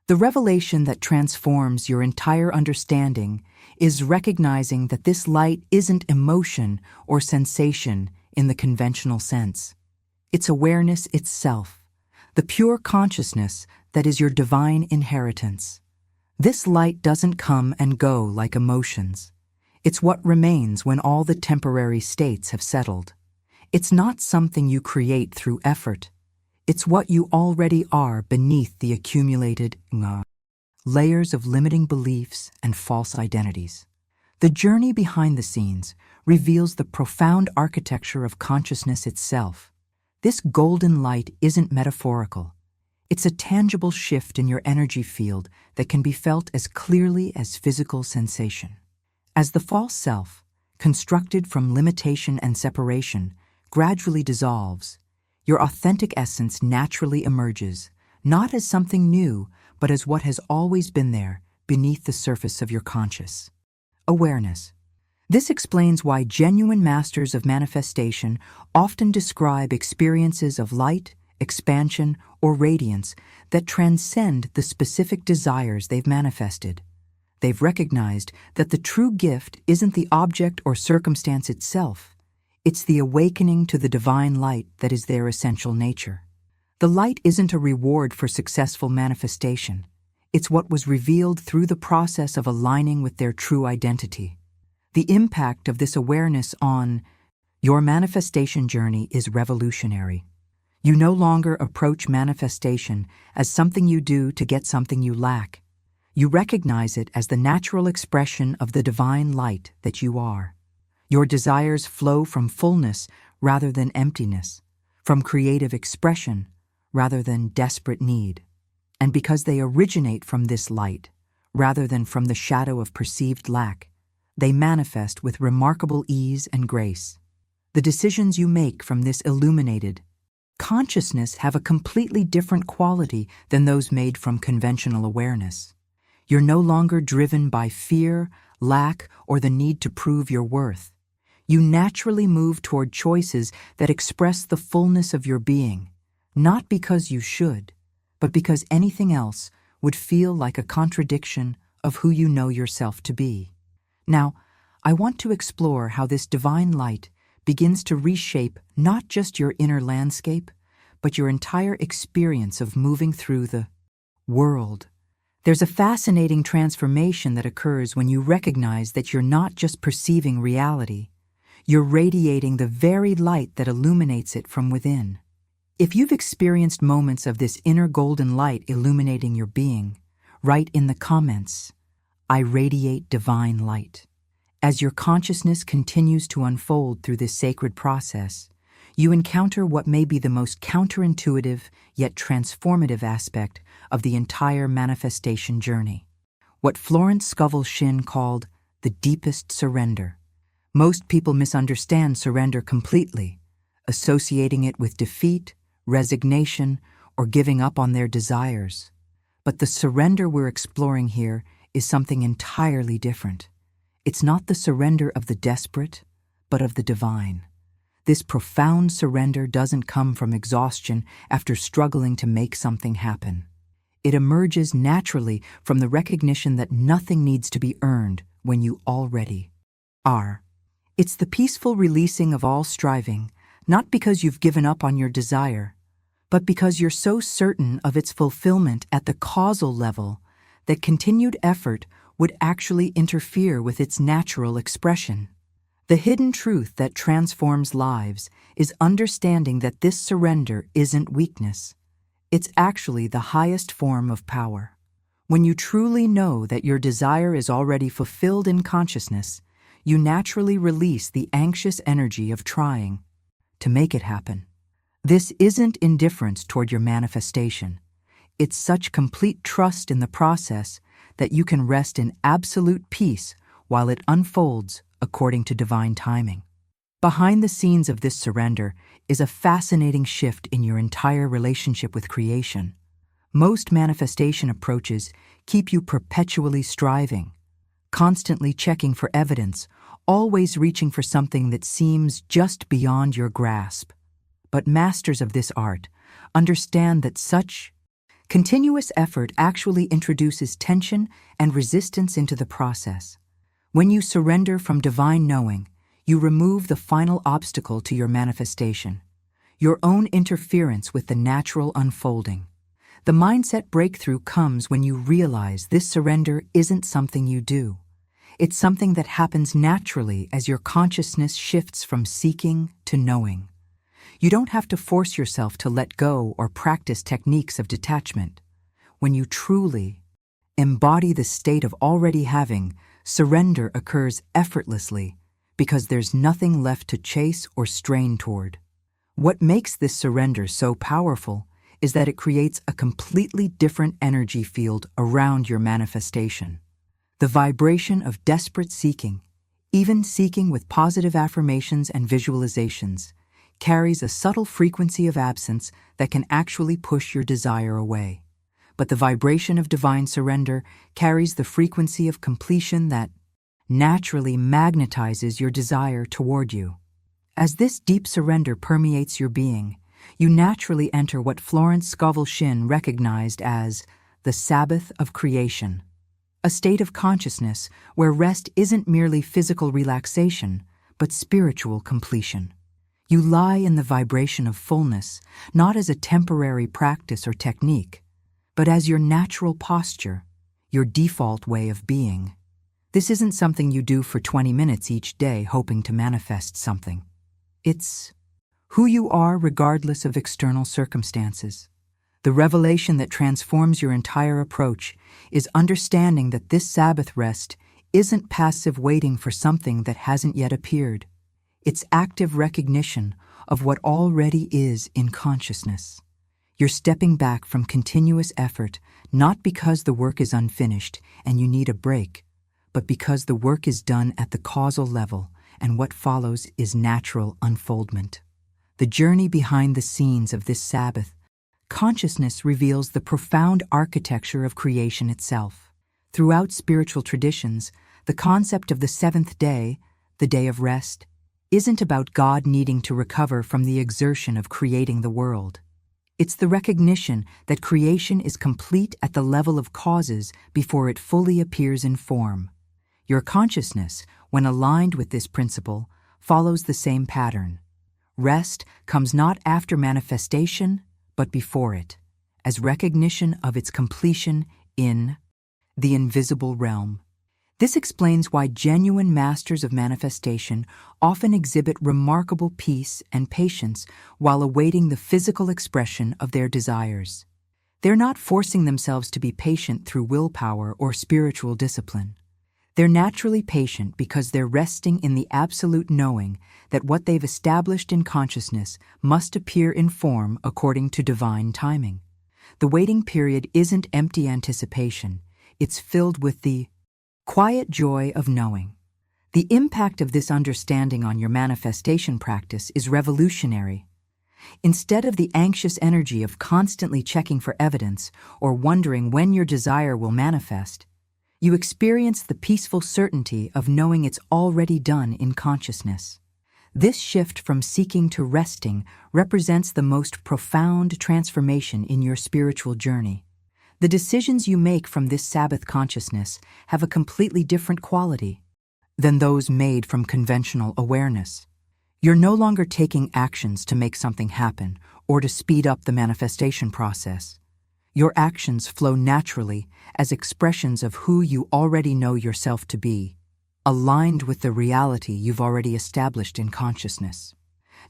The revelation that transforms your entire understanding is recognizing that this light isn't emotion or sensation in the conventional sense. It's awareness itself, the pure consciousness that is your divine inheritance. This light doesn't come and go like emotions. It's what remains when all the temporary states have settled. It's not something you create through effort. It's what you already are beneath the accumulated layers of limiting beliefs and false identities. The journey behind the scenes reveals the profound architecture of consciousness itself. This golden light isn't metaphorical. It's a tangible shift in your energy field that can be felt as clearly as physical sensation. As the false self, constructed from limitation and separation, gradually dissolves, your authentic essence naturally emerges, not as something new, but as what has always been there beneath the surface of your conscious awareness. This explains why genuine masters of manifestation often describe experiences of light expansion, or radiance that transcend the specific desires they've manifested. They've recognized that the true gift isn't the object or circumstance itself. It's the awakening to the divine light that is their essential nature. The light isn't a reward for successful manifestation. It's what was revealed through the process of aligning with their true identity. The impact of this awareness on your manifestation journey is revolutionary. You no longer approach manifestation as something you do to get something you lack. You recognize it as the natural expression of the divine light that you are. Your desires flow from fullness rather than emptiness, from creative expression rather than desperate need. And because they originate from this light, rather than from the shadow of perceived lack, they manifest with remarkable ease and grace. The decisions you make from this illuminated consciousness have a completely different quality than those made from conventional awareness. You're no longer driven by fear, lack, or the need to prove your worth. You naturally move toward choices that express the fullness of your being, not because you should, but because anything else would feel like a contradiction of who you know yourself to be. Now, I want to explore how this divine light begins to reshape not just your inner landscape, but your entire experience of moving through the world. There's a fascinating transformation that occurs when you recognize that you're not just perceiving reality, you're radiating the very light that illuminates it from within. If you've experienced moments of this inner golden light illuminating your being, write in the comments, "I radiate divine light." As your consciousness continues to unfold through this sacred process, you encounter what may be the most counterintuitive yet transformative aspect of the entire manifestation journey. What Florence Scovel Shinn called the deepest surrender. Most people misunderstand surrender completely, associating it with defeat, resignation, or giving up on their desires. But the surrender we're exploring here is something entirely different. It's not the surrender of the desperate, but of the divine. This profound surrender doesn't come from exhaustion after struggling to make something happen. It emerges naturally from the recognition that nothing needs to be earned when you already are. It's the peaceful releasing of all striving, not because you've given up on your desire, but because you're so certain of its fulfillment at the causal level that continued effort would actually interfere with its natural expression. The hidden truth that transforms lives is understanding that this surrender isn't weakness. It's actually the highest form of power. When you truly know that your desire is already fulfilled in consciousness, you naturally release the anxious energy of trying to make it happen. This isn't indifference toward your manifestation. It's such complete trust in the process that you can rest in absolute peace while it unfolds according to divine timing. Behind the scenes of this surrender is a fascinating shift in your entire relationship with creation. Most manifestation approaches keep you perpetually striving, constantly checking for evidence, always reaching for something that seems just beyond your grasp. But masters of this art understand that such continuous effort actually introduces tension and resistance into the process. When you surrender from divine knowing, you remove the final obstacle to your manifestation, your own interference with the natural unfolding. The mindset breakthrough comes when you realize this surrender isn't something you do. It's something that happens naturally as your consciousness shifts from seeking to knowing. You don't have to force yourself to let go or practice techniques of detachment. When you truly embody the state of already having, surrender occurs effortlessly because there's nothing left to chase or strain toward. What makes this surrender so powerful is that it creates a completely different energy field around your manifestation. The vibration of desperate seeking, even seeking with positive affirmations and visualizations, carries a subtle frequency of absence that can actually push your desire away. But the vibration of divine surrender carries the frequency of completion that naturally magnetizes your desire toward you. As this deep surrender permeates your being, You naturally enter what Florence Scovel Shinn recognized as the Sabbath of creation, a state of consciousness where rest isn't merely physical relaxation, but spiritual completion. You lie in the vibration of fullness, not as a temporary practice or technique, but as your natural posture, your default way of being. This isn't something you do for 20 minutes each day hoping to manifest something. It's who you are regardless of external circumstances. The revelation that transforms your entire approach is understanding that this Sabbath rest isn't passive waiting for something that hasn't yet appeared. It's active recognition of what already is in consciousness. You're stepping back from continuous effort, not because the work is unfinished and you need a break, but because the work is done at the causal level and what follows is natural unfoldment. The journey behind the scenes of this Sabbath, consciousness reveals the profound architecture of creation itself. Throughout spiritual traditions, the concept of the seventh day, the day of rest, isn't about God needing to recover from the exertion of creating the world. It's the recognition that creation is complete at the level of causes before it fully appears in form. Your consciousness, when aligned with this principle, follows the same pattern. Rest comes not after manifestation, but before it, as recognition of its completion in the invisible realm. This explains why genuine masters of manifestation often exhibit remarkable peace and patience while awaiting the physical expression of their desires. They're not forcing themselves to be patient through willpower or spiritual discipline. They're naturally patient because they're resting in the absolute knowing that what they've established in consciousness must appear in form according to divine timing. The waiting period isn't empty anticipation, it's filled with the quiet joy of knowing. The impact of this understanding on your manifestation practice is revolutionary. Instead of the anxious energy of constantly checking for evidence or wondering when your desire will manifest, you experience the peaceful certainty of knowing it's already done in consciousness. This shift from seeking to resting represents the most profound transformation in your spiritual journey. The decisions you make from this Sabbath consciousness have a completely different quality than those made from conventional awareness. You're no longer taking actions to make something happen or to speed up the manifestation process. Your actions flow naturally as expressions of who you already know yourself to be, aligned with the reality you've already established in consciousness.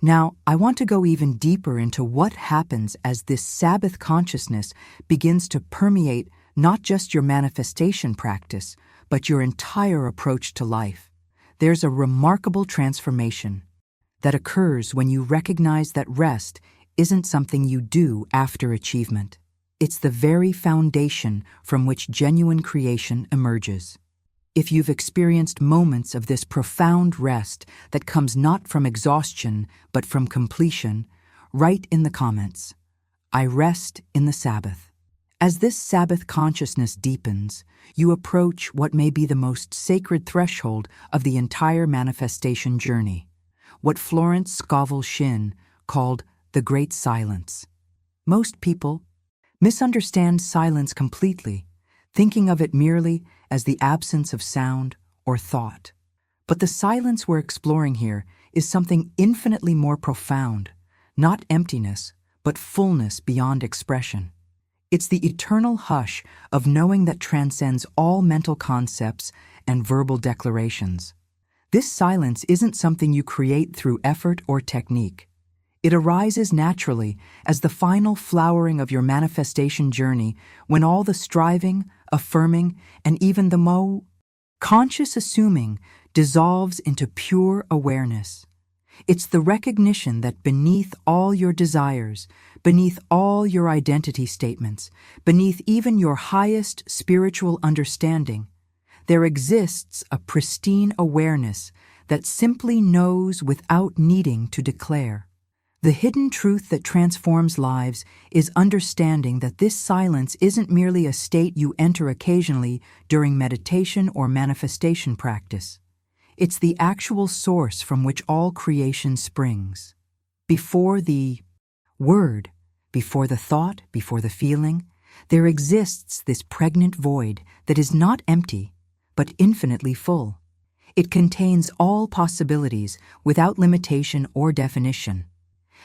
Now, I want to go even deeper into what happens as this Sabbath consciousness begins to permeate not just your manifestation practice, but your entire approach to life. There's a remarkable transformation that occurs when you recognize that rest isn't something you do after achievement. It's the very foundation from which genuine creation emerges. If you've experienced moments of this profound rest that comes not from exhaustion but from completion, write in the comments, "I rest in the Sabbath." As this Sabbath consciousness deepens, you approach what may be the most sacred threshold of the entire manifestation journey, what Florence Scovel Shinn called the Great Silence. Most people misunderstand silence completely, thinking of it merely as the absence of sound or thought. But the silence we're exploring here is something infinitely more profound, not emptiness, but fullness beyond expression. It's the eternal hush of knowing that transcends all mental concepts and verbal declarations. This silence isn't something you create through effort or technique. It arises naturally as the final flowering of your manifestation journey when all the striving, affirming, and even the conscious assuming dissolves into pure awareness. It's the recognition that beneath all your desires, beneath all your identity statements, beneath even your highest spiritual understanding, there exists a pristine awareness that simply knows without needing to declare. The hidden truth that transforms lives is understanding that this silence isn't merely a state you enter occasionally during meditation or manifestation practice. It's the actual source from which all creation springs. Before the word, before the thought, before the feeling, there exists this pregnant void that is not empty, but infinitely full. It contains all possibilities without limitation or definition.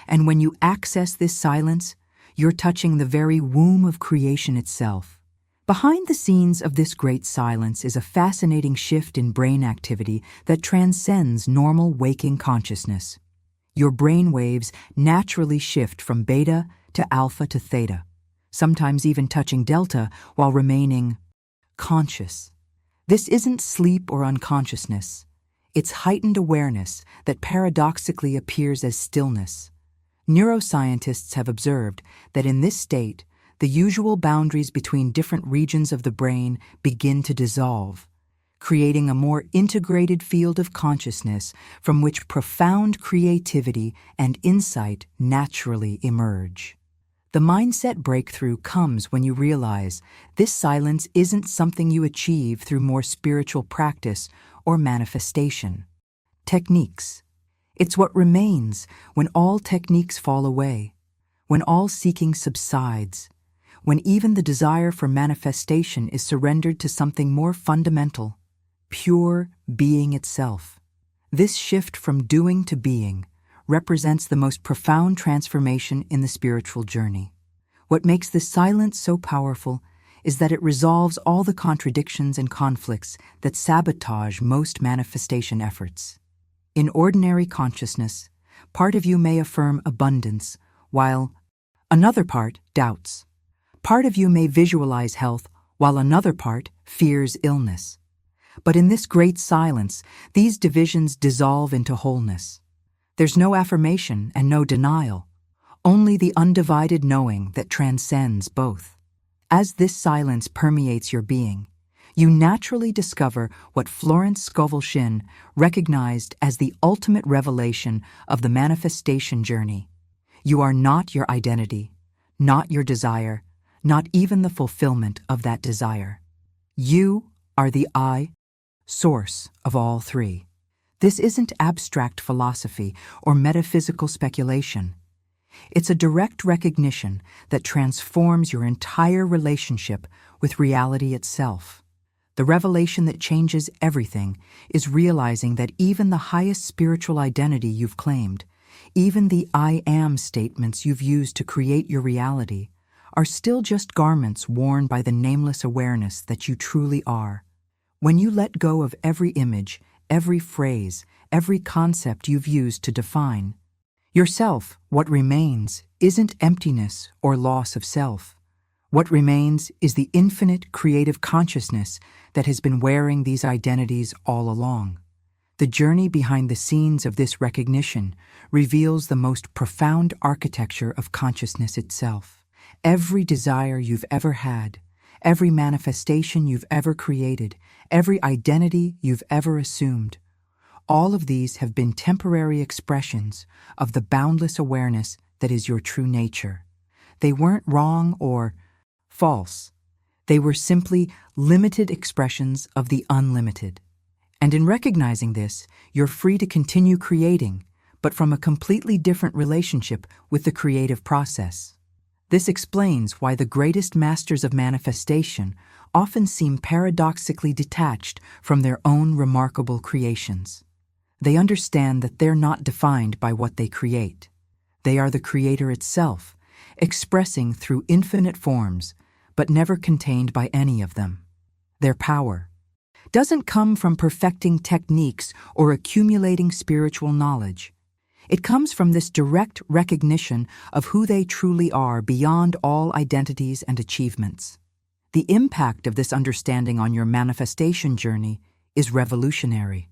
And when you access this silence, you're touching the very womb of creation itself. Behind the scenes of this great silence is a fascinating shift in brain activity that transcends normal waking consciousness. Your brain waves naturally shift from beta to alpha to theta, sometimes even touching delta while remaining conscious. This isn't sleep or unconsciousness. It's heightened awareness that paradoxically appears as stillness. Neuroscientists have observed that in this state, the usual boundaries between different regions of the brain begin to dissolve, creating a more integrated field of consciousness from which profound creativity and insight naturally emerge. The mindset breakthrough comes when you realize this silence isn't something you achieve through more spiritual practice or manifestation. Techniques. It's what remains when all techniques fall away, when all seeking subsides, when even the desire for manifestation is surrendered to something more fundamental, pure being itself. This shift from doing to being represents the most profound transformation in the spiritual journey. What makes this silence so powerful is that it resolves all the contradictions and conflicts that sabotage most manifestation efforts. In ordinary consciousness, part of you may affirm abundance, while another part doubts. Part of you may visualize health, while another part fears illness. But in this great silence, these divisions dissolve into wholeness. There's no affirmation and no denial, only the undivided knowing that transcends both. As this silence permeates your being, you naturally discover what Florence Scovel Shinn recognized as the ultimate revelation of the manifestation journey. You are not your identity, not your desire, not even the fulfillment of that desire. You are the I, source of all three. This isn't abstract philosophy or metaphysical speculation. It's a direct recognition that transforms your entire relationship with reality itself. The revelation that changes everything is realizing that even the highest spiritual identity you've claimed, even the I am statements you've used to create your reality, are still just garments worn by the nameless awareness that you truly are. When you let go of every image, every phrase, every concept you've used to define yourself, what remains isn't emptiness or loss of self. What remains is the infinite creative consciousness that has been wearing these identities all along. The journey behind the scenes of this recognition reveals the most profound architecture of consciousness itself. Every desire you've ever had, every manifestation you've ever created, every identity you've ever assumed, all of these have been temporary expressions of the boundless awareness that is your true nature. They weren't wrong or false. They were simply limited expressions of the unlimited. And in recognizing this, you're free to continue creating, but from a completely different relationship with the creative process. This explains why the greatest masters of manifestation often seem paradoxically detached from their own remarkable creations. They understand that they're not defined by what they create. They are the creator itself, expressing through infinite forms, but never contained by any of them. Their power doesn't come from perfecting techniques or accumulating spiritual knowledge. It comes from this direct recognition of who they truly are beyond all identities and achievements. The impact of this understanding on your manifestation journey is revolutionary.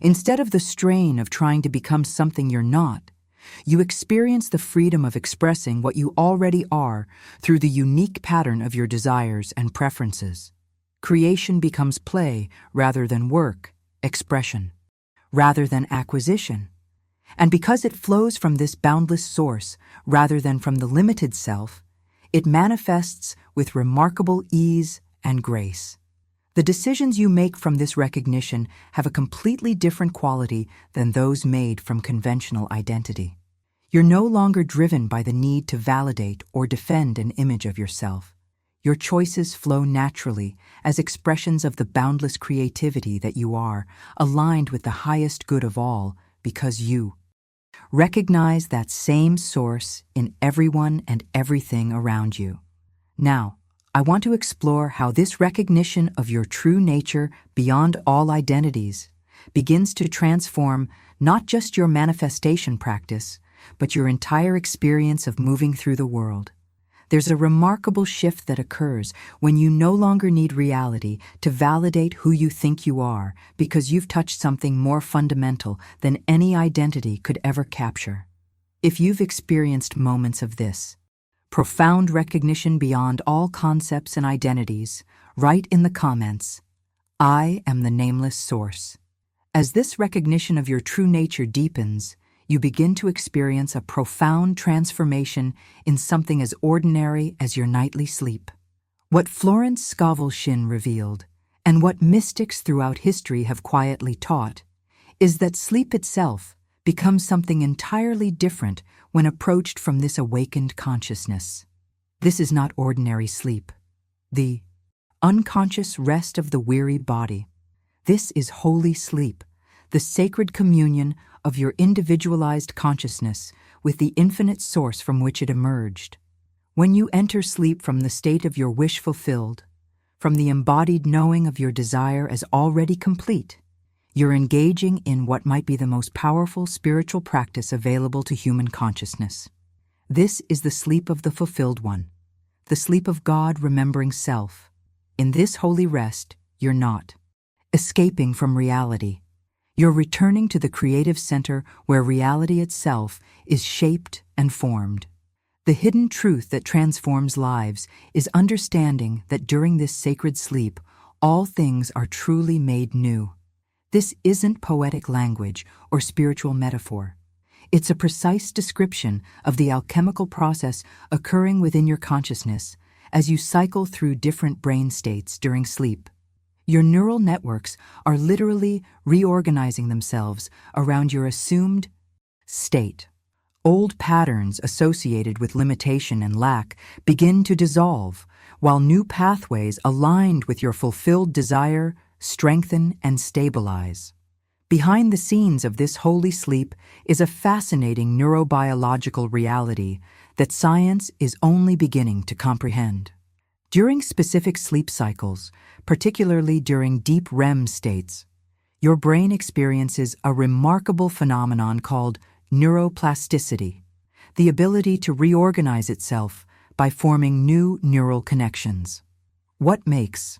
Instead of the strain of trying to become something you're not, you experience the freedom of expressing what you already are through the unique pattern of your desires and preferences. Creation becomes play rather than work, expression, rather than acquisition. And because it flows from this boundless source rather than from the limited self, it manifests with remarkable ease and grace. The decisions you make from this recognition have a completely different quality than those made from conventional identity. You're no longer driven by the need to validate or defend an image of yourself. Your choices flow naturally as expressions of the boundless creativity that you are, aligned with the highest good of all, because you recognize that same source in everyone and everything around you. Now, I want to explore how this recognition of your true nature beyond all identities begins to transform not just your manifestation practice, but your entire experience of moving through the world. There's a remarkable shift that occurs when you no longer need reality to validate who you think you are, because you've touched something more fundamental than any identity could ever capture. If you've experienced moments of this profound recognition beyond all concepts and identities, write in the comments, "I am the nameless source." As this recognition of your true nature deepens, you begin to experience a profound transformation in something as ordinary as your nightly sleep. What Florence Scovel Shinn revealed, and what mystics throughout history have quietly taught, is that sleep itself becomes something entirely different when approached from this awakened consciousness. This is not ordinary sleep, the unconscious rest of the weary body. This is holy sleep, the sacred communion of your individualized consciousness with the infinite source from which it emerged. When you enter sleep from the state of your wish fulfilled, from the embodied knowing of your desire as already complete, you're engaging in what might be the most powerful spiritual practice available to human consciousness. This is the sleep of the fulfilled one, the sleep of God remembering self. In this holy rest, you're not escaping from reality. You're returning to the creative center where reality itself is shaped and formed. The hidden truth that transforms lives is understanding that during this sacred sleep, all things are truly made new. This isn't poetic language or spiritual metaphor. It's a precise description of the alchemical process occurring within your consciousness as you cycle through different brain states during sleep. Your neural networks are literally reorganizing themselves around your assumed state. Old patterns associated with limitation and lack begin to dissolve, while new pathways aligned with your fulfilled desire strengthen and stabilize. Behind the scenes of this holy sleep is a fascinating neurobiological reality that science is only beginning to comprehend. During specific sleep cycles, particularly during deep REM states, your brain experiences a remarkable phenomenon called neuroplasticity, the ability to reorganize itself by forming new neural connections. What makes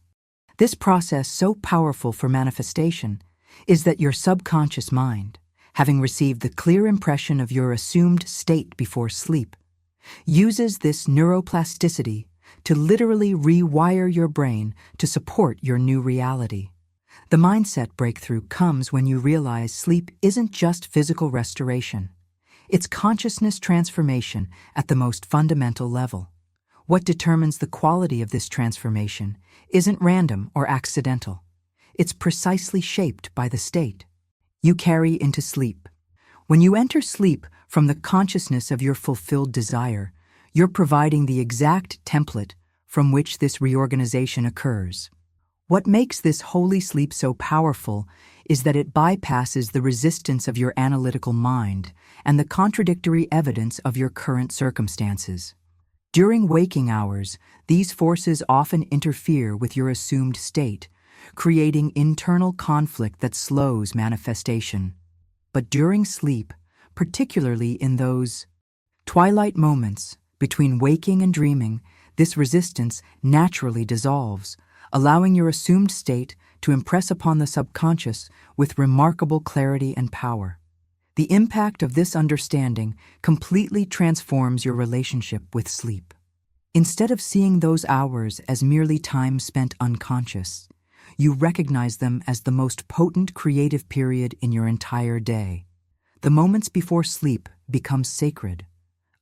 this process so powerful for manifestation is that your subconscious mind, having received the clear impression of your assumed state before sleep, uses this neuroplasticity to literally rewire your brain to support your new reality. The mindset breakthrough comes when you realize sleep isn't just physical restoration. It's consciousness transformation at the most fundamental level. What determines the quality of this transformation isn't random or accidental. It's precisely shaped by the state you carry into sleep. When you enter sleep from the consciousness of your fulfilled desire, you're providing the exact template from which this reorganization occurs. What makes this holy sleep so powerful is that it bypasses the resistance of your analytical mind and the contradictory evidence of your current circumstances. During waking hours, these forces often interfere with your assumed state, creating internal conflict that slows manifestation. But during sleep, particularly in those twilight moments between waking and dreaming, this resistance naturally dissolves, allowing your assumed state to impress upon the subconscious with remarkable clarity and power. The impact of this understanding completely transforms your relationship with sleep. Instead of seeing those hours as merely time spent unconscious, you recognize them as the most potent creative period in your entire day. The moments before sleep become sacred,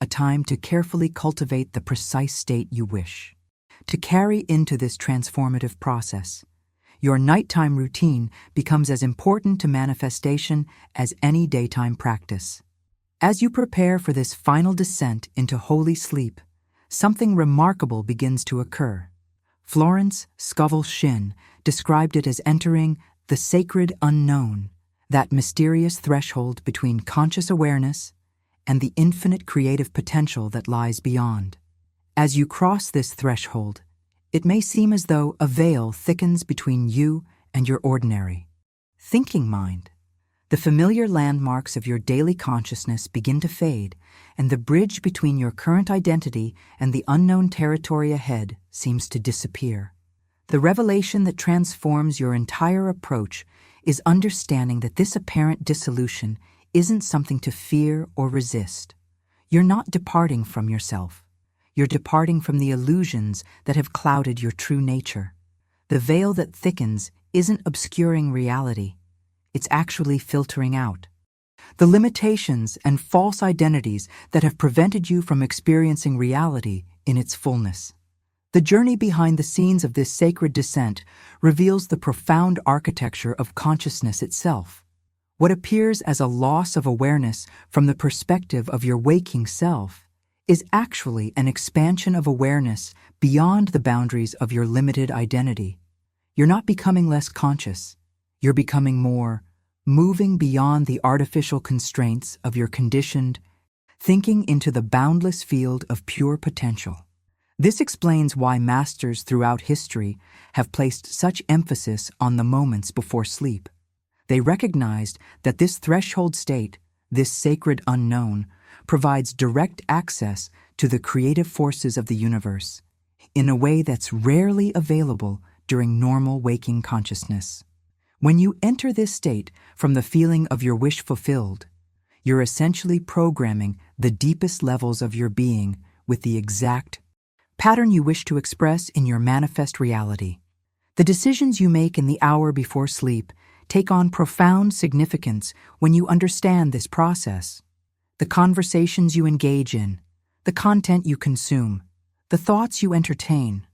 a time to carefully cultivate the precise state you wish. To carry into this transformative process, your nighttime routine becomes as important to manifestation as any daytime practice. As you prepare for this final descent into holy sleep, something remarkable begins to occur. Florence Scovel Shinn described it as entering the sacred unknown, that mysterious threshold between conscious awareness and the infinite creative potential that lies beyond. As you cross this threshold, it may seem as though a veil thickens between you and your ordinary thinking mind. The familiar landmarks of your daily consciousness begin to fade, and the bridge between your current identity and the unknown territory ahead seems to disappear. The revelation that transforms your entire approach is understanding that this apparent dissolution isn't something to fear or resist. You're not departing from yourself. You're departing from the illusions that have clouded your true nature. The veil that thickens isn't obscuring reality. It's actually filtering out the limitations and false identities that have prevented you from experiencing reality in its fullness. The journey behind the scenes of this sacred descent reveals the profound architecture of consciousness itself. What appears as a loss of awareness from the perspective of your waking self is actually an expansion of awareness beyond the boundaries of your limited identity. You're not becoming less conscious. You're becoming more, moving beyond the artificial constraints of your conditioned thinking into the boundless field of pure potential. This explains why masters throughout history have placed such emphasis on the moments before sleep. They recognized that this threshold state, this sacred unknown, provides direct access to the creative forces of the universe in a way that's rarely available during normal waking consciousness. When you enter this state from the feeling of your wish fulfilled, you're essentially programming the deepest levels of your being with the exact pattern you wish to express in your manifest reality. The decisions you make in the hour before sleep take on profound significance when you understand this process. The conversations you engage in, the content you consume, the thoughts you entertain,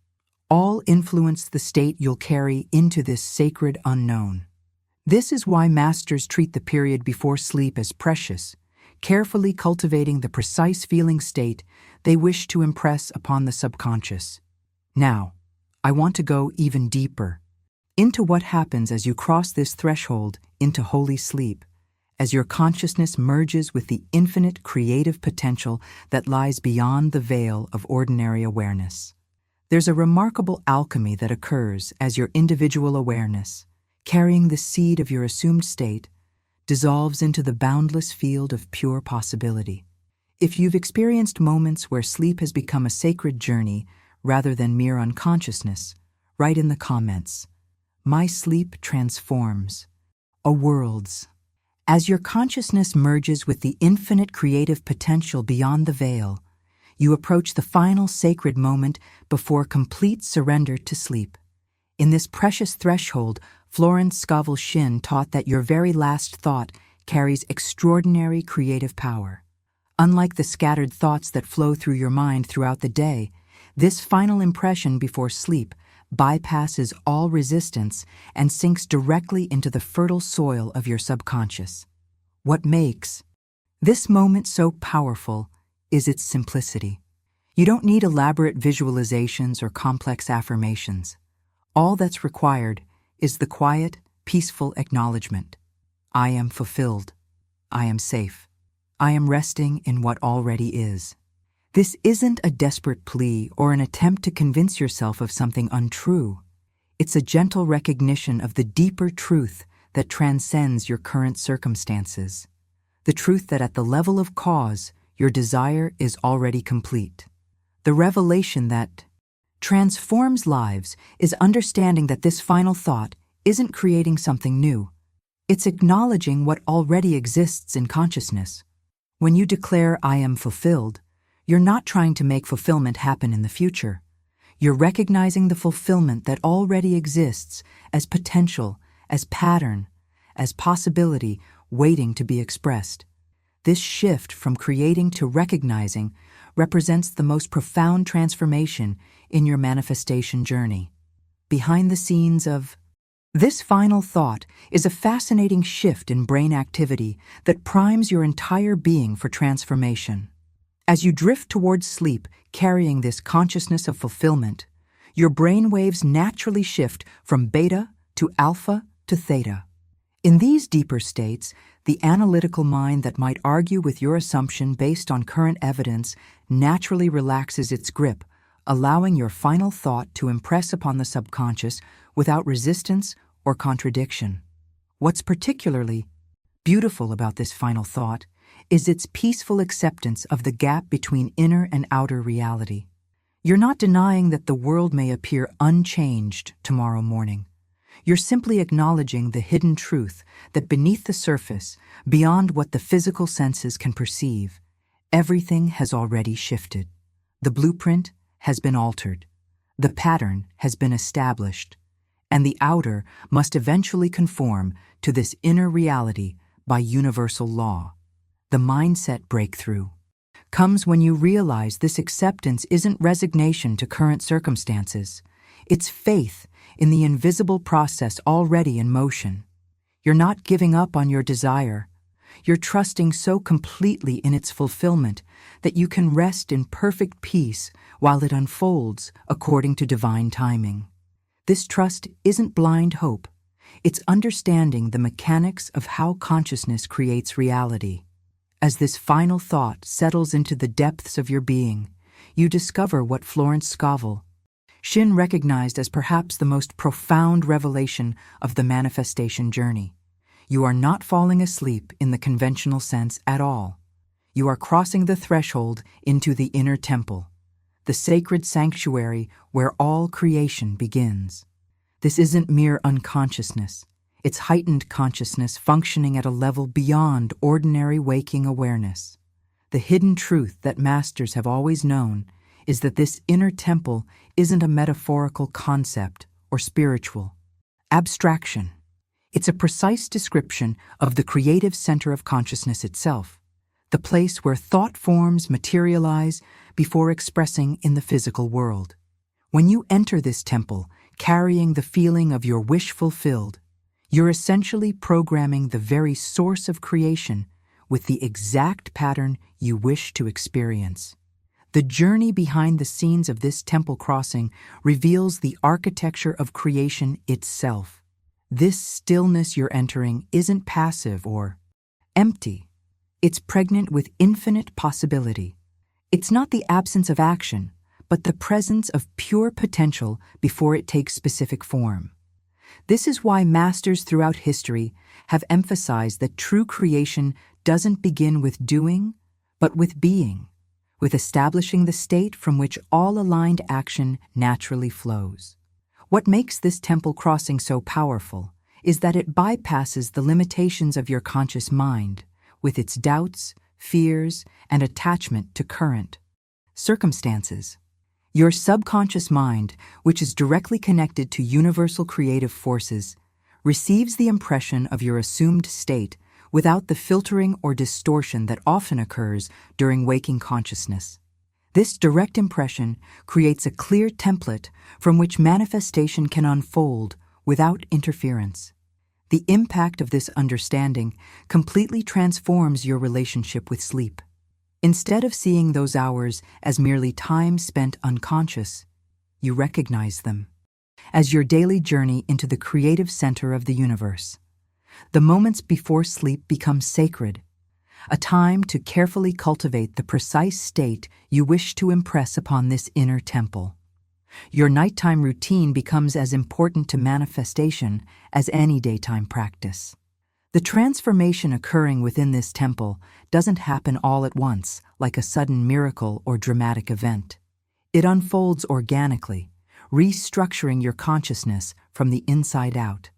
all influence the state you'll carry into this sacred unknown. This is why masters treat the period before sleep as precious, carefully cultivating the precise feeling state they wish to impress upon the subconscious. Now, I want to go even deeper into what happens as you cross this threshold into holy sleep, as your consciousness merges with the infinite creative potential that lies beyond the veil of ordinary awareness. There's a remarkable alchemy that occurs as your individual awareness, carrying the seed of your assumed state, dissolves into the boundless field of pure possibility. If you've experienced moments where sleep has become a sacred journey rather than mere unconsciousness, write in the comments, "My sleep transforms. A world's." As your consciousness merges with the infinite creative potential beyond the veil, you approach the final sacred moment before complete surrender to sleep. In this precious threshold, Florence Scovel Shinn taught that your very last thought carries extraordinary creative power. Unlike the scattered thoughts that flow through your mind throughout the day, this final impression before sleep bypasses all resistance and sinks directly into the fertile soil of your subconscious. What makes this moment so powerful is its simplicity. You don't need elaborate visualizations or complex affirmations. All that's required is the quiet, peaceful acknowledgement. I am fulfilled. I am safe. I am resting in what already is. This isn't a desperate plea or an attempt to convince yourself of something untrue. It's a gentle recognition of the deeper truth that transcends your current circumstances. The truth that at the level of cause, your desire is already complete. The revelation that transforms lives is understanding that this final thought isn't creating something new. It's acknowledging what already exists in consciousness. When you declare, "I am fulfilled," you're not trying to make fulfillment happen in the future. You're recognizing the fulfillment that already exists as potential, as pattern, as possibility waiting to be expressed. This shift from creating to recognizing represents the most profound transformation in your manifestation journey. Behind the scenes of This final thought is a fascinating shift in brain activity that primes your entire being for transformation. As you drift towards sleep, carrying this consciousness of fulfillment, your brain waves naturally shift from beta to alpha to theta. In these deeper states, the analytical mind that might argue with your assumption based on current evidence naturally relaxes its grip, allowing your final thought to impress upon the subconscious without resistance or contradiction. What's particularly beautiful about this final thought is its peaceful acceptance of the gap between inner and outer reality. You're not denying that the world may appear unchanged tomorrow morning. You're simply acknowledging the hidden truth that beneath the surface, beyond what the physical senses can perceive, everything has already shifted. The blueprint has been altered. The pattern has been established. And the outer must eventually conform to this inner reality by universal law. The mindset breakthrough comes when you realize this acceptance isn't resignation to current circumstances. It's faith in the invisible process already in motion. You're not giving up on your desire. You're trusting so completely in its fulfillment that you can rest in perfect peace while it unfolds according to divine timing. This trust isn't blind hope. It's understanding the mechanics of how consciousness creates reality. As this final thought settles into the depths of your being, you discover what Florence Scovel Shinn recognized as perhaps the most profound revelation of the manifestation journey. You are not falling asleep in the conventional sense at all. You are crossing the threshold into the inner temple, the sacred sanctuary where all creation begins. This isn't mere unconsciousness. It's heightened consciousness functioning at a level beyond ordinary waking awareness. The hidden truth that masters have always known is that this inner temple isn't a metaphorical concept or spiritual abstraction. It's a precise description of the creative center of consciousness itself, the place where thought forms materialize before expressing in the physical world. When you enter this temple, carrying the feeling of your wish fulfilled, you're essentially programming the very source of creation with the exact pattern you wish to experience. The journey behind the scenes of this temple crossing reveals the architecture of creation itself. This stillness you're entering isn't passive or empty. It's pregnant with infinite possibility. It's not the absence of action, but the presence of pure potential before it takes specific form. This is why masters throughout history have emphasized that true creation doesn't begin with doing, but with being, with establishing the state from which all aligned action naturally flows. What makes this temple crossing so powerful is that it bypasses the limitations of your conscious mind, with its doubts, fears, and attachment to current circumstances. Your subconscious mind, which is directly connected to universal creative forces, receives the impression of your assumed state without the filtering or distortion that often occurs during waking consciousness. This direct impression creates a clear template from which manifestation can unfold without interference. The impact of this understanding completely transforms your relationship with sleep. Instead of seeing those hours as merely time spent unconscious, you recognize them as your daily journey into the creative center of the universe. The moments before sleep become sacred, a time to carefully cultivate the precise state you wish to impress upon this inner temple. Your nighttime routine becomes as important to manifestation as any daytime practice. The transformation occurring within this temple doesn't happen all at once, like a sudden miracle or dramatic event. It unfolds organically, restructuring your consciousness from the inside out.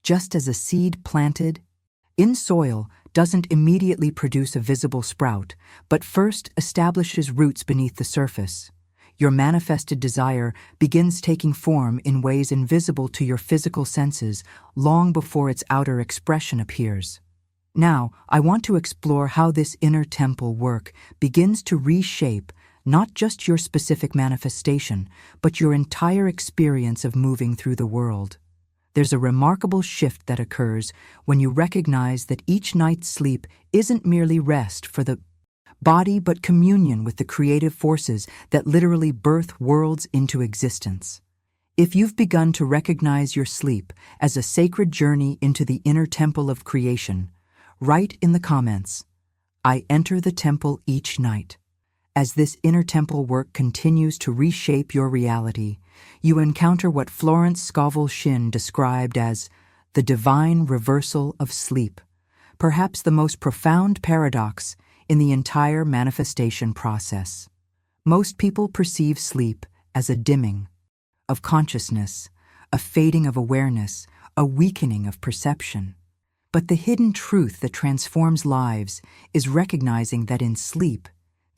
Just as a seed planted in soil doesn't immediately produce a visible sprout, but first establishes roots beneath the surface, your manifested desire begins taking form in ways invisible to your physical senses long before its outer expression appears. Now, I want to explore how this inner temple work begins to reshape not just your specific manifestation, but your entire experience of moving through the world. There's a remarkable shift that occurs when you recognize that each night's sleep isn't merely rest for the body but communion with the creative forces that literally birth worlds into existence. If you've begun to recognize your sleep as a sacred journey into the inner temple of creation, write in the comments, "I enter the temple each night." As this inner temple work continues to reshape your reality, you encounter what Florence Scovel Shinn described as the divine reversal of sleep, perhaps the most profound paradox in the entire manifestation process. Most people perceive sleep as a dimming of consciousness, a fading of awareness, a weakening of perception. But the hidden truth that transforms lives is recognizing that in sleep,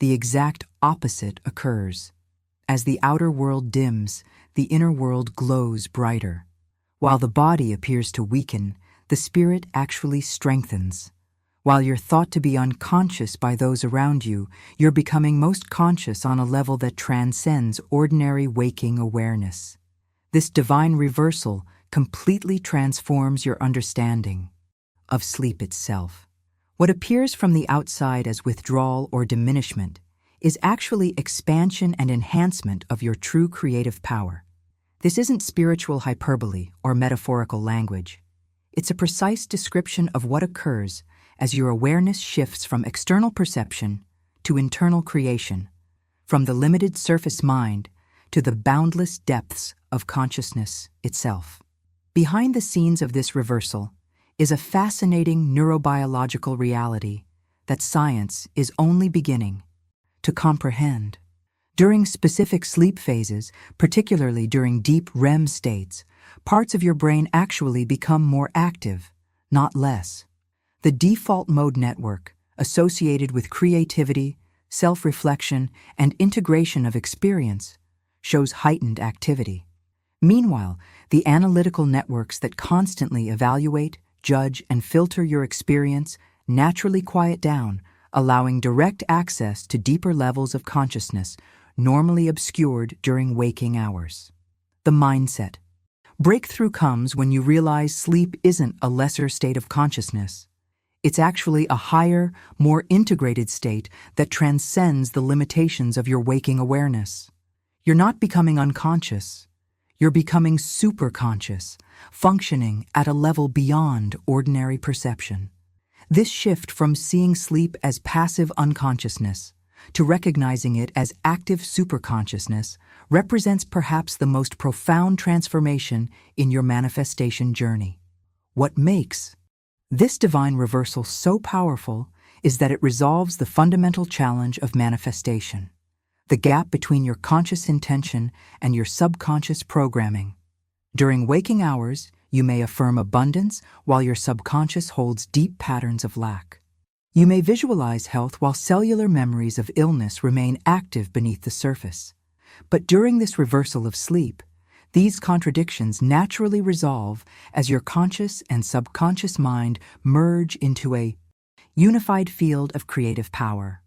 the exact opposite occurs. As the outer world dims, the inner world glows brighter. While the body appears to weaken, the spirit actually strengthens. While you're thought to be unconscious by those around you, you're becoming most conscious on a level that transcends ordinary waking awareness. This divine reversal completely transforms your understanding of sleep itself. What appears from the outside as withdrawal or diminishment is actually expansion and enhancement of your true creative power. This isn't spiritual hyperbole or metaphorical language. It's a precise description of what occurs as your awareness shifts from external perception to internal creation, from the limited surface mind to the boundless depths of consciousness itself. Behind the scenes of this reversal is a fascinating neurobiological reality that science is only beginning to comprehend. During specific sleep phases, particularly during deep REM states, parts of your brain actually become more active, not less. The default mode network, associated with creativity, self-reflection, and integration of experience, shows heightened activity. Meanwhile, the analytical networks that constantly evaluate, judge, and filter your experience naturally quiet down, allowing direct access to deeper levels of consciousness normally obscured during waking hours. The mindset. Breakthrough comes when you realize sleep isn't a lesser state of consciousness. It's actually a higher, more integrated state that transcends the limitations of your waking awareness. You're not becoming unconscious. You're becoming superconscious, functioning at a level beyond ordinary perception. This shift from seeing sleep as passive unconsciousness to recognizing it as active superconsciousness represents perhaps the most profound transformation in your manifestation journey. What makes this divine reversal so powerful is that it resolves the fundamental challenge of manifestation, the gap between your conscious intention and your subconscious programming. During waking hours, you may affirm abundance while your subconscious holds deep patterns of lack. You may visualize health while cellular memories of illness remain active beneath the surface. But during this reversal of sleep, these contradictions naturally resolve as your conscious and subconscious mind merge into a unified field of creative power.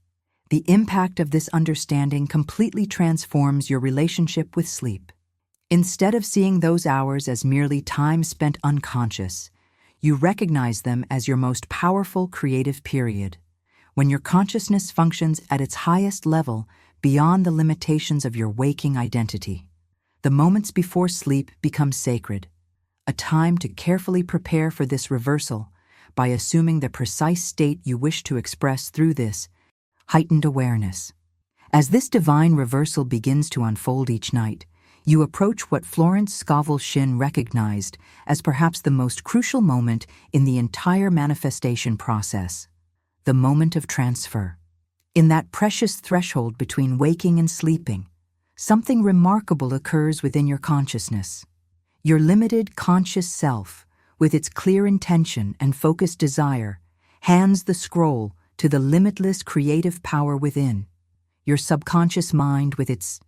The impact of this understanding completely transforms your relationship with sleep. Instead of seeing those hours as merely time spent unconscious, you recognize them as your most powerful creative period, when your consciousness functions at its highest level beyond the limitations of your waking identity. The moments before sleep become sacred, a time to carefully prepare for this reversal by assuming the precise state you wish to express through this heightened awareness. As this divine reversal begins to unfold each night, you approach what Florence Scovel Shinn recognized as perhaps the most crucial moment in the entire manifestation process, the moment of transfer. In that precious threshold between waking and sleeping, something remarkable occurs within your consciousness. Your limited conscious self, with its clear intention and focused desire, hands the scroll to the limitless creative power within. Your subconscious mind, with its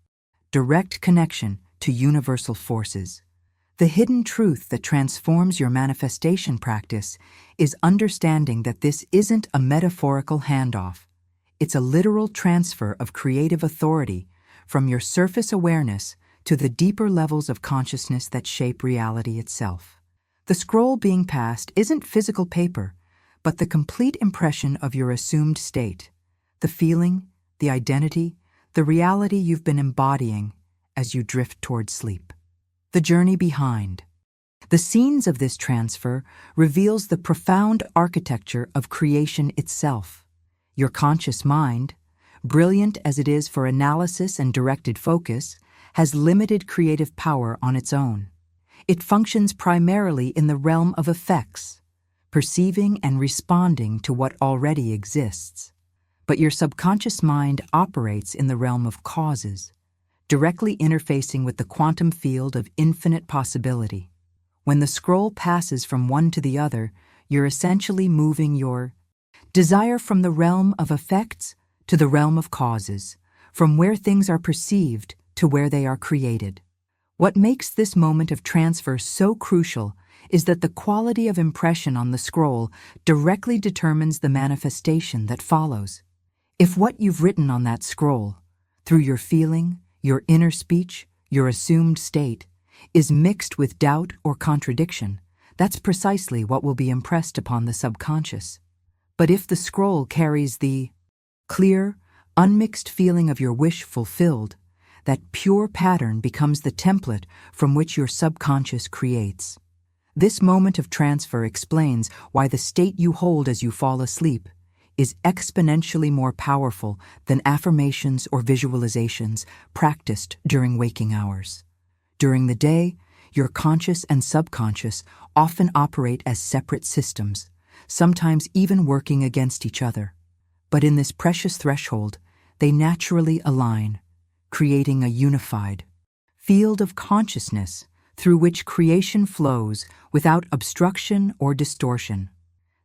direct connection to universal forces. The hidden truth that transforms your manifestation practice is understanding that this isn't a metaphorical handoff. It's a literal transfer of creative authority from your surface awareness to the deeper levels of consciousness that shape reality itself. The scroll being passed isn't physical paper, but the complete impression of your assumed state, the feeling, the identity, the reality you've been embodying as you drift toward sleep. The journey behind. The scenes of this transfer reveals the profound architecture of creation itself. Your conscious mind, brilliant as it is for analysis and directed focus, has limited creative power on its own. It functions primarily in the realm of effects, perceiving and responding to what already exists. But your subconscious mind operates in the realm of causes, directly interfacing with the quantum field of infinite possibility. When the scroll passes from one to the other, you're essentially moving your desire from the realm of effects to the realm of causes, from where things are perceived to where they are created. What makes this moment of transfer so crucial is that the quality of impression on the scroll directly determines the manifestation that follows. If what you've written on that scroll, through your feeling, your inner speech, your assumed state, is mixed with doubt or contradiction, that's precisely what will be impressed upon the subconscious. But if the scroll carries the clear, unmixed feeling of your wish fulfilled, that pure pattern becomes the template from which your subconscious creates. This moment of transfer explains why the state you hold as you fall asleep is exponentially more powerful than affirmations or visualizations practiced during waking hours. During the day, your conscious and subconscious often operate as separate systems, sometimes even working against each other. But in this precious threshold, they naturally align, creating a unified field of consciousness through which creation flows without obstruction or distortion.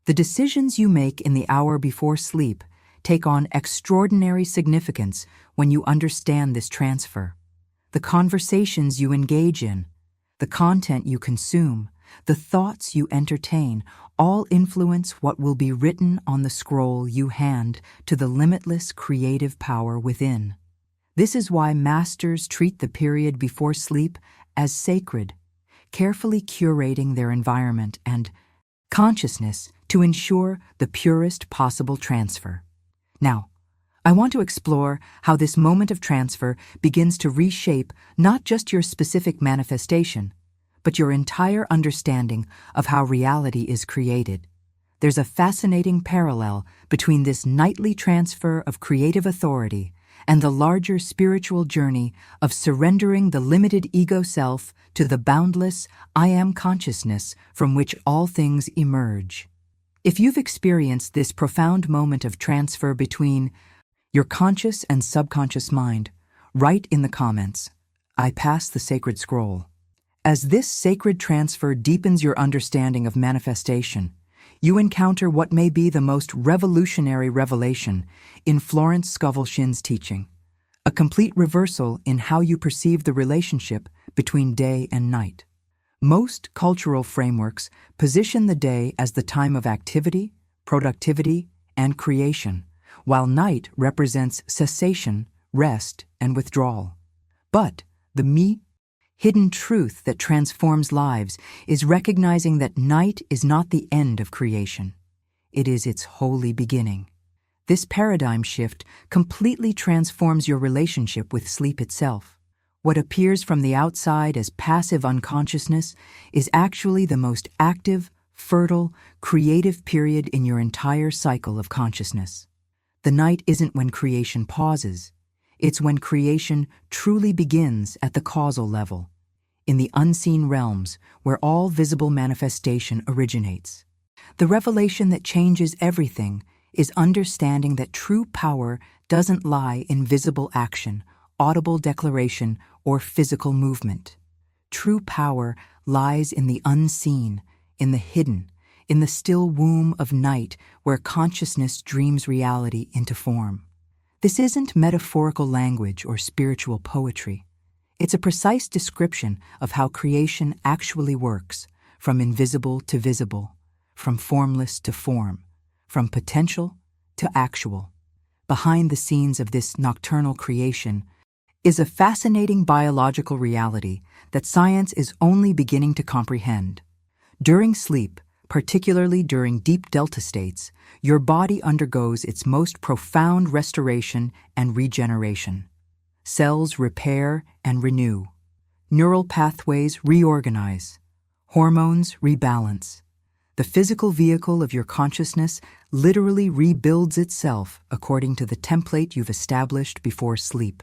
The decisions you make in the hour before sleep take on extraordinary significance when you understand this transfer. The conversations you engage in, the content you consume, the thoughts you entertain, all influence what will be written on the scroll you hand to the limitless creative power within. This is why masters treat the period before sleep as sacred, carefully curating their environment and consciousness to ensure the purest possible transfer. Now, I want to explore how this moment of transfer begins to reshape not just your specific manifestation, but your entire understanding of how reality is created. There's a fascinating parallel between this nightly transfer of creative authority and the larger spiritual journey of surrendering the limited ego self to the boundless I am consciousness from which all things emerge. If you've experienced this profound moment of transfer between your conscious and subconscious mind, write in the comments, "I pass the sacred scroll." As this sacred transfer deepens your understanding of manifestation, you encounter what may be the most revolutionary revelation in Florence Scovel Shinn's teaching, a complete reversal in how you perceive the relationship between day and night. Most cultural frameworks position the day as the time of activity, productivity, and creation, while night represents cessation, rest, and withdrawal. But the hidden truth that transforms lives is recognizing that night is not the end of creation. It is its holy beginning. This paradigm shift completely transforms your relationship with sleep itself. What appears from the outside as passive unconsciousness is actually the most active, fertile, creative period in your entire cycle of consciousness. The night isn't when creation pauses. It's when creation truly begins at the causal level, in the unseen realms where all visible manifestation originates. The revelation that changes everything is understanding that true power doesn't lie in visible action, audible declaration, or physical movement. True power lies in the unseen, in the hidden, in the still womb of night where consciousness dreams reality into form. This isn't metaphorical language or spiritual poetry. It's a precise description of how creation actually works, from invisible to visible, from formless to form, from potential to actual. Behind the scenes of this nocturnal creation is a fascinating biological reality that science is only beginning to comprehend. During sleep, particularly during deep delta states, your body undergoes its most profound restoration and regeneration. Cells repair and renew. Neural pathways reorganize. Hormones rebalance. The physical vehicle of your consciousness literally rebuilds itself according to the template you've established before sleep.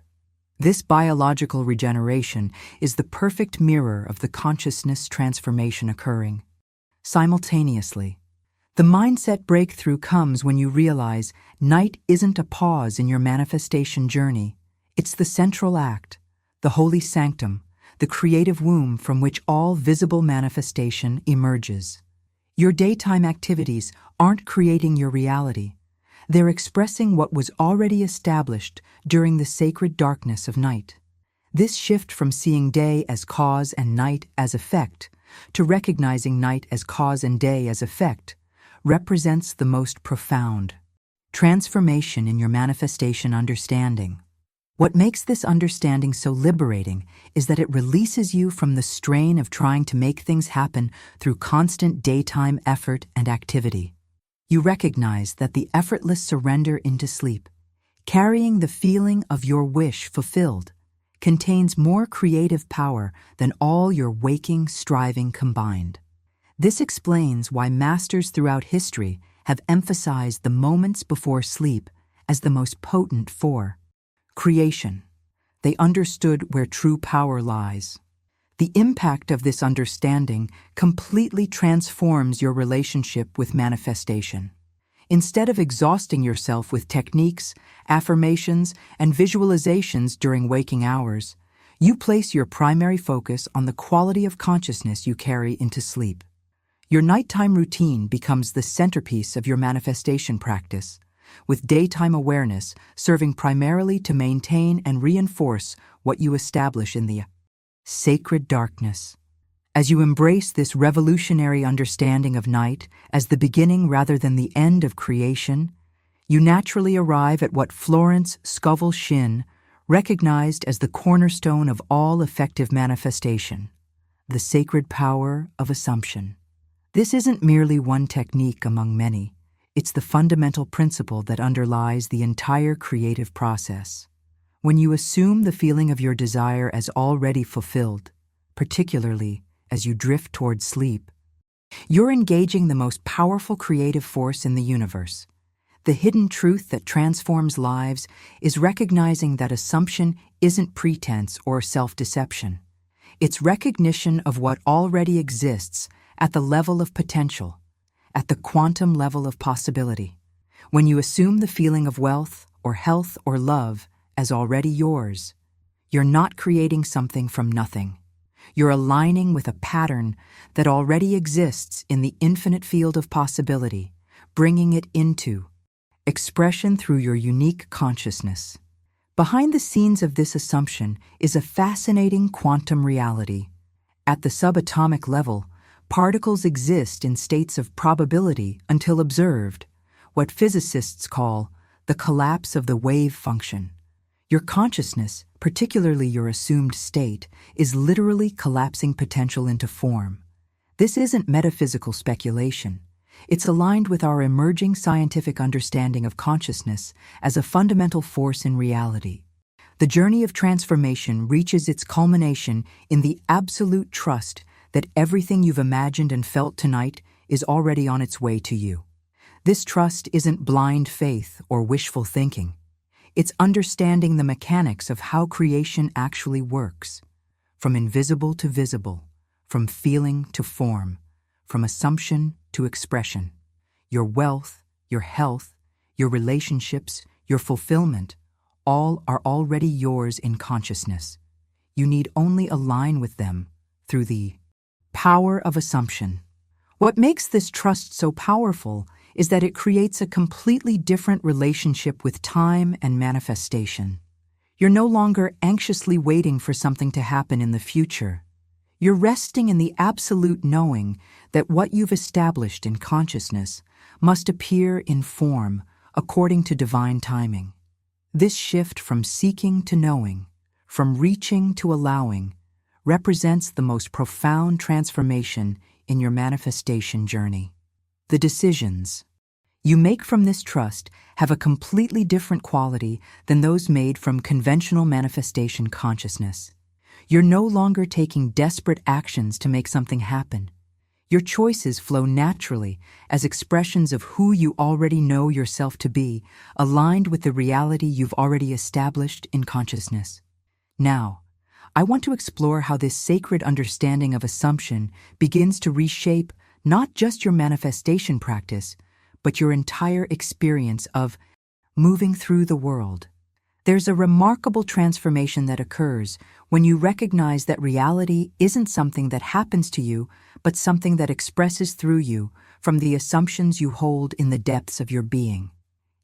This biological regeneration is the perfect mirror of the consciousness transformation occurring. Simultaneously, the mindset breakthrough comes when you realize night isn't a pause in your manifestation journey. It's the central act, the holy sanctum, the creative womb from which all visible manifestation emerges. Your daytime activities aren't creating your reality. They're expressing what was already established during the sacred darkness of night. This shift from seeing day as cause and night as effect to recognizing night as cause and day as effect represents the most profound transformation in your manifestation understanding. What makes this understanding so liberating is that it releases you from the strain of trying to make things happen through constant daytime effort and activity. You recognize that the effortless surrender into sleep, carrying the feeling of your wish fulfilled, contains more creative power than all your waking striving combined. This explains why masters throughout history have emphasized the moments before sleep as the most potent for creation. They understood where true power lies. The impact of this understanding completely transforms your relationship with manifestation. Instead of exhausting yourself with techniques, affirmations, and visualizations during waking hours, you place your primary focus on the quality of consciousness you carry into sleep. Your nighttime routine becomes the centerpiece of your manifestation practice, with daytime awareness serving primarily to maintain and reinforce what you establish in the sacred darkness. As you embrace this revolutionary understanding of night as the beginning rather than the end of creation, you naturally arrive at what Florence Scovel Shinn recognized as the cornerstone of all effective manifestation, the sacred power of assumption. This isn't merely one technique among many. It's the fundamental principle that underlies the entire creative process. When you assume the feeling of your desire as already fulfilled, particularly as you drift toward sleep, you're engaging the most powerful creative force in the universe. The hidden truth that transforms lives is recognizing that assumption isn't pretense or self-deception. It's recognition of what already exists at the level of potential, at the quantum level of possibility. When you assume the feeling of wealth or health or love as already yours, you're not creating something from nothing. You're aligning with a pattern that already exists in the infinite field of possibility, bringing it into expression through your unique consciousness. Behind the scenes of this assumption is a fascinating quantum reality. At the subatomic level, particles exist in states of probability until observed, what physicists call the collapse of the wave function. Your consciousness, particularly your assumed state, is literally collapsing potential into form. This isn't metaphysical speculation. It's aligned with our emerging scientific understanding of consciousness as a fundamental force in reality. The journey of transformation reaches its culmination in the absolute trust that everything you've imagined and felt tonight is already on its way to you. This trust isn't blind faith or wishful thinking. It's understanding the mechanics of how creation actually works, from invisible to visible, from feeling to form, from assumption to expression. Your wealth, your health, your relationships, your fulfillment, all are already yours in consciousness. You need only align with them through the power of assumption. What makes this trust so powerful is that it creates a completely different relationship with time and manifestation. You're no longer anxiously waiting for something to happen in the future. You're resting in the absolute knowing that what you've established in consciousness must appear in form according to divine timing. This shift from seeking to knowing, from reaching to allowing, represents the most profound transformation in your manifestation journey. The decisions you make from this trust have a completely different quality than those made from conventional manifestation consciousness. You're no longer taking desperate actions to make something happen. Your choices flow naturally as expressions of who you already know yourself to be, aligned with the reality you've already established in consciousness. Now, I want to explore how this sacred understanding of assumption begins to reshape not just your manifestation practice, but your entire experience of moving through the world. There's a remarkable transformation that occurs when you recognize that reality isn't something that happens to you, but something that expresses through you from the assumptions you hold in the depths of your being.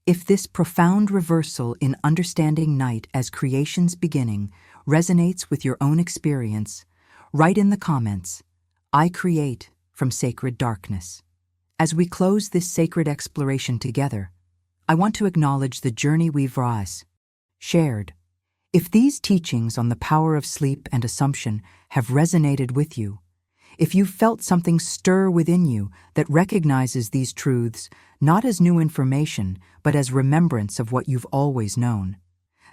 If this profound reversal in understanding night as creation's beginning resonates with your own experience, write in the comments, "I create from sacred darkness." As we close this sacred exploration together, I want to acknowledge the journey we've shared. If these teachings on the power of sleep and assumption have resonated with you, if you've felt something stir within you that recognizes these truths not as new information, but as remembrance of what you've always known,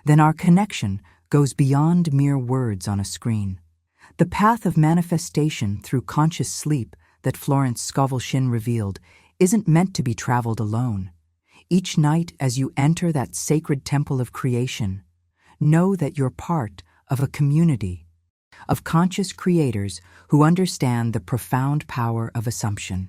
then our connection goes beyond mere words on a screen. The path of manifestation through conscious sleep that Florence Scovel Shinn revealed isn't meant to be traveled alone. Each night as you enter that sacred temple of creation, know that you're part of a community of conscious creators who understand the profound power of assumption.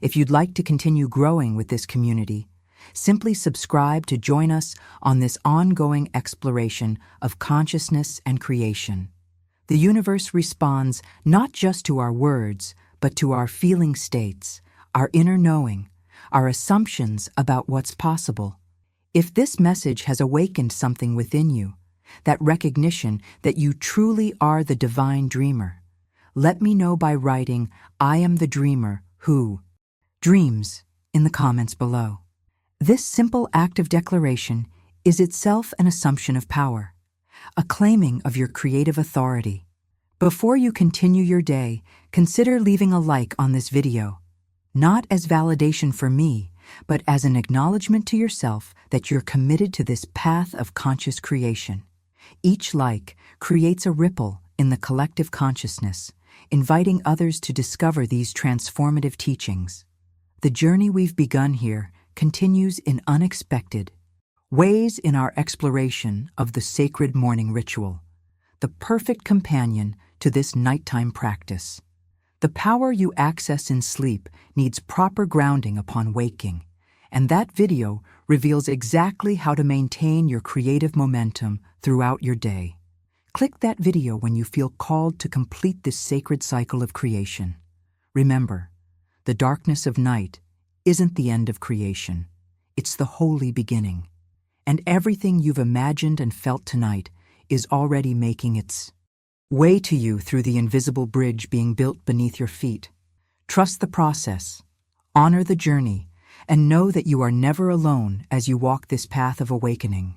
If you'd like to continue growing with this community, simply subscribe to join us on this ongoing exploration of consciousness and creation. The universe responds not just to our words, but to our feeling states, our inner knowing, our assumptions about what's possible. If this message has awakened something within you, that recognition that you truly are the divine dreamer, let me know by writing, "I am the dreamer who dreams," in the comments below. This simple act of declaration is itself an assumption of power, a claiming of your creative authority. Before you continue your day, consider leaving a like on this video, not as validation for me, but as an acknowledgement to yourself that you're committed to this path of conscious creation. Each like creates a ripple in the collective consciousness, inviting others to discover these transformative teachings. The journey we've begun here continues in unexpected ways in our exploration of the sacred morning ritual, the perfect companion to this nighttime practice. The power you access in sleep needs proper grounding upon waking, and that video reveals exactly how to maintain your creative momentum throughout your day. Click that video when you feel called to complete this sacred cycle of creation. Remember, the darkness of night isn't the end of creation. It's the holy beginning. And everything you've imagined and felt tonight is already making its way to you through the invisible bridge being built beneath your feet. Trust the process, honor the journey, and know that you are never alone as you walk this path of awakening.